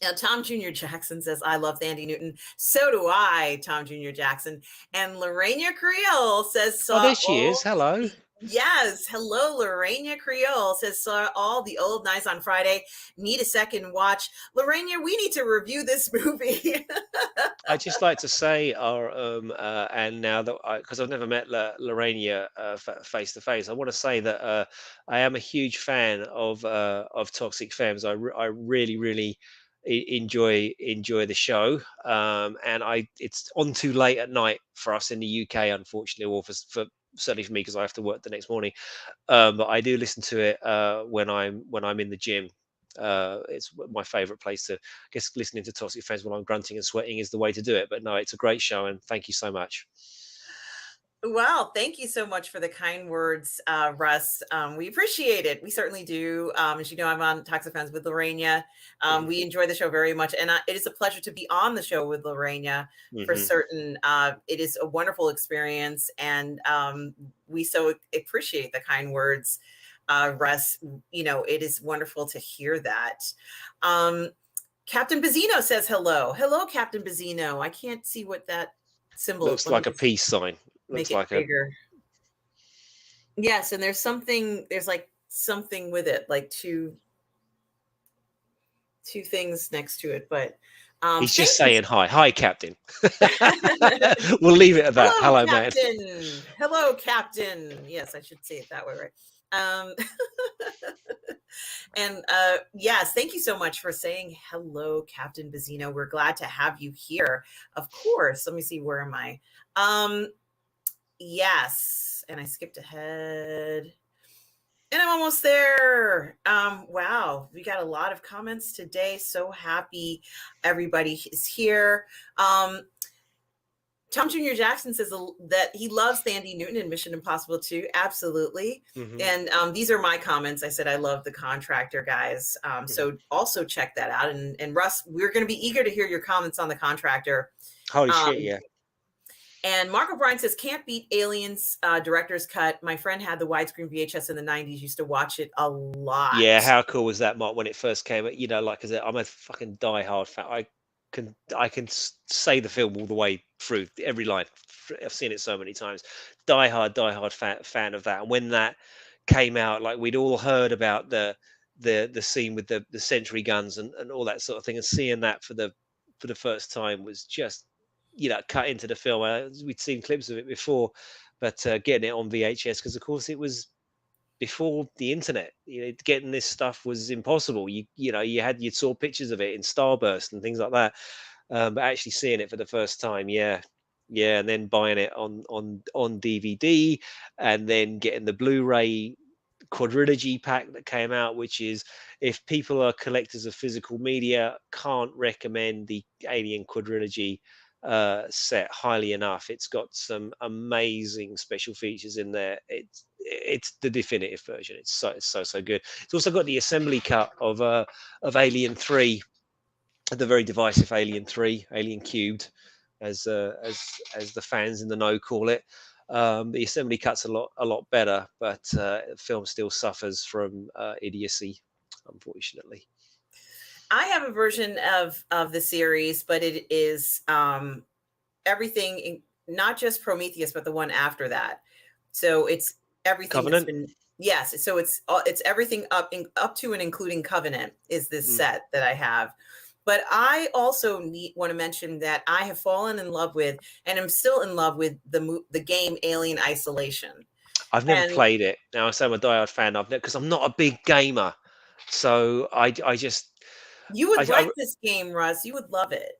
A: Now, Tom Jr. Jackson says, I love Andy Newton. So do I, Tom Jr. Jackson. And Lorena Creole says,
B: Oh,
A: saw
B: there she
A: all
B: is. Hello.
A: yes. Hello, Lorena Creole says, saw all the old nights on Friday. Need a second watch. Lorena, we need to review this movie.
B: I'd just like to say, and now that because I've never met Lorania face to face, I want to say that I am a huge fan of Toxic Femmes. I really, really enjoy the show, and it's on too late at night for us in the UK, unfortunately, or for certainly for me because I have to work the next morning. But I do listen to it when I'm in the gym. It's my favorite place to, I guess, listening to Toxic Friends when I'm grunting and sweating is the way to do it. But no, it's a great show, and thank you so much.
A: Well, thank you so much for the kind words, Russ. We appreciate it. We certainly do. As you know, I'm on Toxic Fans with Lorena.
B: Hmm.
A: We enjoy the show very much, and it is a pleasure to be on the show with Lorena for
B: Hmm.
A: certain. It is a wonderful experience, and we so appreciate the kind words, Russ. You know, it is wonderful to hear that. Um, Captain Bazino says hello. Hello, Captain Bazino. I can't see what that symbol.
B: Looks
A: Let me
B: like a
A: just
B: peace sign.
A: make
B: Looks
A: it
B: like a.
A: bigger. Yes, and there's like something with it, like two things next to it. But
B: He's
A: thank
B: just
A: you.
B: saying hi. Hi, Captain. We'll leave it at that.
A: Hello,
B: Hello, man.
A: Captain. Hello, Captain. Yes, I should say it that way, right? Um and yes, thank you so much for saying hello, Captain Bazino. We're glad to have you here. Of course. Let me see, where am I? Yes, and I skipped ahead. And I'm almost there. Wow, we got a lot of comments today. So happy everybody is here. Tom Jr. Jackson says that he loves Sandy Newton in Mission Impossible 2. Absolutely.
B: Hmm.
A: And these are my comments. I said, I love the contractor, guys.
B: Hmm.
A: So also check that out. And Russ, we're going to be eager to hear your comments on the contractor.
B: Holy
A: Um,
B: shit! Yeah.
A: And Mark O'Brien says, can't beat Aliens director's cut. My friend had the widescreen VHS in the 90s, used to watch it a lot.
B: Yeah, how cool was that, Mark, when it first came? You know, like, cause I'm a fucking diehard fan. I can say the film all the way through every line. I've seen it so many times. Diehard fan of that. And when that came out, like we'd all heard about the scene with the sentry guns and all that sort of thing, and seeing that for the for the first time was just, cut into the film. We'd seen clips of it before, but getting it on VHS, because of course it was before the internet. Getting this stuff was impossible. You saw pictures of it in Starburst and things like that, but actually seeing it for the first time, yeah, yeah, and then buying it on DVD, and then getting the Blu-ray quadrilogy pack that came out, which is, if people are collectors of physical media, can't recommend the Alien quadrilogy set highly enough. It's got some amazing special features in there. It's the definitive version. It's so good. It's also got the assembly cut of Alien 3, the very divisive Alien 3, Alien Cubed, as the fans in the know call it. The assembly cut's a lot better, but the film still suffers from idiocy, unfortunately.
A: I have a version of the series, but it is everything, not just Prometheus, but the one after that. So it's everything that's
B: Covenant.
A: been, yes. So it's everything up to and including Covenant is this
B: Mm.
A: set that I have. But I also want to mention that I have fallen in love with, and I'm still in love with the game Alien Isolation.
B: I've never
A: And
B: played it. Now I say I'm a diehard fan. Because I'm not a big gamer, so I just
A: you would
B: I,
A: like this game, Russ. You would love it.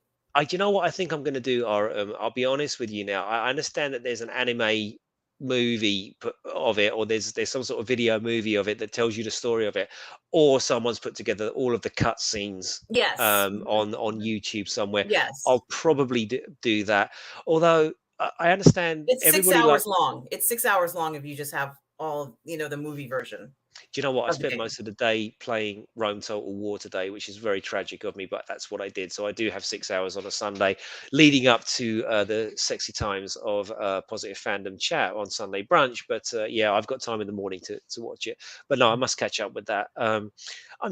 B: you know what I think I'm going to do? Or I'll be honest with you now. I understand that there's an anime movie of it, or there's some sort of video movie of it that tells you the story of it, or someone's put together all of the cutscenes
A: Yes. Mhm.
B: on YouTube somewhere.
A: Yes.
B: I'll probably do that. Although I understand
A: It's 6
B: everybody like.
A: hours long. It's 6 hours long if you just have all, the movie version
B: Do you know what? I
A: of the
B: spent
A: game.
B: most of the day playing Rome Total War today, which is very tragic of me, but that's what I did. So I do have 6 hours on a Sunday leading up to the sexy times of Positive Fandom chat on Sunday brunch. But yeah, I've got time in the morning to watch it. But no, I must catch up with that. I'm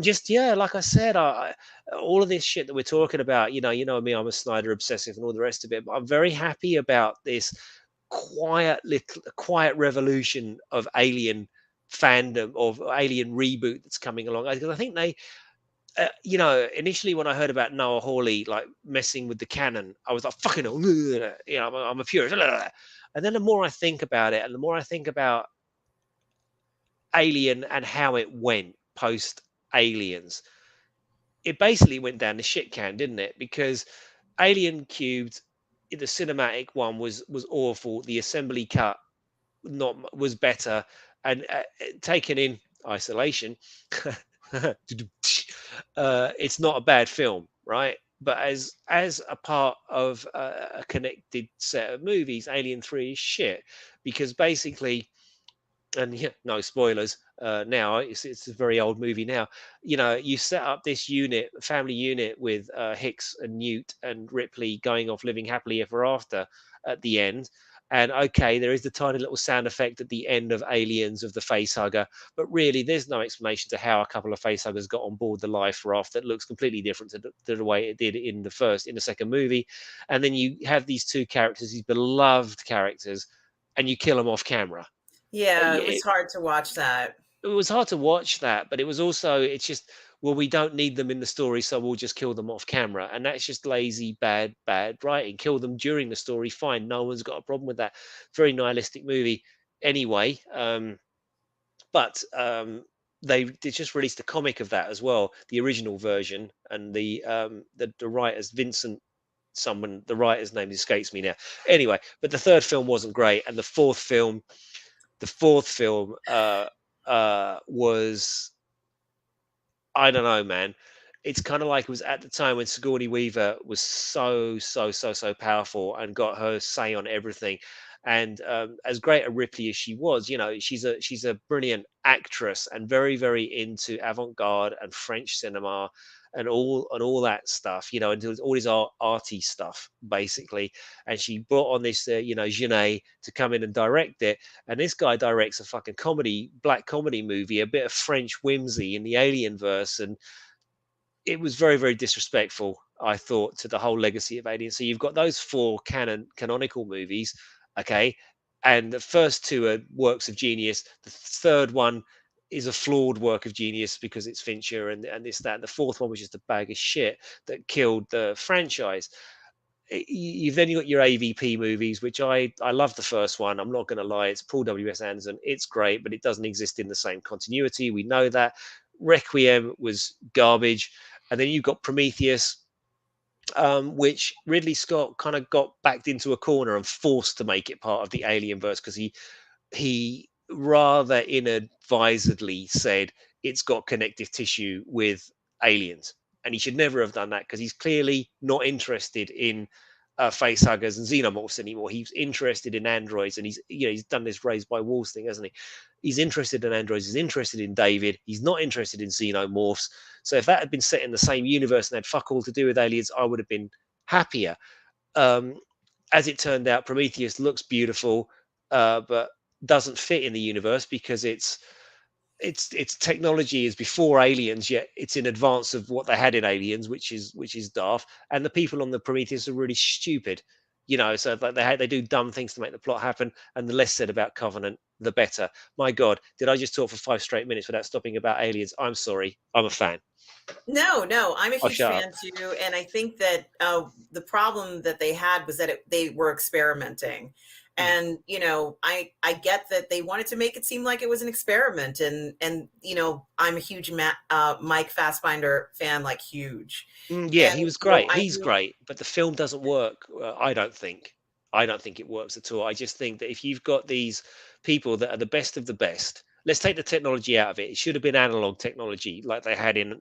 B: just, yeah, like I said, all of this shit that we're talking about, me, I'm a Snyder obsessive and all the rest of it. But I'm very happy about this quiet revolution of Alien fandom, of Alien reboot that's coming along. Because I think they, initially when I heard about Noah Hawley like messing with the canon, I was like, fucking hell, I'm a purist. And then the more I think about it, and the more I think about Alien and how it went post Aliens, it basically went down the shit can, didn't it? Because Alien Cubed, the cinematic one was awful. The assembly cut not was better, and taken in isolation, it's not a bad film, right? But as a part of a connected set of movies, Alien 3 is shit, because basically, and yeah, no spoilers. Now it's a very old movie now. You set up this family unit with Hicks and Newt and Ripley going off living happily ever after at the end. And okay, there is the tiny little sound effect at the end of Aliens of the facehugger, but really, there's no explanation to how a couple of facehuggers got on board the life raft that looks completely different to the way it did in the second movie. And then you have these two characters, these beloved characters, and you kill them off camera.
A: Yeah, it
B: Yeah,
A: was hard to watch that.
B: it was hard to watch that, but it was also, it's just, well, we don't need them in the story, so we'll just kill them off camera, and that's just lazy, bad writing. Kill them during the story, fine, no one's got a problem with that. Very nihilistic movie anyway. But they just released a comic of that as well, the original version, and the writers, Vincent someone, the writer's name escapes me now. Anyway, but the third film wasn't great, and the fourth film was, I don't know, man. It's kind of like it was at the time when Sigourney Weaver was so powerful and got her say on everything. And as great a Ripley as she was, she's a brilliant actress and very into avant-garde and French cinema and all that stuff, and all this arty stuff basically. And she brought on this, Genet to come in and direct it. And this guy directs a fucking black comedy movie, a bit of French whimsy in the Alien verse, and it was very disrespectful, I thought, to the whole legacy of Alien. So you've got those four canonical movies, okay, and the first two are works of genius. The third one is a flawed work of genius because it's Fincher and this that. And the fourth one was just a bag of shit that killed the franchise. You've then got your AVP movies, which I love the first one. I'm not going to lie, it's Paul W.S. Anderson. It's great, but it doesn't exist in the same continuity. We know that. Requiem was garbage, and then you've got Prometheus, which Ridley Scott kind of got backed into a corner and forced to make it part of the Alien verse because he rather inadvisedly said it's got connective tissue with aliens, and he should never have done that because he's clearly not interested in face huggers and xenomorphs anymore. He's interested in androids, and he's done this raised by wolves thing, hasn't he? He's interested in androids. He's interested in David. He's not interested in xenomorphs. So if that had been set in the same universe and had fuck all to do with aliens, I would have been happier. Um, as it turned out, Prometheus looks beautiful, but doesn't fit in the universe because its technology is before aliens, yet it's in advance of what they had in aliens, which is daft. And the people on the Prometheus are really stupid, so like they do dumb things to make the plot happen. And the less said about Covenant, the better. My God, did I just talk for 5 straight minutes without stopping about aliens? I'm sorry, I'm a fan.
A: No, I'm a
B: I'll
A: huge
B: shut up.
A: fan too, and I think that the problem that they had was that they were experimenting,
B: Mm.
A: and I get that they wanted to make it seem like it was an experiment, and I'm a huge Mike Fassbinder fan, like huge,
B: Yeah,
A: and
B: he was great.
A: I
B: He's great, but the film doesn't work. I don't think. I don't think it works at all. I just think that if you've got these people that are the best of the best, let's take the technology out of it. It should have been analog technology like they had in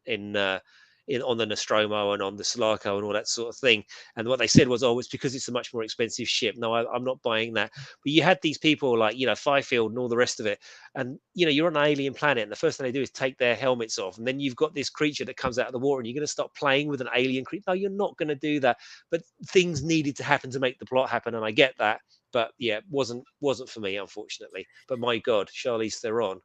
B: on the Nostromo and on the Sulaco and all that sort of thing. And what they said was, oh, it's because it's a much more expensive ship. No, I'm not buying that. But you had these people like Fifield and all the rest of it, and you're on an alien planet, and the first thing they do is take their helmets off, and then you've got this creature that comes out of the water, and you're going to start playing with an alien creature. No, you're not going to do that. But things needed to happen to make the plot happen, and I get that. But yeah, wasn't for me, unfortunately. But my God, Charlize Theron.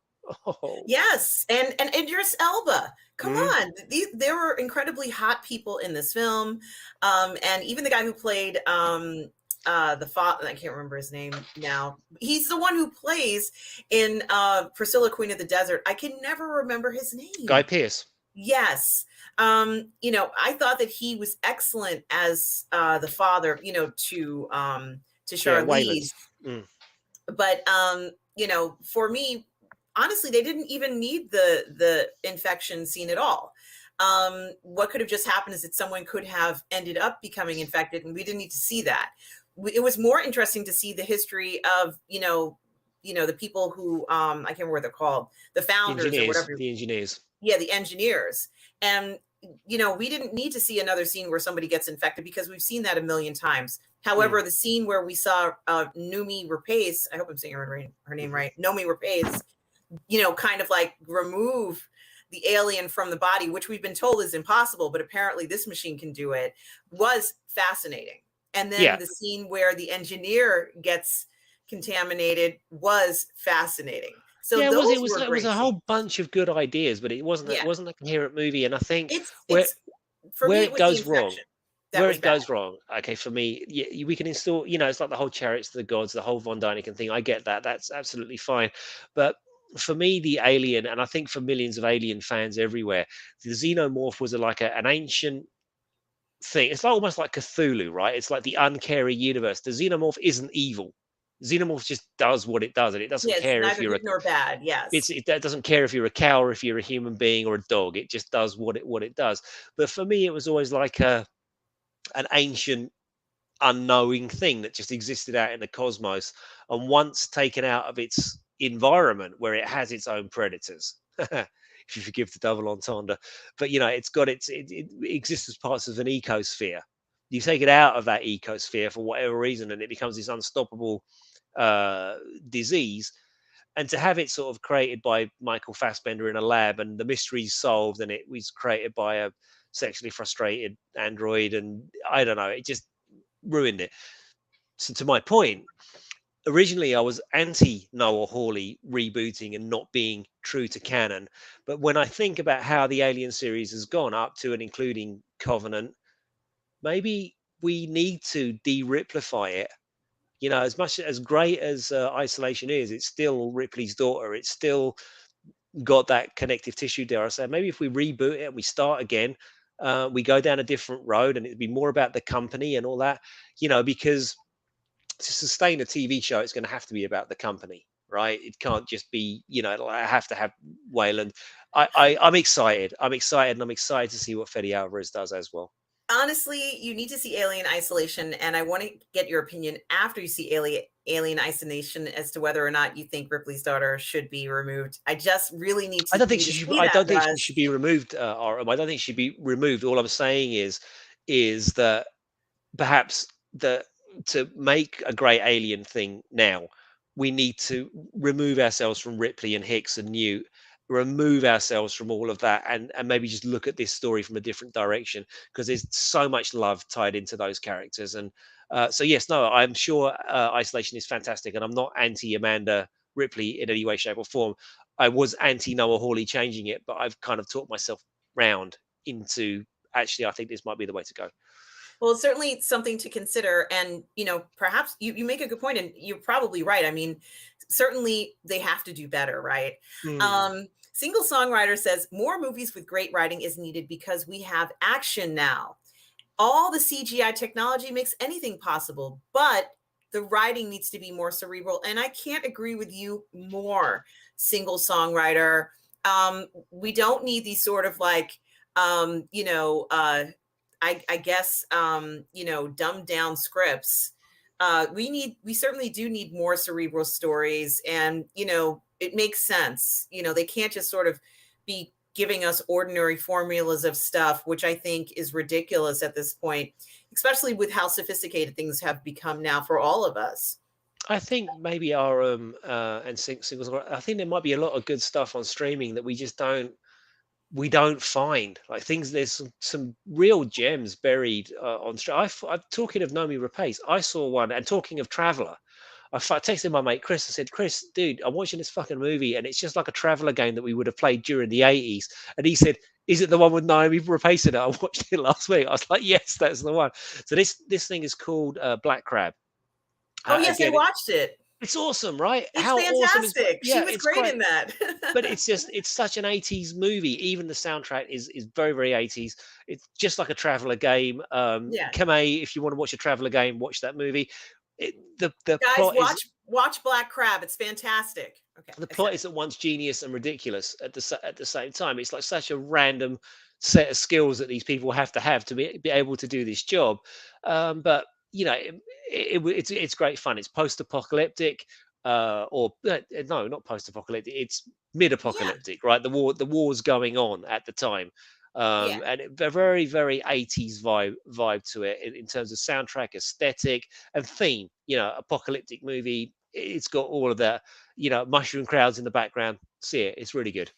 B: Oh.
A: Yes, and Idris Elba. Come
B: Mm.
A: on, there were incredibly hot people in this film, and even the guy who played the father, I can't remember his name now. He's the one who plays in Priscilla, Queen of the Desert. I can never remember his
B: Guy
A: name.
B: Pearce.
A: Yes. I thought that he was excellent as the father, to
B: Yeah, Wayland.
A: Charlize.
B: Mm.
A: But for me, honestly, they didn't even need the infection scene at all. What could have just happened is that someone could have ended up becoming infected, and we didn't need to see that. It was more interesting to see the history of the people who I can't remember what they're called, the
B: The
A: founders or
B: engineers.
A: whatever.
B: The engineers.
A: Yeah, the engineers. And we didn't need to see another scene where somebody gets infected because we've seen that a million times.
B: Mm.
A: However, the scene where we saw Noomi Rapace, I hope I'm saying her name right, Noomi Rapace, kind of like remove the alien from the body, which we've been told is impossible, but apparently this machine can do it, was fascinating. And then
B: Yeah.
A: the scene where the engineer gets contaminated was fascinating. So
B: Yeah, it was. It
A: those
B: was.
A: were
B: It was
A: great
B: a
A: scenes.
B: whole bunch of good ideas, but it wasn't. It
A: Yeah.
B: wasn't a coherent movie. And I think where
A: It's for me,
B: where
A: it
B: it
A: was the
B: goes wrong,
A: infection that was bad.
B: okay, for me, yeah, we can install. It's like the whole chariots to the gods, the whole Von Däniken thing. I get that. That's absolutely fine. But for me, the alien, and I think for millions of alien fans everywhere, the xenomorph was an ancient thing. It's like almost like Cthulhu, right? It's like the uncaring universe. The xenomorph isn't evil. Xenomorph just does what it does, and it doesn't
A: Yes,
B: care if
A: neither
B: you're a
A: good nor bad. Yes.
B: it doesn't care if you're a cow or if you're a human being or a dog. It just does what it does. But for me, it was always like an ancient unknowing thing that just existed out in the cosmos, and once taken out of its environment where it has its own predators. If you forgive the double entendre, but it's got it exists as parts of an ecosphere. You take it out of that ecosphere for whatever reason, and it becomes this unstoppable uh, disease. And to have it sort of created by Michael Fassbender in a lab, and the mysteries solved, and it was created by a sexually frustrated android, and I don't know, it just ruined it. So to my point, originally I was anti Noah Hawley rebooting and not being true to canon. But when I think about how the Alien series has gone up to and including Covenant, maybe we need to de-riplify it. As much as great as Isolation is, it's still Ripley's daughter. It's still got that connective tissue, dare I say. Maybe if we reboot it and we start again, we go down a different road and it'd be more about the company and all that, because to sustain a TV show, it's going to have to be about the company, right? It can't just be, I have to have Wayland. I'm excited. I'm excited, and I'm excited to see what Fede Alvarez does as well.
A: Honestly, you need to see Alien Isolation, and I want to get your opinion after you see Alien Isolation as to whether or not you think Ripley's daughter should be removed. I just really need
B: I
A: to
B: don't think
A: you
B: she
A: to
B: should.
A: see
B: I
A: that,
B: don't think she
A: Russ.
B: should be removed. RM. I don't think she should be removed. All I'm saying is that perhaps the to make a great alien thing now, we need to remove ourselves from Ripley and Hicks and Newt, remove ourselves from all of that, and maybe just look at this story from a different direction, because there's so much love tied into those characters. And so yes, no, I'm sure Isolation is fantastic, and I'm not anti Amanda Ripley in any way, shape, or form. I was anti Noah Hawley changing it, but I've kind of talked myself round into, actually, I think this might be the way to go.
A: Well, it's certainly something to consider. And, perhaps you make a good point, and you're probably right. I mean, certainly they have to do better, right?
B: Hmm.
A: Single Songwriter says more movies with great writing is needed because we have action now. All the CGI technology makes anything possible, but the writing needs to be more cerebral. And I can't agree with you more, Single Songwriter. We don't need these sort of like, I guess, dumbed down scripts. We certainly do need more cerebral stories, and it makes sense. They can't just sort of be giving us ordinary formulas of stuff, which I think is ridiculous at this point, especially with how sophisticated things have become now for all of us.
B: I think maybe our and singles. I think there might be a lot of good stuff on streaming that we don't find, like things. There's some real gems buried on stream. I'm talking of Nomi Rapace. I saw one, and talking of Traveller, texted my mate Chris. I said, Chris, dude, I'm watching this fucking movie, and it's just like a Traveller game that we would have played during the '80s. And he said, is it the one with Naomi Rapace in it? I watched it last week. I was like, yes, that's the one. So this thing is called Black Crab.
A: Oh, yes, I
B: Again,
A: watched it.
B: it's awesome, right?
A: It's
B: How awesome is
A: fantastic. She
B: yeah,
A: was
B: it's
A: great
B: great.
A: in that.
B: But it's such an '80s movie. Even the soundtrack is very very '80s. It's just like a traveler game.
A: Yeah.
B: Kamei, if you want to watch a traveler game, watch that movie. The
A: Guys,
B: plot is
A: watch Black Crab. It's fantastic. Okay,
B: the
A: I said
B: plot is at once genius and ridiculous at the same time. It's like such a random set of skills that these people have to be able to do this job. But it's great fun. It's post-apocalyptic, or no, not post-apocalyptic. It's
A: yeah,
B: mid-apocalyptic, right? The war's going on at the time.
A: yeah.
B: A very very 80s vibe to it in terms of soundtrack, aesthetic, and theme. Apocalyptic movie. It's got all of that, mushroom crowds in the background. See it. It's really good.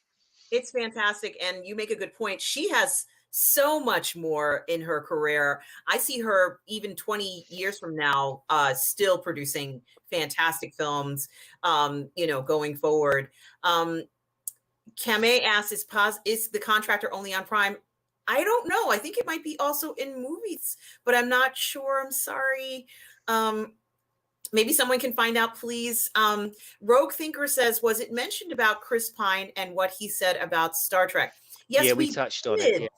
A: It's fantastic. And you make a good point. She has so much more in her career. I see her even 20 years from now, still producing fantastic films, going forward. Kame asks, is the contractor only on Prime? I don't know. I think it might be also in movies, but I'm not sure. I'm sorry. Maybe someone can find out, please. Rogue Thinker says, was it mentioned about Chris Pine and what he said about Star Trek?
B: Yeah,
A: Yes,
B: we
A: we
B: touched on it.
A: did.
B: Yeah.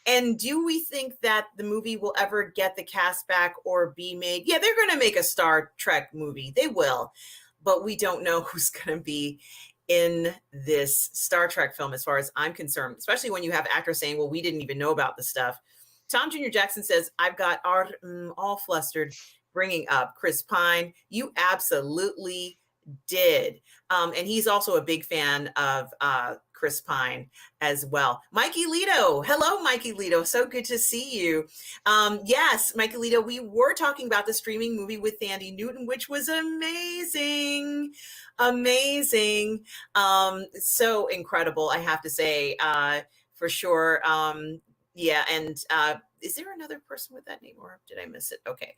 A: And do we think that the movie will ever get the cast back or be made? Yeah, they're going to make a Star Trek movie. They will. But we don't know who's going to be in this Star Trek film, as far as I'm concerned, especially when you have actors saying, well, we didn't even know about the stuff. Tom Jr. Jackson says, I've got all flustered bringing up Chris Pine. You absolutely did. And he's also a big fan of Chris Pine as well. Mikey Lito. Hello, Mikey Lito. So good to see you. Yes, Mikey Lito, we were talking about the streaming movie with Thandie Newton, which was amazing. Amazing. So incredible, I have to say, for sure. Yeah, and is there another person with that name, or did I miss it? Okay.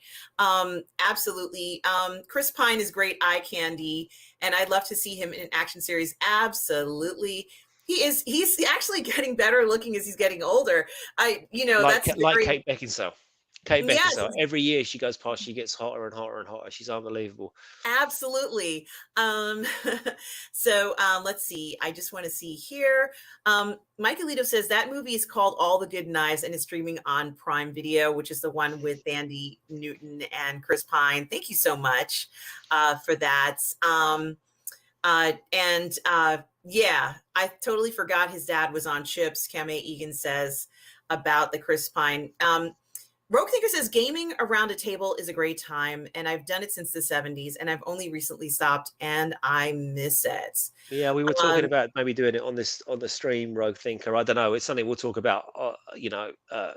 A: Absolutely. Chris Pine is great eye candy, and I'd love to see him in an action series. Absolutely. He's actually getting better looking as he's getting older.
B: Like
A: That's
B: like
A: very
B: Kate Beckinsale. Kate
A: Yes,
B: Beckinsale. Every year she goes past, she gets hotter and hotter and hotter. She's unbelievable.
A: absolutely. Um, let's see. I just want to see here. Mike Alito says that movie is called All the Good Knives and is streaming on Prime Video, which is the one with Andy Newton and Chris Pine. Thank you so much for that. Yeah, I totally forgot his dad was on Chips. Kame Egan says about the Chris Pine. Rogue Thinker says gaming around a table is a great time, and I've done it since the 70s, and I've only recently stopped, and I miss it.
B: Yeah, we were talking
A: Um,
B: about maybe doing it on the stream, Rogue Thinker. I don't know. It's something we'll talk about. When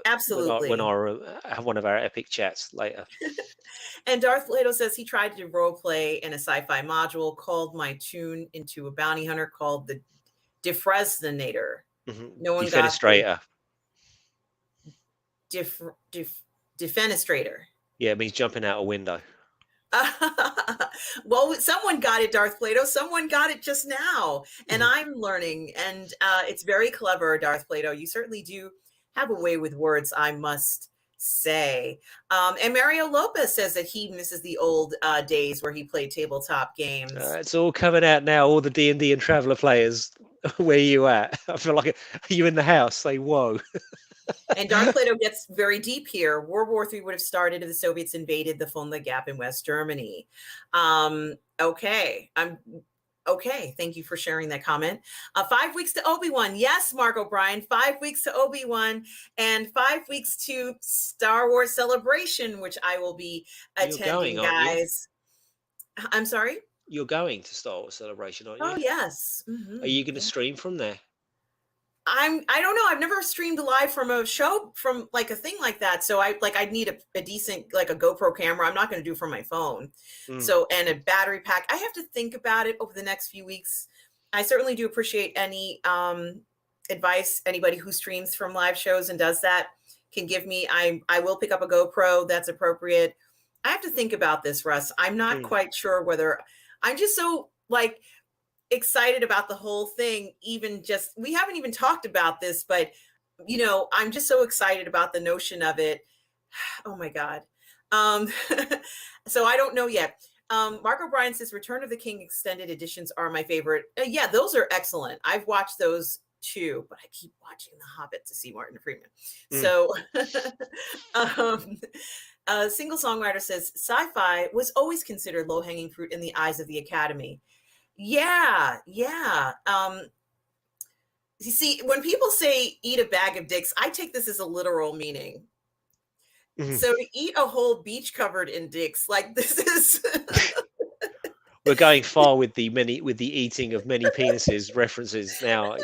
A: Absolutely.
B: our have one of our epic chats later.
A: And Darth Leto says he tried to role play in a sci-fi module, called my tune into a bounty hunter called the Defresnator. No one got the
B: Defenestrator.
A: def, def, Defenestrator.
B: Yeah, it means jumping out a window.
A: Well, someone got it, Darth Plato. Someone got it just now, and
B: Mhm.
A: I'm learning. And it's very clever, Darth Plato. You certainly do have a way with words, I must say. And Mario Lopez says that he misses the old days where he played tabletop games.
B: It's all coming out now. All the D&D and Traveller players. Where you at? I feel like are you in the house? Say whoa.
A: And Darth Plato gets very deep here. World War III would have started if the Soviets invaded the Fulda Gap in West Germany. Okay, okay. Thank you for sharing that comment. 5 weeks to Obi-Wan. Yes, Mark O'Brien. 5 weeks to Obi-Wan and 5 weeks to Star Wars Celebration, which I will be
B: You're going,
A: attending,
B: aren't you?
A: guys. I'm sorry.
B: You're going to Star Wars Celebration, aren't
A: Oh
B: you?
A: yes.
B: Are you going to
A: Yeah.
B: stream from there?
A: I don't know. I've never streamed live from a show from like a thing like that. So I'd need a decent like a GoPro camera. I'm not going to do from my phone.
B: Mm,
A: So and a battery pack. I have to think about it over the next few weeks. I certainly do appreciate any advice anybody who streams from live shows and does that can give me. I will pick up a GoPro that's appropriate. I have to think about this, Russ. I'm not
B: mm,
A: quite sure whether I'm just so like excited about the whole thing. Even just we haven't even talked about this, but I'm just so excited about the notion of it. Oh my god. um so I don't know yet. Mark O'Brien says Return of the King extended editions are my favorite. Yeah, those are excellent. I've watched those too, but I keep watching The Hobbit to see Martin Freeman.
B: mm.
A: So um a single songwriter says sci-fi was always considered low-hanging fruit in the eyes of the Academy. Yeah, yeah. You see, when people say eat a bag of dicks, I take this as a literal meaning.
B: Mhm.
A: So to eat a whole beach covered in dicks, like this is
B: We're going far with the eating of many penises references now.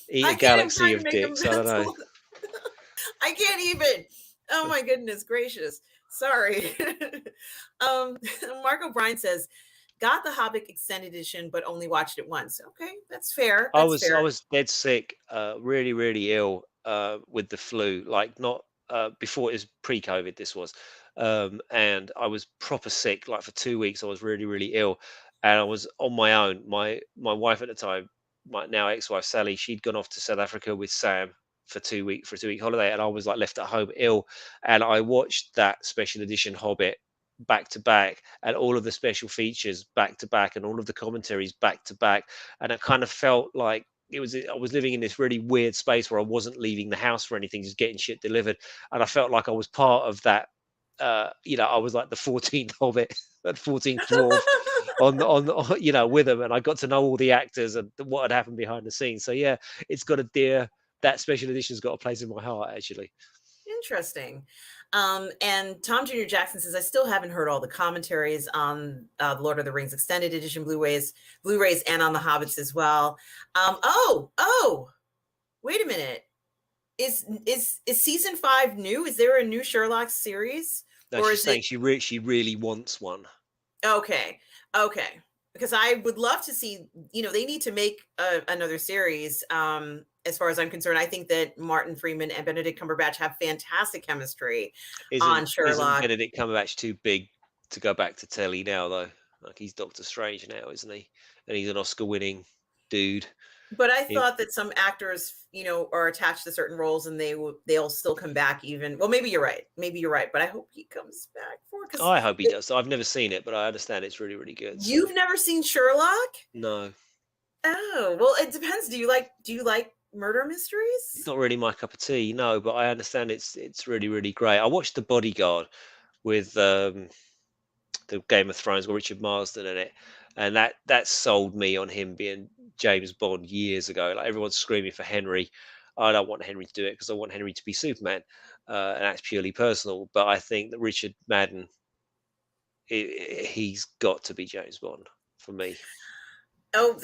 B: Eat a
A: I can't even try
B: galaxy
A: to
B: of
A: make a
B: dicks. I don't know.
A: mental. I can't even. Oh my goodness gracious. Sorry. um, Mark O'Brien says, got the Hobbit extended edition, but only watched it once. Okay, that's fair.
B: I
A: That's
B: was I
A: fair.
B: was dead sick, really really ill with the flu. Like not before it was pre-COVID. This was, and I was proper sick. Like for 2 weeks, I was really really ill, and I was on my own. My wife at the time, my now ex-wife Sally, she'd gone off to South Africa with Sam for 2 week holiday, and I was like left at home ill, and I watched that special edition Hobbit back to back and all of the special features back to back and all of the commentaries back to back, and I kind of felt like I was living in this really weird space where I wasn't leaving the house for anything, just getting shit delivered, and I felt like I was part of that. I was like the 14th Hobbit, the 14th dwarf with them, and I got to know all the actors and what had happened behind the scenes. So yeah, it's got a dear that special edition's got a place in my heart actually.
A: Interesting. And Tom Jr. Jackson says, I still haven't heard all the commentaries on the Lord of the Rings extended edition Blu-rays, and on the Hobbits as well. Oh, wait a minute. Is season 5 new? Is there a new Sherlock series?
B: No,
A: Or
B: she's
A: is it
B: saying she really wants one.
A: okay? Okay. Because I would love to see, they need to make another series. As far as I'm concerned, I think that Martin Freeman and Benedict Cumberbatch have fantastic chemistry on
B: Isn't
A: Sherlock.
B: Benedict Cumberbatch too big to go back to telly now though? Like he's Doctor Strange now, isn't he? And he's an Oscar-winning dude.
A: But I
B: He-
A: thought that some actors, are attached to certain roles and they'll still come back even. Well, maybe you're right. Maybe you're right. But I hope he comes back because
B: I hope he does. I've never seen it, but I understand it's really, really good. So
A: you've never seen Sherlock.
B: no,
A: Oh, well, it depends. Do you like murder
B: it's
A: mysteries?
B: not really my cup of tea. No, but I understand it's really, really great. I watched The Bodyguard with the Game of Thrones with Richard Marsden in it, and that sold me on him being James Bond years ago. Like everyone's screaming for Henry. I don't want Henry to do it because I want Henry to be Superman, and that's purely personal. But I think that Richard Madden, he's got to be James Bond for me.
A: Oh,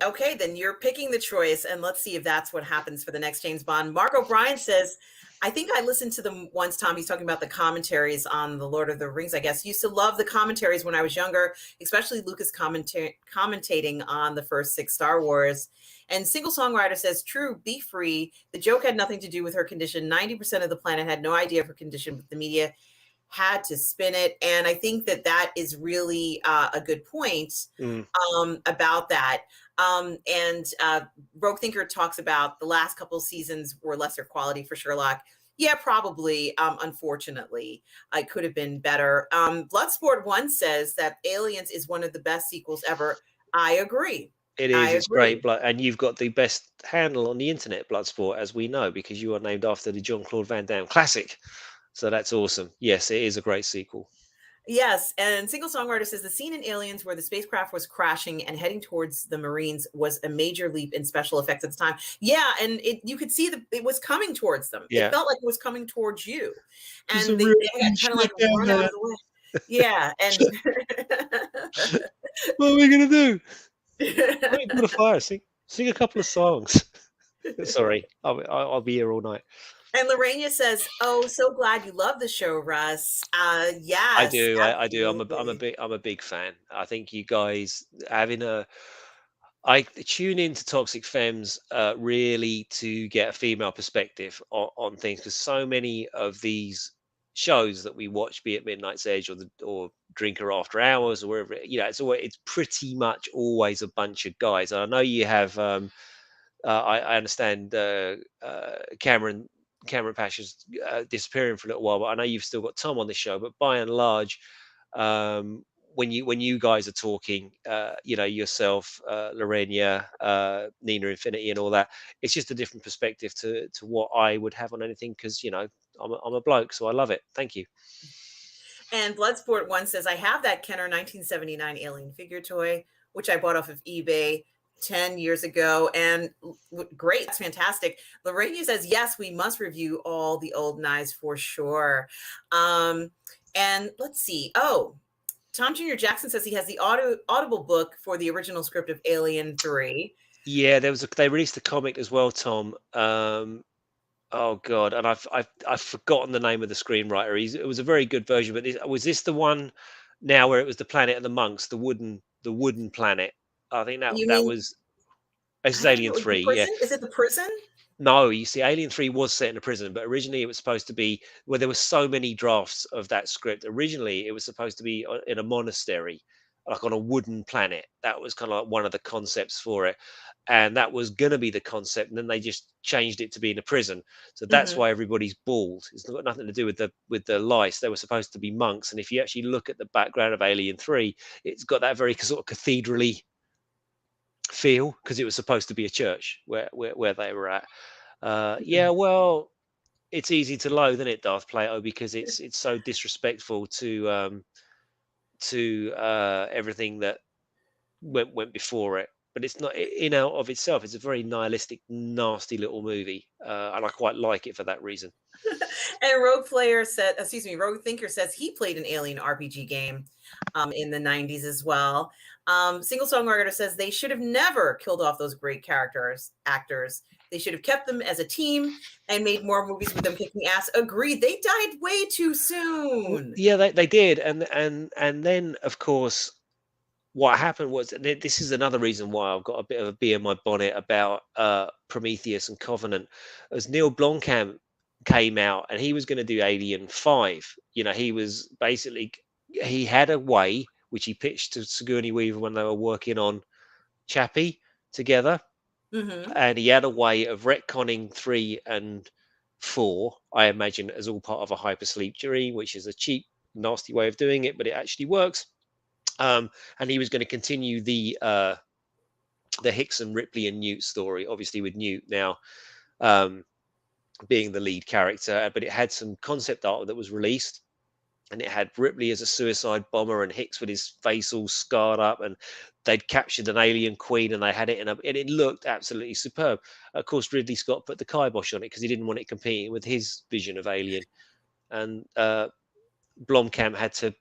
A: okay. Then you're picking the choice, and let's see if that's what happens for the next James Bond. Mark O'Brien says, "I think I listened to them once." Tom, he's talking about the commentaries on the Lord of the Rings. I guess used to love the commentaries when I was younger, especially Lucas commentating on the first six Star Wars. And single songwriter says, "True, be free. The joke had nothing to do with her condition. 90% of the planet had no idea of her condition, but the media had to spin it." And I think that is really a good point
B: Mm,
A: about that. And Rogue Thinker talks about the last couple of seasons were lesser quality for Sherlock. Yeah, probably. Unfortunately, I could have been better. Bloodsport One says that Aliens is one of the best sequels ever. I agree.
B: it
A: I
B: is. It's great,
A: agree.
B: and you've got the best handle on the internet, Bloodsport, as we know, because you are named after the Jean Claude Van Damme classic. So that's awesome. Yes, it is a great sequel.
A: Yes, and single songwriter says the scene in Aliens where the spacecraft was crashing and heading towards the Marines was a major leap in special effects at the time. Yeah, and you could see that it was coming towards them. It
B: Yeah.
A: felt like it was coming towards you,
B: There's a
A: and
B: real
A: they had kind of
B: shit
A: like
B: down
A: run out
B: there.
A: of the way. Yeah, and
B: What are we gonna do? Why don't you build a fire? Sing a couple of songs. Sorry, I'll be here all night.
A: and Lorena says, "Oh, so glad you love the show, Russ."
B: I
A: Yes,
B: do. I do.
A: absolutely.
B: I'm a big fan. I think you guys having a I tune into Toxic Femmes really to get a female perspective on things because so many of these shows that we watch, be it Midnight's Edge or Drinker After Hours or wherever, it's pretty much always a bunch of guys. And I know you have I understand Cameron Pasha's disappearing for a little while, but I know you've still got Tom on the show. But by and large, um, when you guys are talking, yourself, Lorena, Nina Infinity, and all that, it's just a different perspective to what I would have on anything because I'm a bloke, so I love it. Thank you.
A: And Bloodsport One says, "I have that Kenner 1979 alien figure toy, which I bought off of eBay 10 years ago. And great, that's fantastic." Lorraine says, "Yes, we must review all the old knives for sure." And let's see. Oh, Tom Jr. Jackson says he has the audible book for the original script of Alien 3.
B: Yeah, they released a comic as well, Tom. Oh God, and I've forgotten the name of the screenwriter. It was a very good version, but was this the one now where it was the planet of the monks, the wooden planet? I think
A: You
B: that
A: mean,
B: was this is
A: I don't
B: Alien
A: know, the
B: 3. Yeah,
A: prison? Is it the prison?
B: no, you see, Alien 3 was set in a prison, but originally it was supposed to be where there were so many drafts of that script. Originally, it was supposed to be in a monastery, like on a wooden planet. That was kind of like one of the concepts for it. And that was going to be the concept. And then they just changed it to be in a prison. So that's
A: Hmm.
B: why everybody's bald. It's got nothing to do with the lice. They were supposed to be monks. And if you actually look at the background of Alien 3, it's got that very sort of cathedral feel because it was supposed to be a church where they were at. Yeah, well, it's easy to loathe, isn't it, Darth Plato, because it's so disrespectful to everything that went before it. But it's not in out of itself. It's a very nihilistic, nasty little movie, and I quite like it for that reason.
A: And Rogue Thinker says he played an Alien RPG game in the 90s as well. Single Songwriter says they should have never killed off those great actors. They should have kept them as a team and made more movies with them kicking ass. Agreed. They died way too soon.
B: Yeah, they did, and then of course what happened was this is another reason why I've got a bit of a bee in my bonnet about Prometheus and Covenant, as Neil Blomkamp came out and he was going to do Alien 5. He was basically he had a way which he pitched to Sigourney Weaver when they were working on Chappie together,
A: Hmm.
B: and he had a way of retconning 3 and 4, I imagine, as all part of a hypersleep dream, which is a cheap, nasty way of doing it, but it actually works. And he was going to continue the Hickson, Ripley, and Newt story, obviously with Newt now um, being the lead character, but it had some concept art that was released. And it had Ripley as a suicide bomber and Hicks with his face all scarred up, and they'd captured an alien queen, and they had it and it looked absolutely superb. Of course, Ridley Scott put the kibosh on it because he didn't want it competing with his vision of Alien, and Blomkamp had to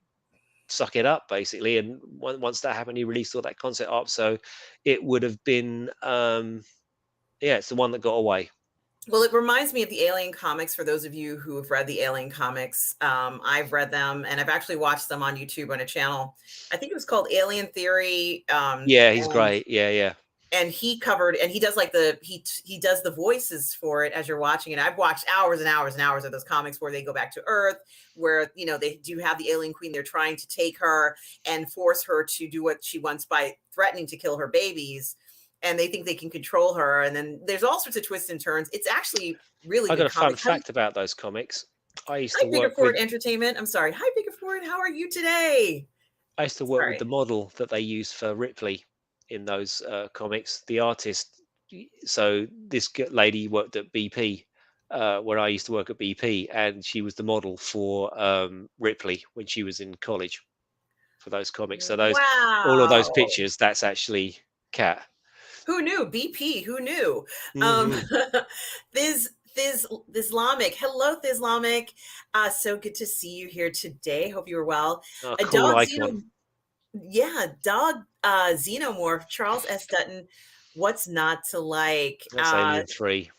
B: suck it up basically. And once that happened, he released all that concept art, so it would have been yeah, it's the one that got away.
A: Well, it reminds me of the Alien comics. For those of you who have read the Alien comics, I've read them and I've actually watched them on YouTube on a channel. I think it was called Alien Theory.
B: Yeah, he's great. Yeah.
A: And he covered, and he does like he does the voices for it as you're watching it. I've watched hours and hours and hours of those comics where they go back to Earth, where they do have the alien queen. They're trying to take her and force her to do what she wants by threatening to kill her babies, and they think they can control her. And then there's all sorts of twists and turns. It's actually really
B: I got
A: good
B: a fun
A: comic.
B: fact about those comics. I used
A: Hi,
B: to work
A: Biggerford
B: with
A: Entertainment. I'm sorry. Hi, Biggerford. How are you today?
B: the
A: Sorry.
B: model that they used for Ripley in those comics. The artist, so this lady worked at BP, where I used to work at BP, and she was the model for Ripley when she was in college for those comics. So those, all of those
A: Wow.
B: pictures, that's actually Cat.
A: Who knew? BP, who knew? Um,
B: Hmm.
A: Islamic. Hello, Islamic. So good to see you here today. Hope you are well.
B: A
A: A
B: cool
A: dog
B: icon.
A: Xeno, yeah, dog Xenomorph, Charles S. Dutton. What's not to like?
B: That's Alien 3.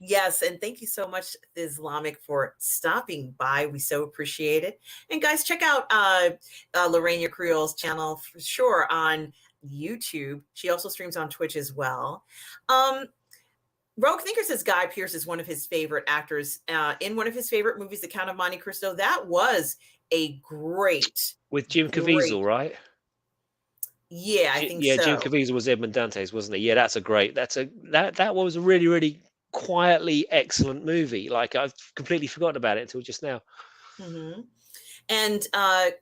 A: Yes, and thank you so much, Islamic, for stopping by. We so appreciate it. And guys, check out Lorena Creole's channel for sure on YouTube. She also streams on Twitch as well. Um, Rogue Thinker says Guy Pearce is one of his favorite actors in one of his favorite movies, The Count of Monte Cristo. That was a great,
B: With Jim
A: great.
B: Caviezel, right?
A: Yeah, I think
B: Yeah, Jim
A: so.
B: Caviezel was Edmund Dantes, wasn't he? Yeah, that's a great. That was a really, really quietly excellent movie. Like I've completely forgotten about it until just now.
A: Hmm. And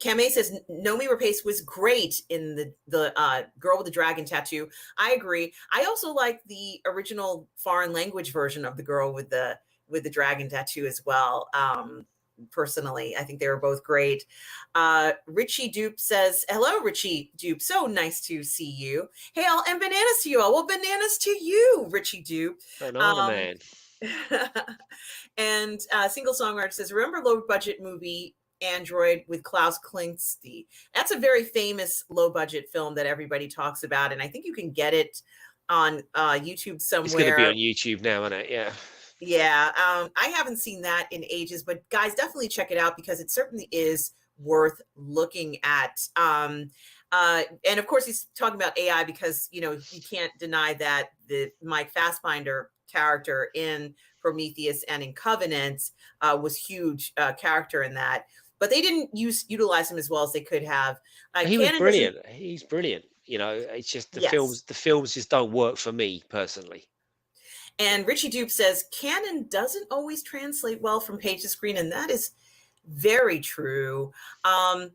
A: Kame says Nomi Rapace was great in the Girl with the Dragon Tattoo. I agree. I also like the original foreign language version of the Girl with the Dragon Tattoo as well. Personally, I think they were both great. Richie Dupe says, "Hello, Richie Dupe. So nice to see you. Hey, all, and bananas to you all. Well, bananas to you, Richie Dupe."
B: Banana
A: Um,
B: Man.
A: and Single Songwriter says, "Remember low budget movie Android with Klaus Kinski? That's a very famous low budget film that everybody talks about, and I think you can get it on YouTube
B: It's going to be on
A: somewhere."
B: YouTube now, isn't it? Yeah.
A: Yeah, I haven't seen that in ages, but guys, definitely check it out because it certainly is worth looking at. And of course, he's talking about AI because you can't deny that the Mike Fassbinder character in Prometheus and in Covenant was huge character in that, but they didn't utilize him as well as they could have.
B: He was
A: Canon doesn't.
B: brilliant. He's brilliant. It's just
A: Yes.
B: the films just don't work for me personally.
A: And Richie Dupe says canon doesn't always translate well from page to screen, and that is very true. And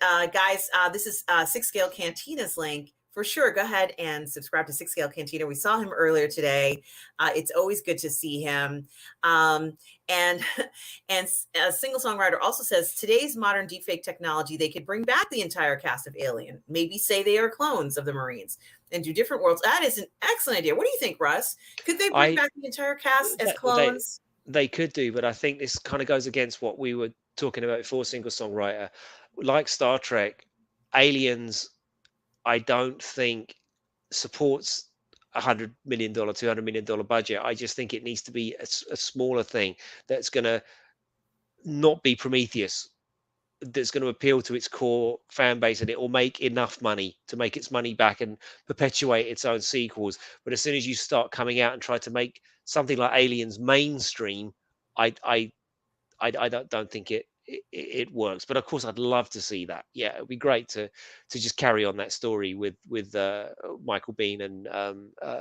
A: guys, this is Six Scale Cantina's link. For sure, go ahead and subscribe to Six Scale Cantina. We saw him earlier today. It's always good to see him. And and a single songwriter also says today's modern deepfake technology, they could bring back the entire cast of Alien. Maybe say they are clones of the Marines and do different worlds. That is an excellent idea. What do you think, Russ? Could they bring
B: I
A: back the entire cast as
B: that, they
A: clones?
B: they could do, but I think this kind of goes against what we were talking about before. Single songwriter, like Star Trek, Aliens, I don't think supports $100 million, $200 million budget. I just think it needs to be a smaller thing that's going to not be Prometheus, that's going to appeal to its core fan base, and it will make enough money to make its money back and perpetuate its own sequels. But as soon as you start coming out and try to make something like Aliens mainstream, I don't think it works. But of course, I'd love to see that. Yeah, it'd be great to just carry on that story with Michael Bean and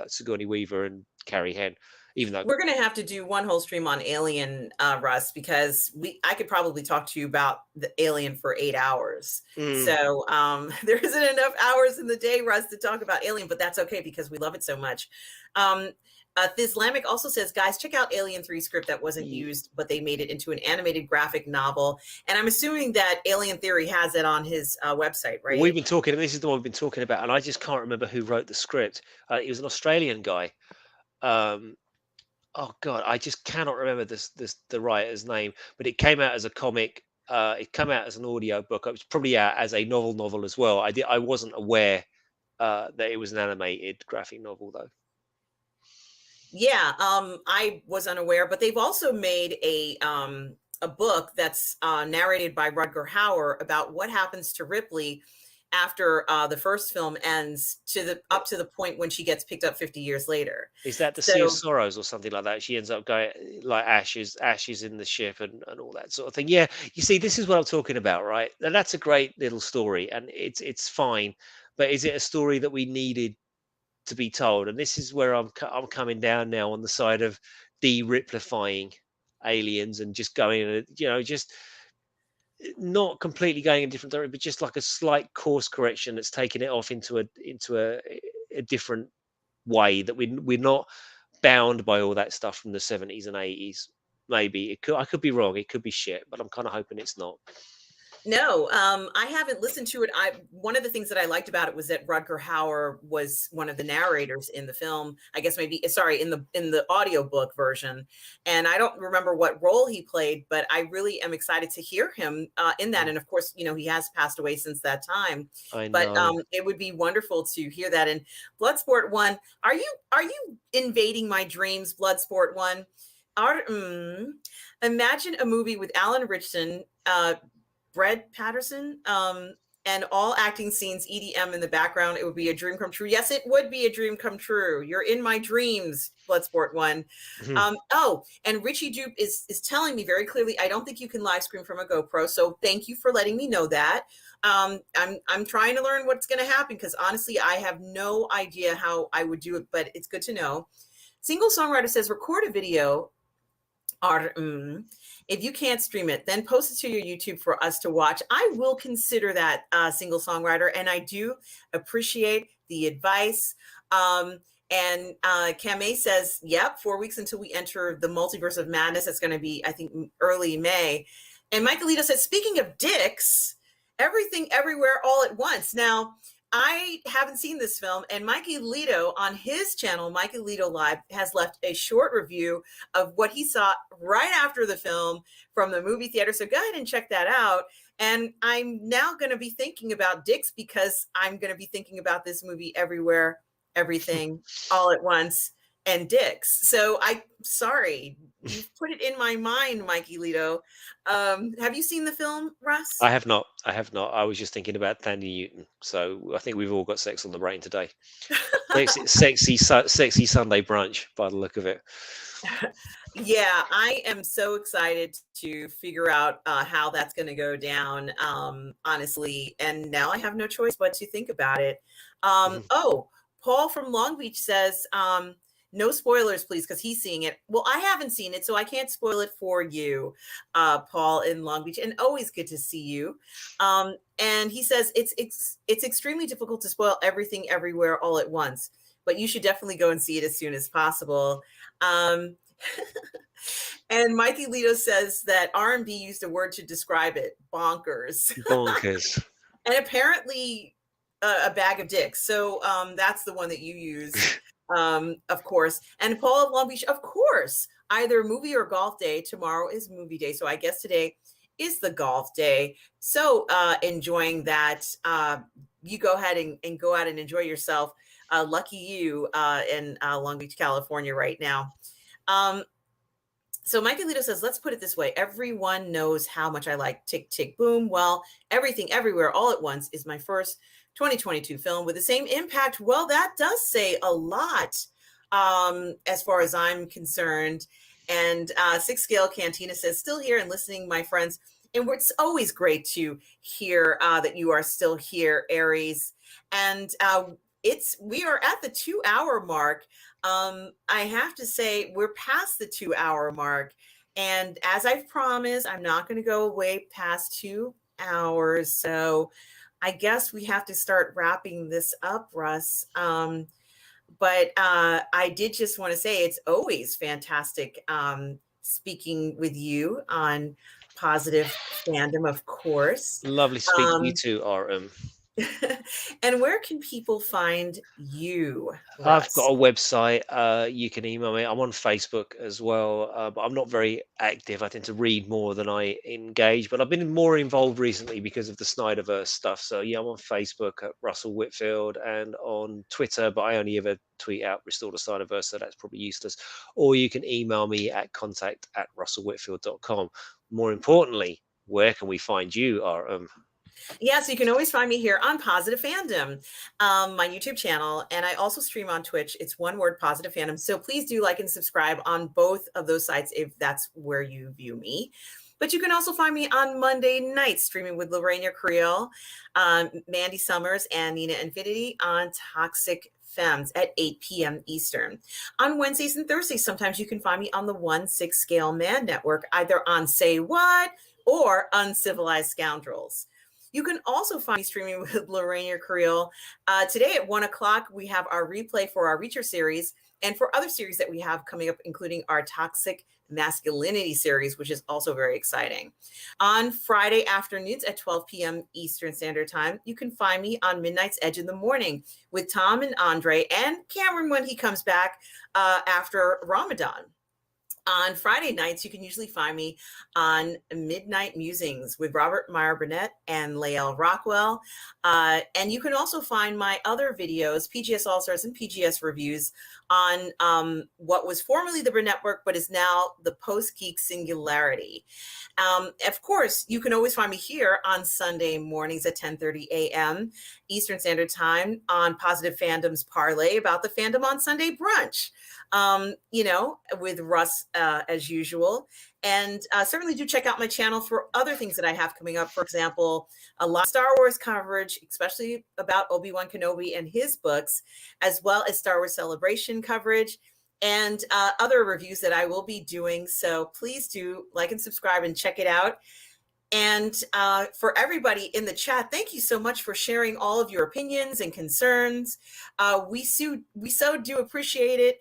B: Sigourney Weaver and Carrie Henn, even though
A: We're gonna have to do one whole stream on Alien, Russ, because I could probably talk to you about the Alien for 8 hours.
B: mm,
A: So there isn't enough hours in the day, Russ, to talk about Alien, but that's okay because we love it so much. Islamic also says, guys, check out Alien 3 script that wasn't used, but they made it into an animated graphic novel. And I'm assuming that Alien Theory has it on his website,
B: well, we've
A: right?
B: been talking, and this is the one we've been talking about, and I just can't remember who wrote the script. It was an Australian guy. Um, oh God, I just cannot remember the writer's name, but it came out as a comic. It came out as an audio book. It was probably out as a novel as well. I wasn't aware that it was an animated graphic novel though.
A: Yeah, I was unaware, but they've also made a book that's narrated by Rutger Hauer about what happens to Ripley after the first film ends to the up to the point when she gets picked up 50 years later.
B: Is that the Sea of
A: So
B: Sorrows or something like that? She ends up going like ashes in the ship and all that sort of thing. Yeah, you see, this is what I'm talking about, right? And that's a great little story, and it's fine. But is it a story that we needed to be told? And this is where I'm coming down now on the side of de-riplifying aliens and just going, just not completely going in a different direction, but just like a slight course correction that's taking it off into a different way that we're not bound by all that stuff from the 70s and 80s. Maybe I could be wrong. It could be shit, but I'm kind of hoping it's not.
A: no, I haven't listened to it. One of the things that I liked about it was that Rutger Hauer was one of the narrators in the film. I guess maybe sorry, in the audiobook version. And I don't remember what role he played, but I really am excited to hear him in that.
B: Mm,
A: And of course, he has passed away since that time.
B: I
A: But
B: know.
A: it would be wonderful to hear that. And Bloodsport 1, are you invading my dreams, Bloodsport 1? Imagine a movie with Alan Ritchson, Brett Patterson, and all acting scenes, EDM in the background. It would be a dream come true. Yes, it would be a dream come true. You're in my dreams, Bloodsport 1.
B: Mhm.
A: Oh, and Richie Dupe is telling me very clearly, I don't think you can live stream from a GoPro. So thank you for letting me know that. I'm trying to learn what's going to happen because honestly, I have no idea how I would do it, but it's good to know. Single Songwriter says, record a video. If you can't stream it, then post it to your YouTube for us to watch. I will consider that, Single Songwriter, and I do appreciate the advice. And Kamei says, yep, 4 weeks until we enter the multiverse of madness. It's going to be, I think, early May. And Michaelito says, speaking of dicks, everything, everywhere, all at once. Now, I haven't seen this film, and Mikey Lito on his channel, Mikey Lito Live, has left a short review of what he saw right after the film from the movie theater. So go ahead and check that out. And I'm now going to be thinking about dicks because I'm going to be thinking about this movie everywhere, everything, all at once, and dicks. So sorry, you've put it in my mind, Mikey Lito. Have you seen the film, Russ?
B: I have not. I have not. I was just thinking about Thandie Newton. So I think we've all got sex on the brain today. Sexy Sunday brunch by the look of it.
A: Yeah, I am so excited to figure out how that's going to go down, honestly. And now I have no choice but to think about it. Oh, Paul from Long Beach says, no spoilers, please, because he's seeing it. Well, I haven't seen it, so I can't spoil it for you, Paul in Long Beach. And always good to see you. And he says it's extremely difficult to spoil everything, everywhere, all at once. But you should definitely go and see it as soon as possible. And Mikey Lito says that R&B used a word to describe it, bonkers.
B: Bonkers.
A: And apparently a bag of dicks. So that's the one that you use, of course. And Paul of Long Beach, of course, either movie or golf day. Tomorrow is movie day. So I guess today is the golf day. So enjoying that. You go ahead and go out and enjoy yourself. Lucky you in Long Beach, California right now. So Mike Alito says, let's put it this way. Everyone knows how much I like Tick, Tick, Boom. Well, Everything, Everywhere, All at Once is my first 2022 film with the same impact. Well, that does say a lot as far as I'm concerned. And Six Scale Cantina says, still here and listening, my friends. And it's always great to hear that you are still here, Aries. And we are at the 2 hour mark. I have to say, we're past the 2 hour mark. And as I've promised, I'm not going to go way past 2 hours. So I guess we have to start wrapping this up, Russ. But I did just want to say it's always fantastic speaking with you on Positive Fandom, of course.
B: Lovely to speak with you
A: Um,
B: too, RM.
A: and where can people find you,
B: I've got
A: Russ?
B: a website. You can email me. I'm on Facebook as well, but I'm not very active. I tend to read more than I engage. But I've been more involved recently because of the Snyderverse stuff. So yeah, I'm on Facebook at Russell Whitfield and on Twitter, but I only ever tweet out "Restore the Snyderverse," so that's probably useless. Or you can email me at contact@russellwhitfield.com. More importantly, where can we find you, RM?
A: Yeah, so you can always find me here on Positive Fandom, my YouTube channel. And I also stream on Twitch. It's one word, Positive Fandom. So please do like and subscribe on both of those sites if that's where you view me. But you can also find me on Monday nights streaming with Lorena Creel, Mandy Summers, and Nina Infinity on Toxic Femmes at 8 p.m. Eastern. On Wednesdays and Thursdays, sometimes you can find me on the 1/6 Scale Man Network, either on Say What or Uncivilized Scoundrels. You can also find me streaming with Lorena Creel. Today at 1 o'clock, we have our replay for our Reacher series and for other series that we have coming up, including our Toxic Masculinity series, which is also very exciting. On Friday afternoons at 12 p.m. Eastern Standard Time, you can find me on Midnight's Edge in the Morning with Tom and Andre and Cameron when he comes back after Ramadan. On Friday nights, you can usually find me on Midnight Musings with Robert Meyer Burnett and Lael Rockwell. And you can also find my other videos, PGS All Stars and PGS Reviews, on what was formerly the Burnett Network, but is now the Post Geek Singularity. Of course, you can always find me here on Sunday mornings at 10:30 a.m. Eastern Standard Time on Positive Fandom's Parley about the fandom on Sunday brunch. With Russ as usual. And certainly do check out my channel for other things that I have coming up. For example, a lot of Star Wars coverage, especially about Obi-Wan Kenobi and his books, as well as Star Wars Celebration coverage and other reviews that I will be doing. So please do like and subscribe and check it out. And for everybody in the chat, thank you so much for sharing all of your opinions and concerns. We so do appreciate it.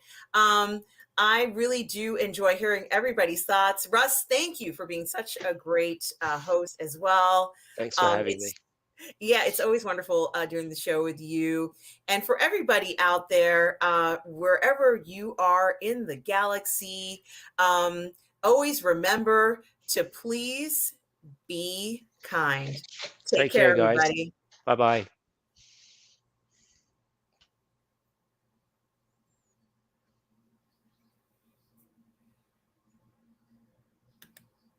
A: I really do enjoy hearing everybody's thoughts. Russ, thank you for being such a great host as well.
B: Thanks for having me.
A: It's always wonderful doing the show with you. And for everybody out there, wherever you are in the galaxy, always remember to please be kind. Take
B: Take care,
A: care,
B: guys.
A: everybody.
B: Bye bye.